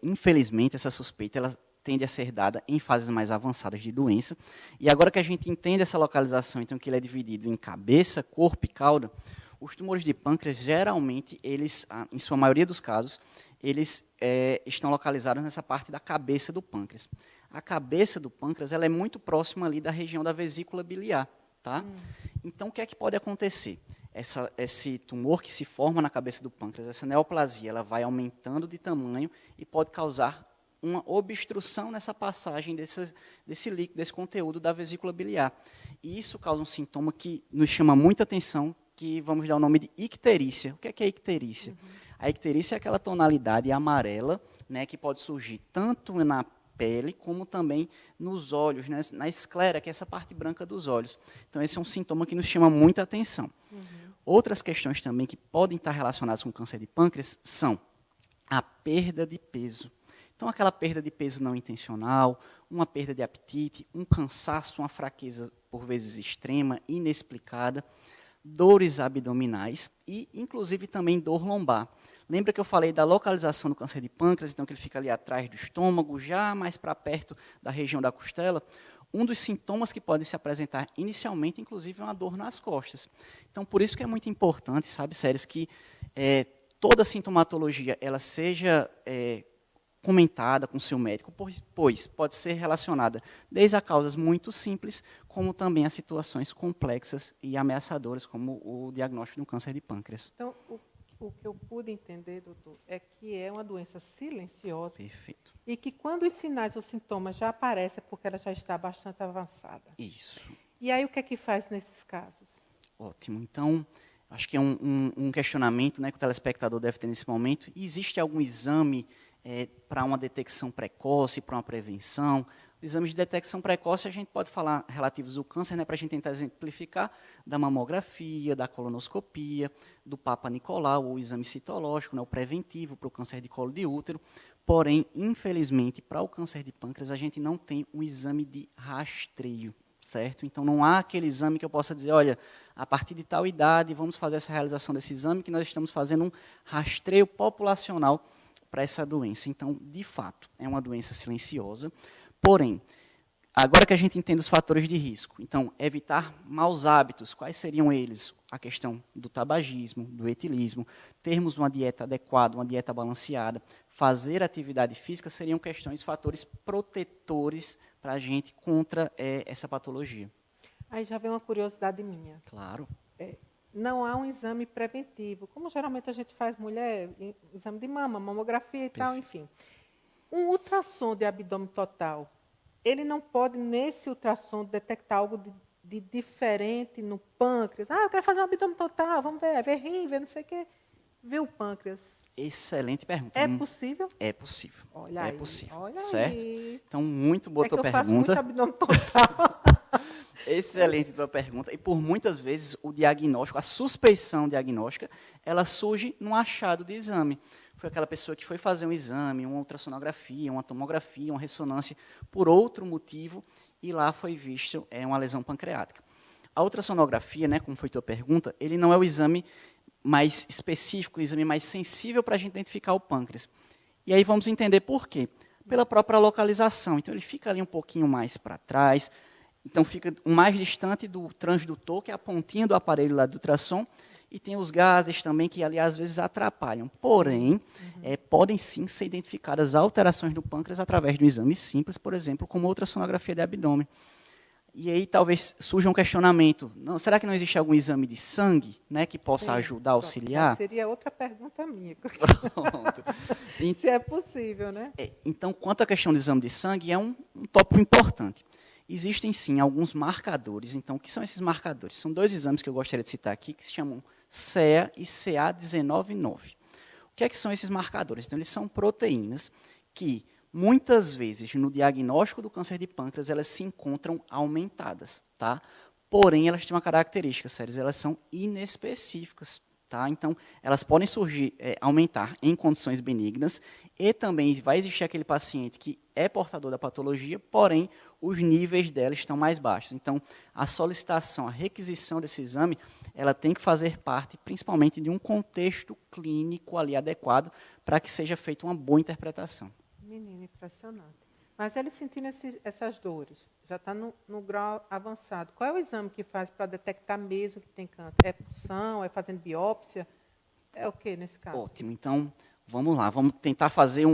Speaker 4: Infelizmente, essa suspeita ela tende a ser dada em fases mais avançadas de doença. E agora que a gente entende essa localização, então que ele é dividido em cabeça, corpo e cauda, os tumores de pâncreas, geralmente, eles, em sua maioria dos casos, eles estão localizados nessa parte da cabeça do pâncreas. A cabeça do pâncreas ela é muito próxima ali da região da vesícula biliar. Tá? Então, o que é que pode acontecer? Esse tumor que se forma na cabeça do pâncreas, essa neoplasia, ela vai aumentando de tamanho e pode causar uma obstrução nessa passagem desse líquido, desse conteúdo da vesícula biliar. E isso causa um sintoma que nos chama muita atenção, que vamos dar o nome de icterícia. O que é icterícia? A icterícia é aquela tonalidade amarela, né, que pode surgir tanto na pele, como também nos olhos, né, na esclera, que é essa parte branca dos olhos. Então, esse é um sintoma que nos chama muita atenção. Outras questões também que podem estar relacionadas com o câncer de pâncreas são a perda de peso. Então, aquela perda de peso não intencional, uma perda de apetite, um cansaço, uma fraqueza, por vezes extrema, inexplicada, dores abdominais e, inclusive, também dor lombar. Lembra que eu falei da localização do câncer de pâncreas, então que ele fica ali atrás do estômago, já mais para perto da região da costela? Um dos sintomas que podem se apresentar inicialmente, inclusive, é uma dor nas costas. Então, por isso que é muito importante, sabe, Séries, que toda sintomatologia ela seja comentada com o seu médico, pois pode ser relacionada desde a causas muito simples, como também a situações complexas e ameaçadoras, como o diagnóstico do câncer de pâncreas.
Speaker 1: Então, o que eu pude entender, doutor, é que é uma doença silenciosa.
Speaker 4: Perfeito.
Speaker 1: E que quando os sinais ou sintomas já aparecem, é porque ela já está bastante avançada.
Speaker 4: Isso.
Speaker 1: E aí, o que é que faz nesses casos?
Speaker 4: Ótimo. Então, acho que é um questionamento, né, que o telespectador deve ter nesse momento. Existe algum exame para uma detecção precoce, para uma prevenção? Exames de detecção precoce, a gente pode falar relativos ao câncer, né, para a gente tentar exemplificar, da mamografia, da colonoscopia, do Papa Nicolau, o exame citológico, né, o preventivo para o câncer de colo de útero. Porém, infelizmente, para o câncer de pâncreas, a gente não tem um exame de rastreio, certo? Então, não há aquele exame que eu possa dizer, olha, a partir de tal idade, vamos fazer essa realização desse exame, que nós estamos fazendo um rastreio populacional para essa doença. Então, de fato, é uma doença silenciosa. Porém, agora que a gente entende os fatores de risco, então, evitar maus hábitos, quais seriam eles? A questão do tabagismo, do etilismo, termos uma dieta adequada, uma dieta balanceada, fazer atividade física, seriam questões, fatores protetores para a gente contra essa patologia.
Speaker 1: Aí já vem uma curiosidade minha.
Speaker 4: Claro.
Speaker 1: Não há um exame preventivo, como geralmente a gente faz mulher, exame de mama, mamografia e tal, enfim. Um ultrassom de abdômen total, ele não pode, nesse ultrassom, detectar algo de diferente no pâncreas? Eu quero fazer um abdômen total, vamos ver rim, ver não sei o quê. Ver o pâncreas.
Speaker 4: Excelente pergunta.
Speaker 1: É possível?
Speaker 4: É possível.
Speaker 1: Olha aí,
Speaker 4: possível,
Speaker 1: olha
Speaker 4: certo?
Speaker 1: Aí.
Speaker 4: Então, muito boa tua pergunta.
Speaker 1: Eu faço muito abdômen total.
Speaker 4: Excelente tua pergunta. E por muitas vezes o diagnóstico, a suspeição diagnóstica, ela surge num achado de exame. Foi aquela pessoa que foi fazer um exame, uma ultrassonografia, uma tomografia, uma ressonância, por outro motivo, e lá foi visto uma lesão pancreática. A ultrassonografia, né, como foi a tua pergunta, ele não é o exame mais específico, o exame mais sensível para a gente identificar o pâncreas. E aí vamos entender por quê. Pela própria localização. Então, ele fica ali um pouquinho mais para trás, então fica mais distante do transdutor, que é a pontinha do aparelho lá do ultrassom, e tem os gases também, que ali às vezes atrapalham. Porém, podem sim ser identificadas alterações do pâncreas através de um exame simples, por exemplo, como ultrassonografia de abdômen. E aí talvez surja um questionamento, será que não existe algum exame de sangue, né, que possa ajudar, auxiliar?
Speaker 1: Seria outra pergunta minha.
Speaker 4: Pronto.
Speaker 1: Se é possível, né?
Speaker 4: Então, quanto à questão do exame de sangue, é um tópico importante. Existem, sim, alguns marcadores. Então, o que são esses marcadores? São 2 exames que eu gostaria de citar aqui, que se chamam CEA e CA199. O que são esses marcadores? Então, eles são proteínas que, muitas vezes, no diagnóstico do câncer de pâncreas, elas se encontram aumentadas, tá? Porém, elas têm uma característica, Séries, elas são inespecíficas, tá? Então, elas podem surgir, aumentar em condições benignas, e também vai existir aquele paciente que é portador da patologia, porém, os níveis dela estão mais baixos. Então, a solicitação, a requisição desse exame, ela tem que fazer parte, principalmente, de um contexto clínico ali adequado, para que seja feita uma boa interpretação.
Speaker 1: Menino, impressionante. Mas ele sentindo essas dores, já está no grau avançado. Qual é o exame que faz para detectar mesmo que tem câncer? É punção, é fazendo biópsia? É o que nesse caso?
Speaker 4: Ótimo. Então, vamos lá. Vamos tentar fazer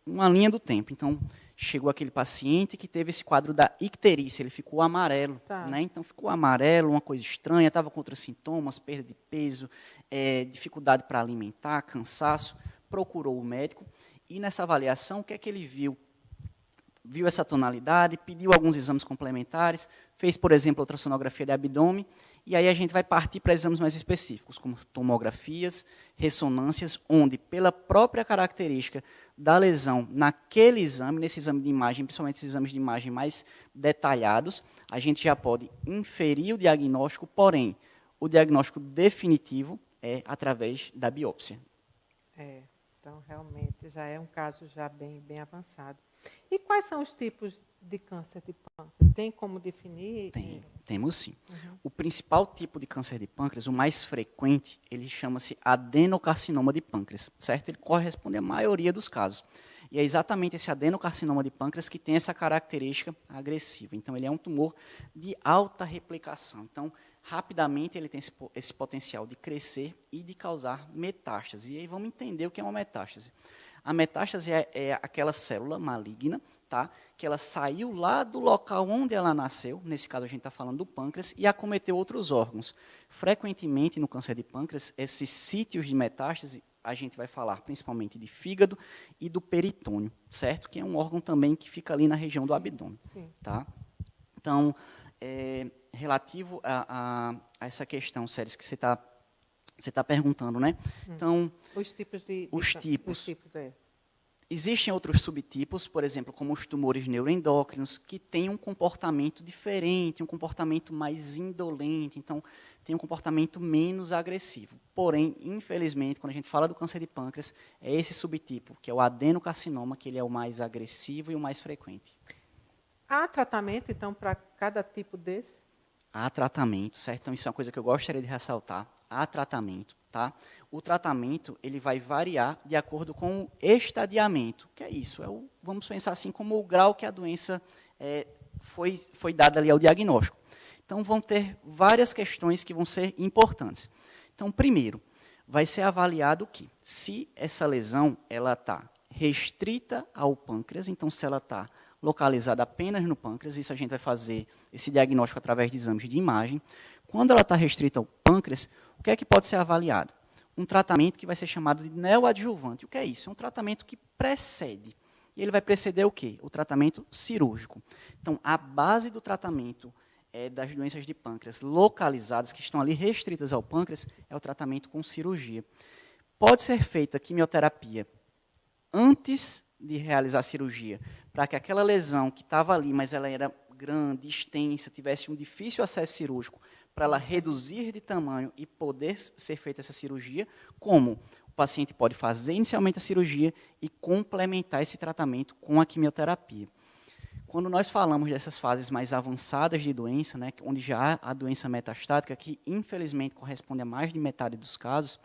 Speaker 4: uma linha do tempo. Então, chegou aquele paciente que teve esse quadro da icterícia, ele ficou amarelo.
Speaker 1: Tá.
Speaker 4: Né? Então, ficou amarelo, uma coisa estranha, estava com outros sintomas, perda de peso, dificuldade para alimentar, cansaço, procurou o médico. E nessa avaliação, o que é que ele viu? Viu essa tonalidade, pediu alguns exames complementares, fez, por exemplo, ultrassonografia de abdômen, e aí a gente vai partir para exames mais específicos, como tomografias, ressonâncias, onde, pela própria característica da lesão naquele exame, nesse exame de imagem, principalmente esses exames de imagem mais detalhados, a gente já pode inferir o diagnóstico, porém, o diagnóstico definitivo é através da biópsia.
Speaker 1: Então, realmente, já é um caso já bem avançado. E quais são os tipos de câncer de pâncreas? Tem como definir?
Speaker 4: Temos sim. O principal tipo de câncer de pâncreas, o mais frequente, ele chama-se adenocarcinoma de pâncreas, certo? Ele corresponde à maioria dos casos. E é exatamente esse adenocarcinoma de pâncreas que tem essa característica agressiva. Então, ele é um tumor de alta replicação. Então, rapidamente ele tem esse potencial de crescer e de causar metástase. E aí vamos entender o que é uma metástase. A metástase é aquela célula maligna, tá, que ela saiu lá do local onde ela nasceu, nesse caso a gente está falando do pâncreas, e acometeu outros órgãos. Frequentemente, no câncer de pâncreas, esses sítios de metástase, a gente vai falar principalmente de fígado e do peritônio, certo? Que é um órgão também que fica ali na região do abdômen. Tá? Então, relativo a essa questão, Séries, que você está perguntando, né? Então,
Speaker 1: os tipos
Speaker 4: existem outros subtipos, por exemplo, como os tumores neuroendócrinos, que têm um comportamento diferente, um comportamento mais indolente, então tem um comportamento menos agressivo. Porém, infelizmente, quando a gente fala do câncer de pâncreas, é esse subtipo, que é o adenocarcinoma, que ele é o mais agressivo e o mais frequente.
Speaker 1: Há tratamento, então, para cada tipo desse?
Speaker 4: Há tratamento, certo? Então, isso é uma coisa que eu gostaria de ressaltar. Há tratamento, tá? O tratamento, ele vai variar de acordo com o estadiamento. O que é isso? Vamos pensar assim como o grau que a doença foi dada ali ao diagnóstico. Então, vão ter várias questões que vão ser importantes. Então, primeiro, vai ser avaliado o quê? Se essa lesão está restrita ao pâncreas, então, se ela está localizada apenas no pâncreas, isso a gente vai fazer esse diagnóstico através de exames de imagem. Quando ela está restrita ao pâncreas, o que é que pode ser avaliado? Um tratamento que vai ser chamado de neoadjuvante. O que é isso? É um tratamento que precede. E ele vai preceder o quê? O tratamento cirúrgico. Então, a base do tratamento das doenças de pâncreas localizadas, que estão ali restritas ao pâncreas, é o tratamento com cirurgia. Pode ser feita quimioterapia antes de realizar a cirurgia, para que aquela lesão que estava ali, mas ela era grande, extensa, tivesse um difícil acesso cirúrgico, para ela reduzir de tamanho e poder ser feita essa cirurgia, como o paciente pode fazer inicialmente a cirurgia e complementar esse tratamento com a quimioterapia. Quando nós falamos dessas fases mais avançadas de doença, né, onde já há a doença metastática, que infelizmente corresponde a mais de metade dos casos,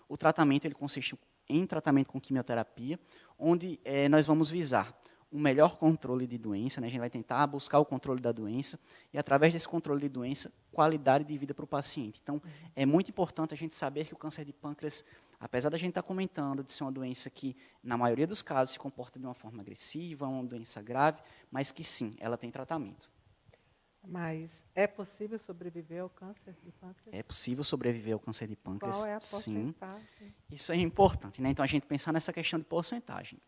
Speaker 4: o tratamento ele consiste em tratamento com quimioterapia, onde nós vamos visar um melhor controle de doença, né, a gente vai tentar buscar o controle da doença, e através desse controle de doença, qualidade de vida para o paciente. Então, é muito importante a gente saber que o câncer de pâncreas, apesar da gente estar comentando de ser uma doença que, na maioria dos casos, se comporta de uma forma agressiva, uma doença grave, mas que sim, ela tem tratamento.
Speaker 1: Mas é possível sobreviver ao câncer de pâncreas?
Speaker 4: É possível sobreviver ao câncer de pâncreas?
Speaker 1: Qual é a
Speaker 4: sim.
Speaker 1: porcentagem?
Speaker 4: Isso é importante, né? Então, a gente pensar nessa questão de porcentagem.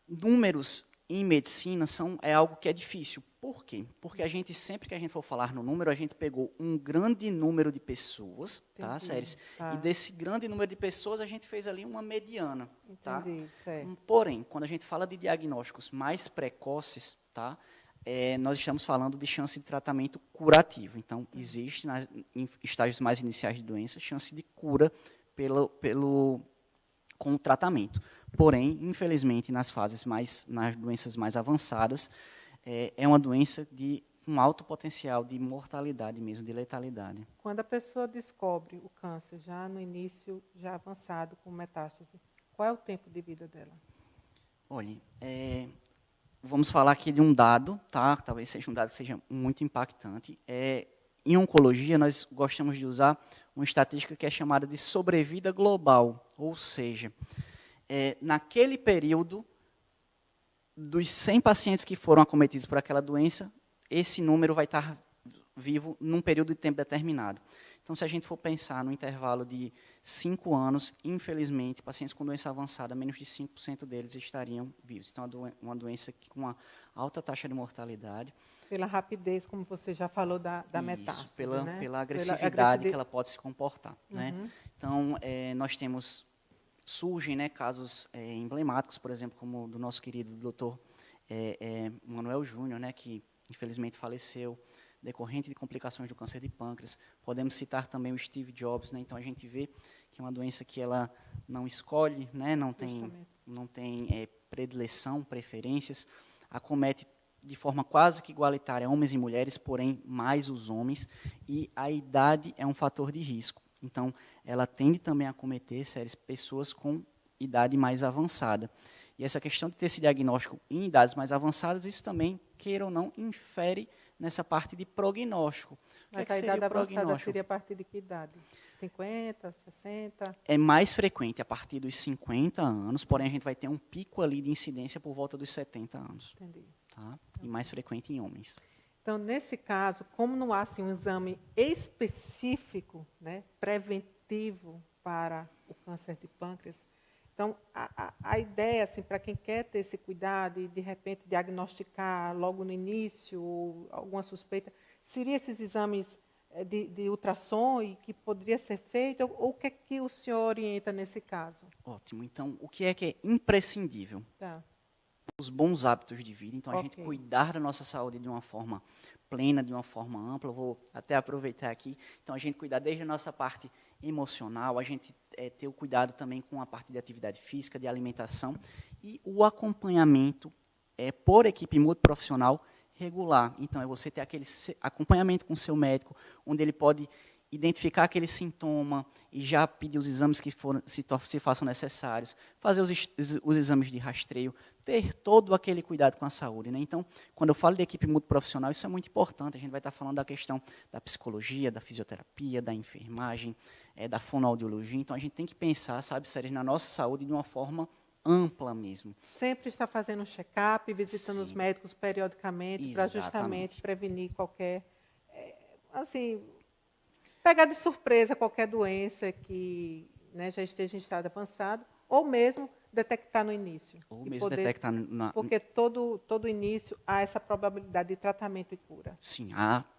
Speaker 4: Números em medicina é algo que é difícil. Por quê? Porque a gente, sempre que a gente for falar no número, a gente pegou um grande número de pessoas, tá, Séries?
Speaker 1: Tá.
Speaker 4: E desse grande número de pessoas, a gente fez ali uma mediana. Tá?
Speaker 1: Entendi, certo.
Speaker 4: Porém, quando a gente fala de diagnósticos mais precoces, tá, nós estamos falando de chance de tratamento curativo. Então, existe, em estágios mais iniciais de doença, chance de cura com o tratamento. Porém, infelizmente, nas doenças mais avançadas, é uma doença de um alto potencial de mortalidade mesmo, de letalidade.
Speaker 1: Quando a pessoa descobre o câncer já no início, já avançado, com metástase, qual é o tempo de vida dela?
Speaker 4: Olha, vamos falar aqui de um dado, tá? Talvez seja um dado que seja muito impactante. Em oncologia, nós gostamos de usar uma estatística que é chamada de sobrevida global, ou seja, naquele período, dos 100 pacientes que foram acometidos por aquela doença, esse número vai estar vivo num período de tempo determinado. Então, se a gente for pensar no intervalo de 5 anos, infelizmente, pacientes com doença avançada, menos de 5% deles estariam vivos. Então, é uma doença com uma alta taxa de mortalidade.
Speaker 1: Pela rapidez, como você já falou, da metástase.
Speaker 4: Pela agressividade que ela pode se comportar.
Speaker 1: Uhum.
Speaker 4: Né? Então, nós temos... Surgem, né, casos emblemáticos, por exemplo, como o do nosso querido doutor Manuel Júnior, né, que infelizmente faleceu, decorrente de complicações do câncer de pâncreas. Podemos citar também o Steve Jobs, né, então a gente vê que é uma doença que ela não escolhe, né, não tem predileção, preferências, acomete de forma quase que igualitária homens e mulheres, porém mais os homens, e a idade é um fator de risco. Então, ela tende também a acometer pessoas com idade mais avançada. E essa questão de ter esse diagnóstico em idades mais avançadas, isso também, queira ou não, infere nessa parte de prognóstico.
Speaker 1: Mas a idade avançada seria a partir de que idade? 50, 60?
Speaker 4: É mais frequente a partir dos 50 anos, porém a gente vai ter um pico ali de incidência por volta dos 70 anos.
Speaker 1: Entendi.
Speaker 4: Tá? E mais frequente em homens.
Speaker 1: Então, nesse caso, como não há assim, um exame específico, né, preventivo para o câncer de pâncreas, então, a ideia, assim, para quem quer ter esse cuidado e, de repente, diagnosticar logo no início ou alguma suspeita, seria esses exames de ultrassom e que poderia ser feito? Ou o que é que o senhor orienta nesse caso?
Speaker 4: Ótimo. Então, o que é imprescindível?
Speaker 1: Tá.
Speaker 4: Os bons hábitos de vida, então a gente cuidar da nossa saúde de uma forma plena, de uma forma ampla. Eu vou até aproveitar aqui. Então, a gente cuidar desde a nossa parte emocional, a gente ter o cuidado também com a parte de atividade física, de alimentação e o acompanhamento por equipe multiprofissional regular. Então, é você ter aquele acompanhamento com o seu médico, onde ele pode identificar aquele sintoma e já pedir os exames que se façam necessários, fazer os exames de rastreio, ter todo aquele cuidado com a saúde. Né? Então, quando eu falo de equipe multiprofissional, isso é muito importante. A gente vai estar falando da questão da psicologia, da fisioterapia, da enfermagem, da fonoaudiologia. Então, a gente tem que pensar, Séries, na nossa saúde de uma forma ampla mesmo.
Speaker 1: Sempre está fazendo um check-up, visitando os médicos periodicamente, para justamente prevenir qualquer... pegar de surpresa qualquer doença que, né, já esteja em estado avançado, ou mesmo detectar no início.
Speaker 4: Ou mesmo detectar
Speaker 1: porque todo início há essa probabilidade de tratamento e cura.
Speaker 4: Sim,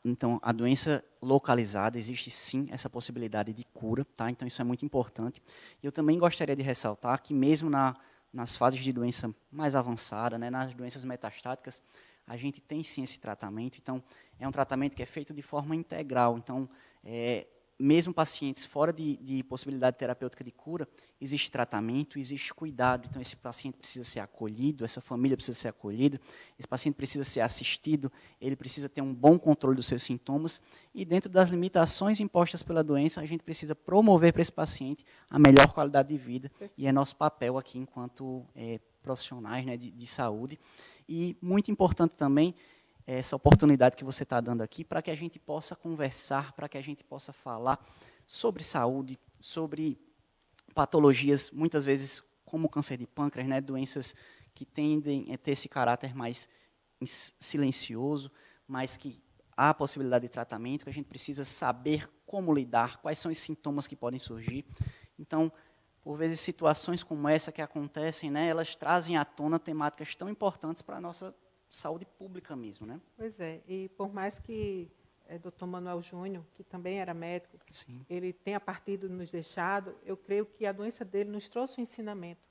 Speaker 4: então a doença localizada, existe sim essa possibilidade de cura, tá? Então isso é muito importante. E eu também gostaria de ressaltar que mesmo nas fases de doença mais avançada, né, nas doenças metastáticas, a gente tem sim esse tratamento. Então, é um tratamento que é feito de forma integral. Então, mesmo pacientes fora de possibilidade terapêutica de cura, existe tratamento, existe cuidado. Então, esse paciente precisa ser acolhido, essa família precisa ser acolhida, esse paciente precisa ser assistido, ele precisa ter um bom controle dos seus sintomas, e dentro das limitações impostas pela doença, a gente precisa promover para esse paciente a melhor qualidade de vida, e é nosso papel aqui enquanto profissionais, né, de saúde. E muito importante também, essa oportunidade que você está dando aqui, para que a gente possa conversar, para que a gente possa falar sobre saúde, sobre patologias, muitas vezes como o câncer de pâncreas, né, doenças que tendem a ter esse caráter mais silencioso, mas que há a possibilidade de tratamento, que a gente precisa saber como lidar, quais são os sintomas que podem surgir. Então, por vezes, situações como essa que acontecem, né, elas trazem à tona temáticas tão importantes para a nossa saúde pública mesmo, né?
Speaker 1: Pois é, e por mais que Dr. Manuel Júnior, que também era médico,
Speaker 4: sim,
Speaker 1: ele tenha partido e nos deixado, eu creio que a doença dele nos trouxe um ensinamento.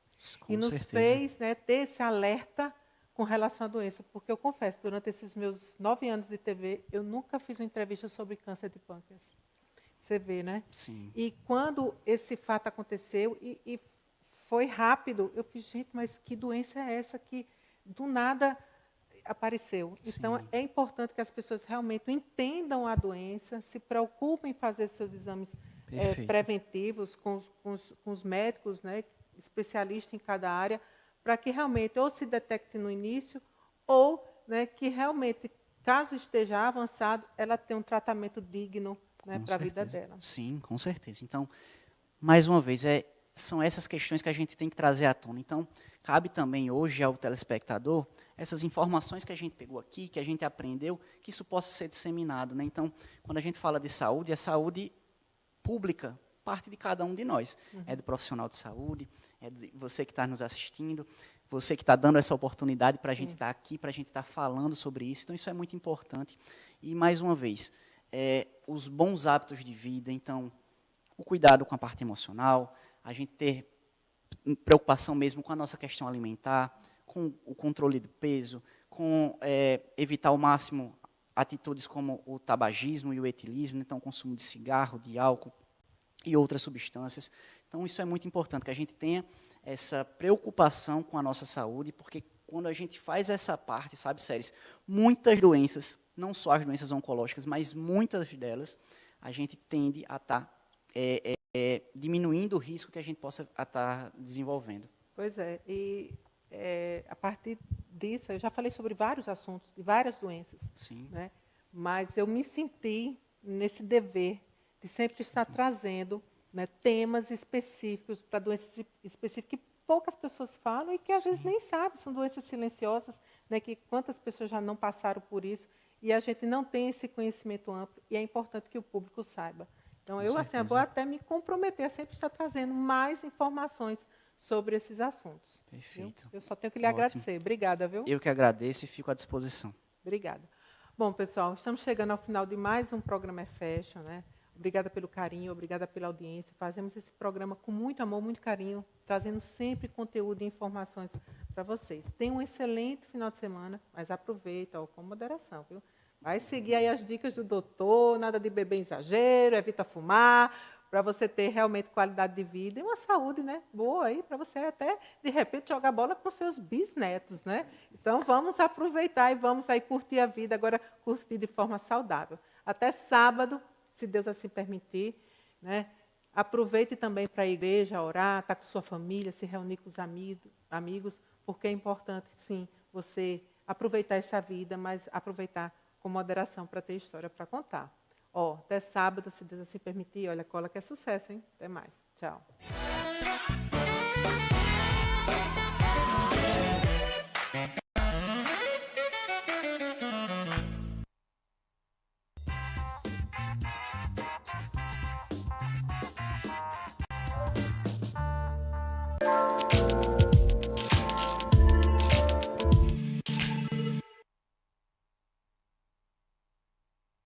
Speaker 4: Com
Speaker 1: e nos
Speaker 4: certeza.
Speaker 1: fez, né, ter esse alerta com relação à doença, porque eu confesso, durante esses meus 9 anos de TV, eu nunca fiz uma entrevista sobre câncer de pâncreas. Você vê, né?
Speaker 4: Sim.
Speaker 1: E quando esse fato aconteceu, e foi rápido, eu fiz, gente, mas que doença é essa que do nada apareceu?
Speaker 4: Sim.
Speaker 1: Então, é importante que as pessoas realmente entendam a doença, se preocupem em fazer seus exames preventivos com os médicos, né, especialistas em cada área, para que realmente ou se detecte no início, ou, né, que realmente, caso esteja avançado, ela tenha um tratamento digno, né, para a vida dela.
Speaker 4: Sim, com certeza. Então, mais uma vez, são essas questões que a gente tem que trazer à tona. Então, cabe também hoje ao telespectador essas informações que a gente pegou aqui, que a gente aprendeu, que isso possa ser disseminado, né? Então, quando a gente fala de saúde, é saúde pública, parte de cada um de nós. É do profissional de saúde, é de você que está nos assistindo, você que está dando essa oportunidade para a gente estar aqui, para a gente estar falando sobre isso. Então, isso é muito importante. E, mais uma vez, os bons hábitos de vida, então, o cuidado com a parte emocional, a gente ter preocupação mesmo com a nossa questão alimentar, com o controle do peso, com evitar ao máximo atitudes como o tabagismo e o etilismo, então o consumo de cigarro, de álcool e outras substâncias. Então, isso é muito importante, que a gente tenha essa preocupação com a nossa saúde, porque quando a gente faz essa parte, sabe, Séries, muitas doenças, não só as doenças oncológicas, mas muitas delas, a gente tende a estar diminuindo o risco que a gente possa estar desenvolvendo.
Speaker 1: Pois é, e a partir disso, eu já falei sobre vários assuntos, de várias doenças.
Speaker 4: Sim.
Speaker 1: Né? Mas eu me senti nesse dever de sempre estar trazendo, né, temas específicos para doenças específicas que poucas pessoas falam e que às vezes nem sabem, são doenças silenciosas, né, que quantas pessoas já não passaram por isso e a gente não tem esse conhecimento amplo e é importante que o público saiba. Então, eu assim, vou até me comprometer a sempre estar trazendo mais informações sobre esses assuntos.
Speaker 4: Perfeito.
Speaker 1: Viu? Eu só tenho que lhe agradecer. Obrigada, viu?
Speaker 4: Eu que agradeço e fico à disposição.
Speaker 1: Obrigada. Bom, pessoal, estamos chegando ao final de mais um programa Fashion, né? Obrigada pelo carinho, obrigada pela audiência. Fazemos esse programa com muito amor, muito carinho, trazendo sempre conteúdo e informações para vocês. Tenham um excelente final de semana, mas aproveita com moderação, viu? Vai seguir aí as dicas do doutor, nada de beber em exagero, evita fumar, para você ter realmente qualidade de vida e uma saúde, né, boa aí, para você até, de repente, jogar bola com os seus bisnetos, né? Então, vamos aproveitar e vamos aí curtir a vida, agora curtir de forma saudável. Até sábado, se Deus assim permitir, né? Aproveite também para a igreja, orar, estar com sua família, se reunir com os amigos, porque é importante, sim, você aproveitar essa vida, mas aproveitar com moderação para ter história para contar. Até sábado, se Deus assim permitir. Olha, cola que é sucesso, hein? Até mais. Tchau.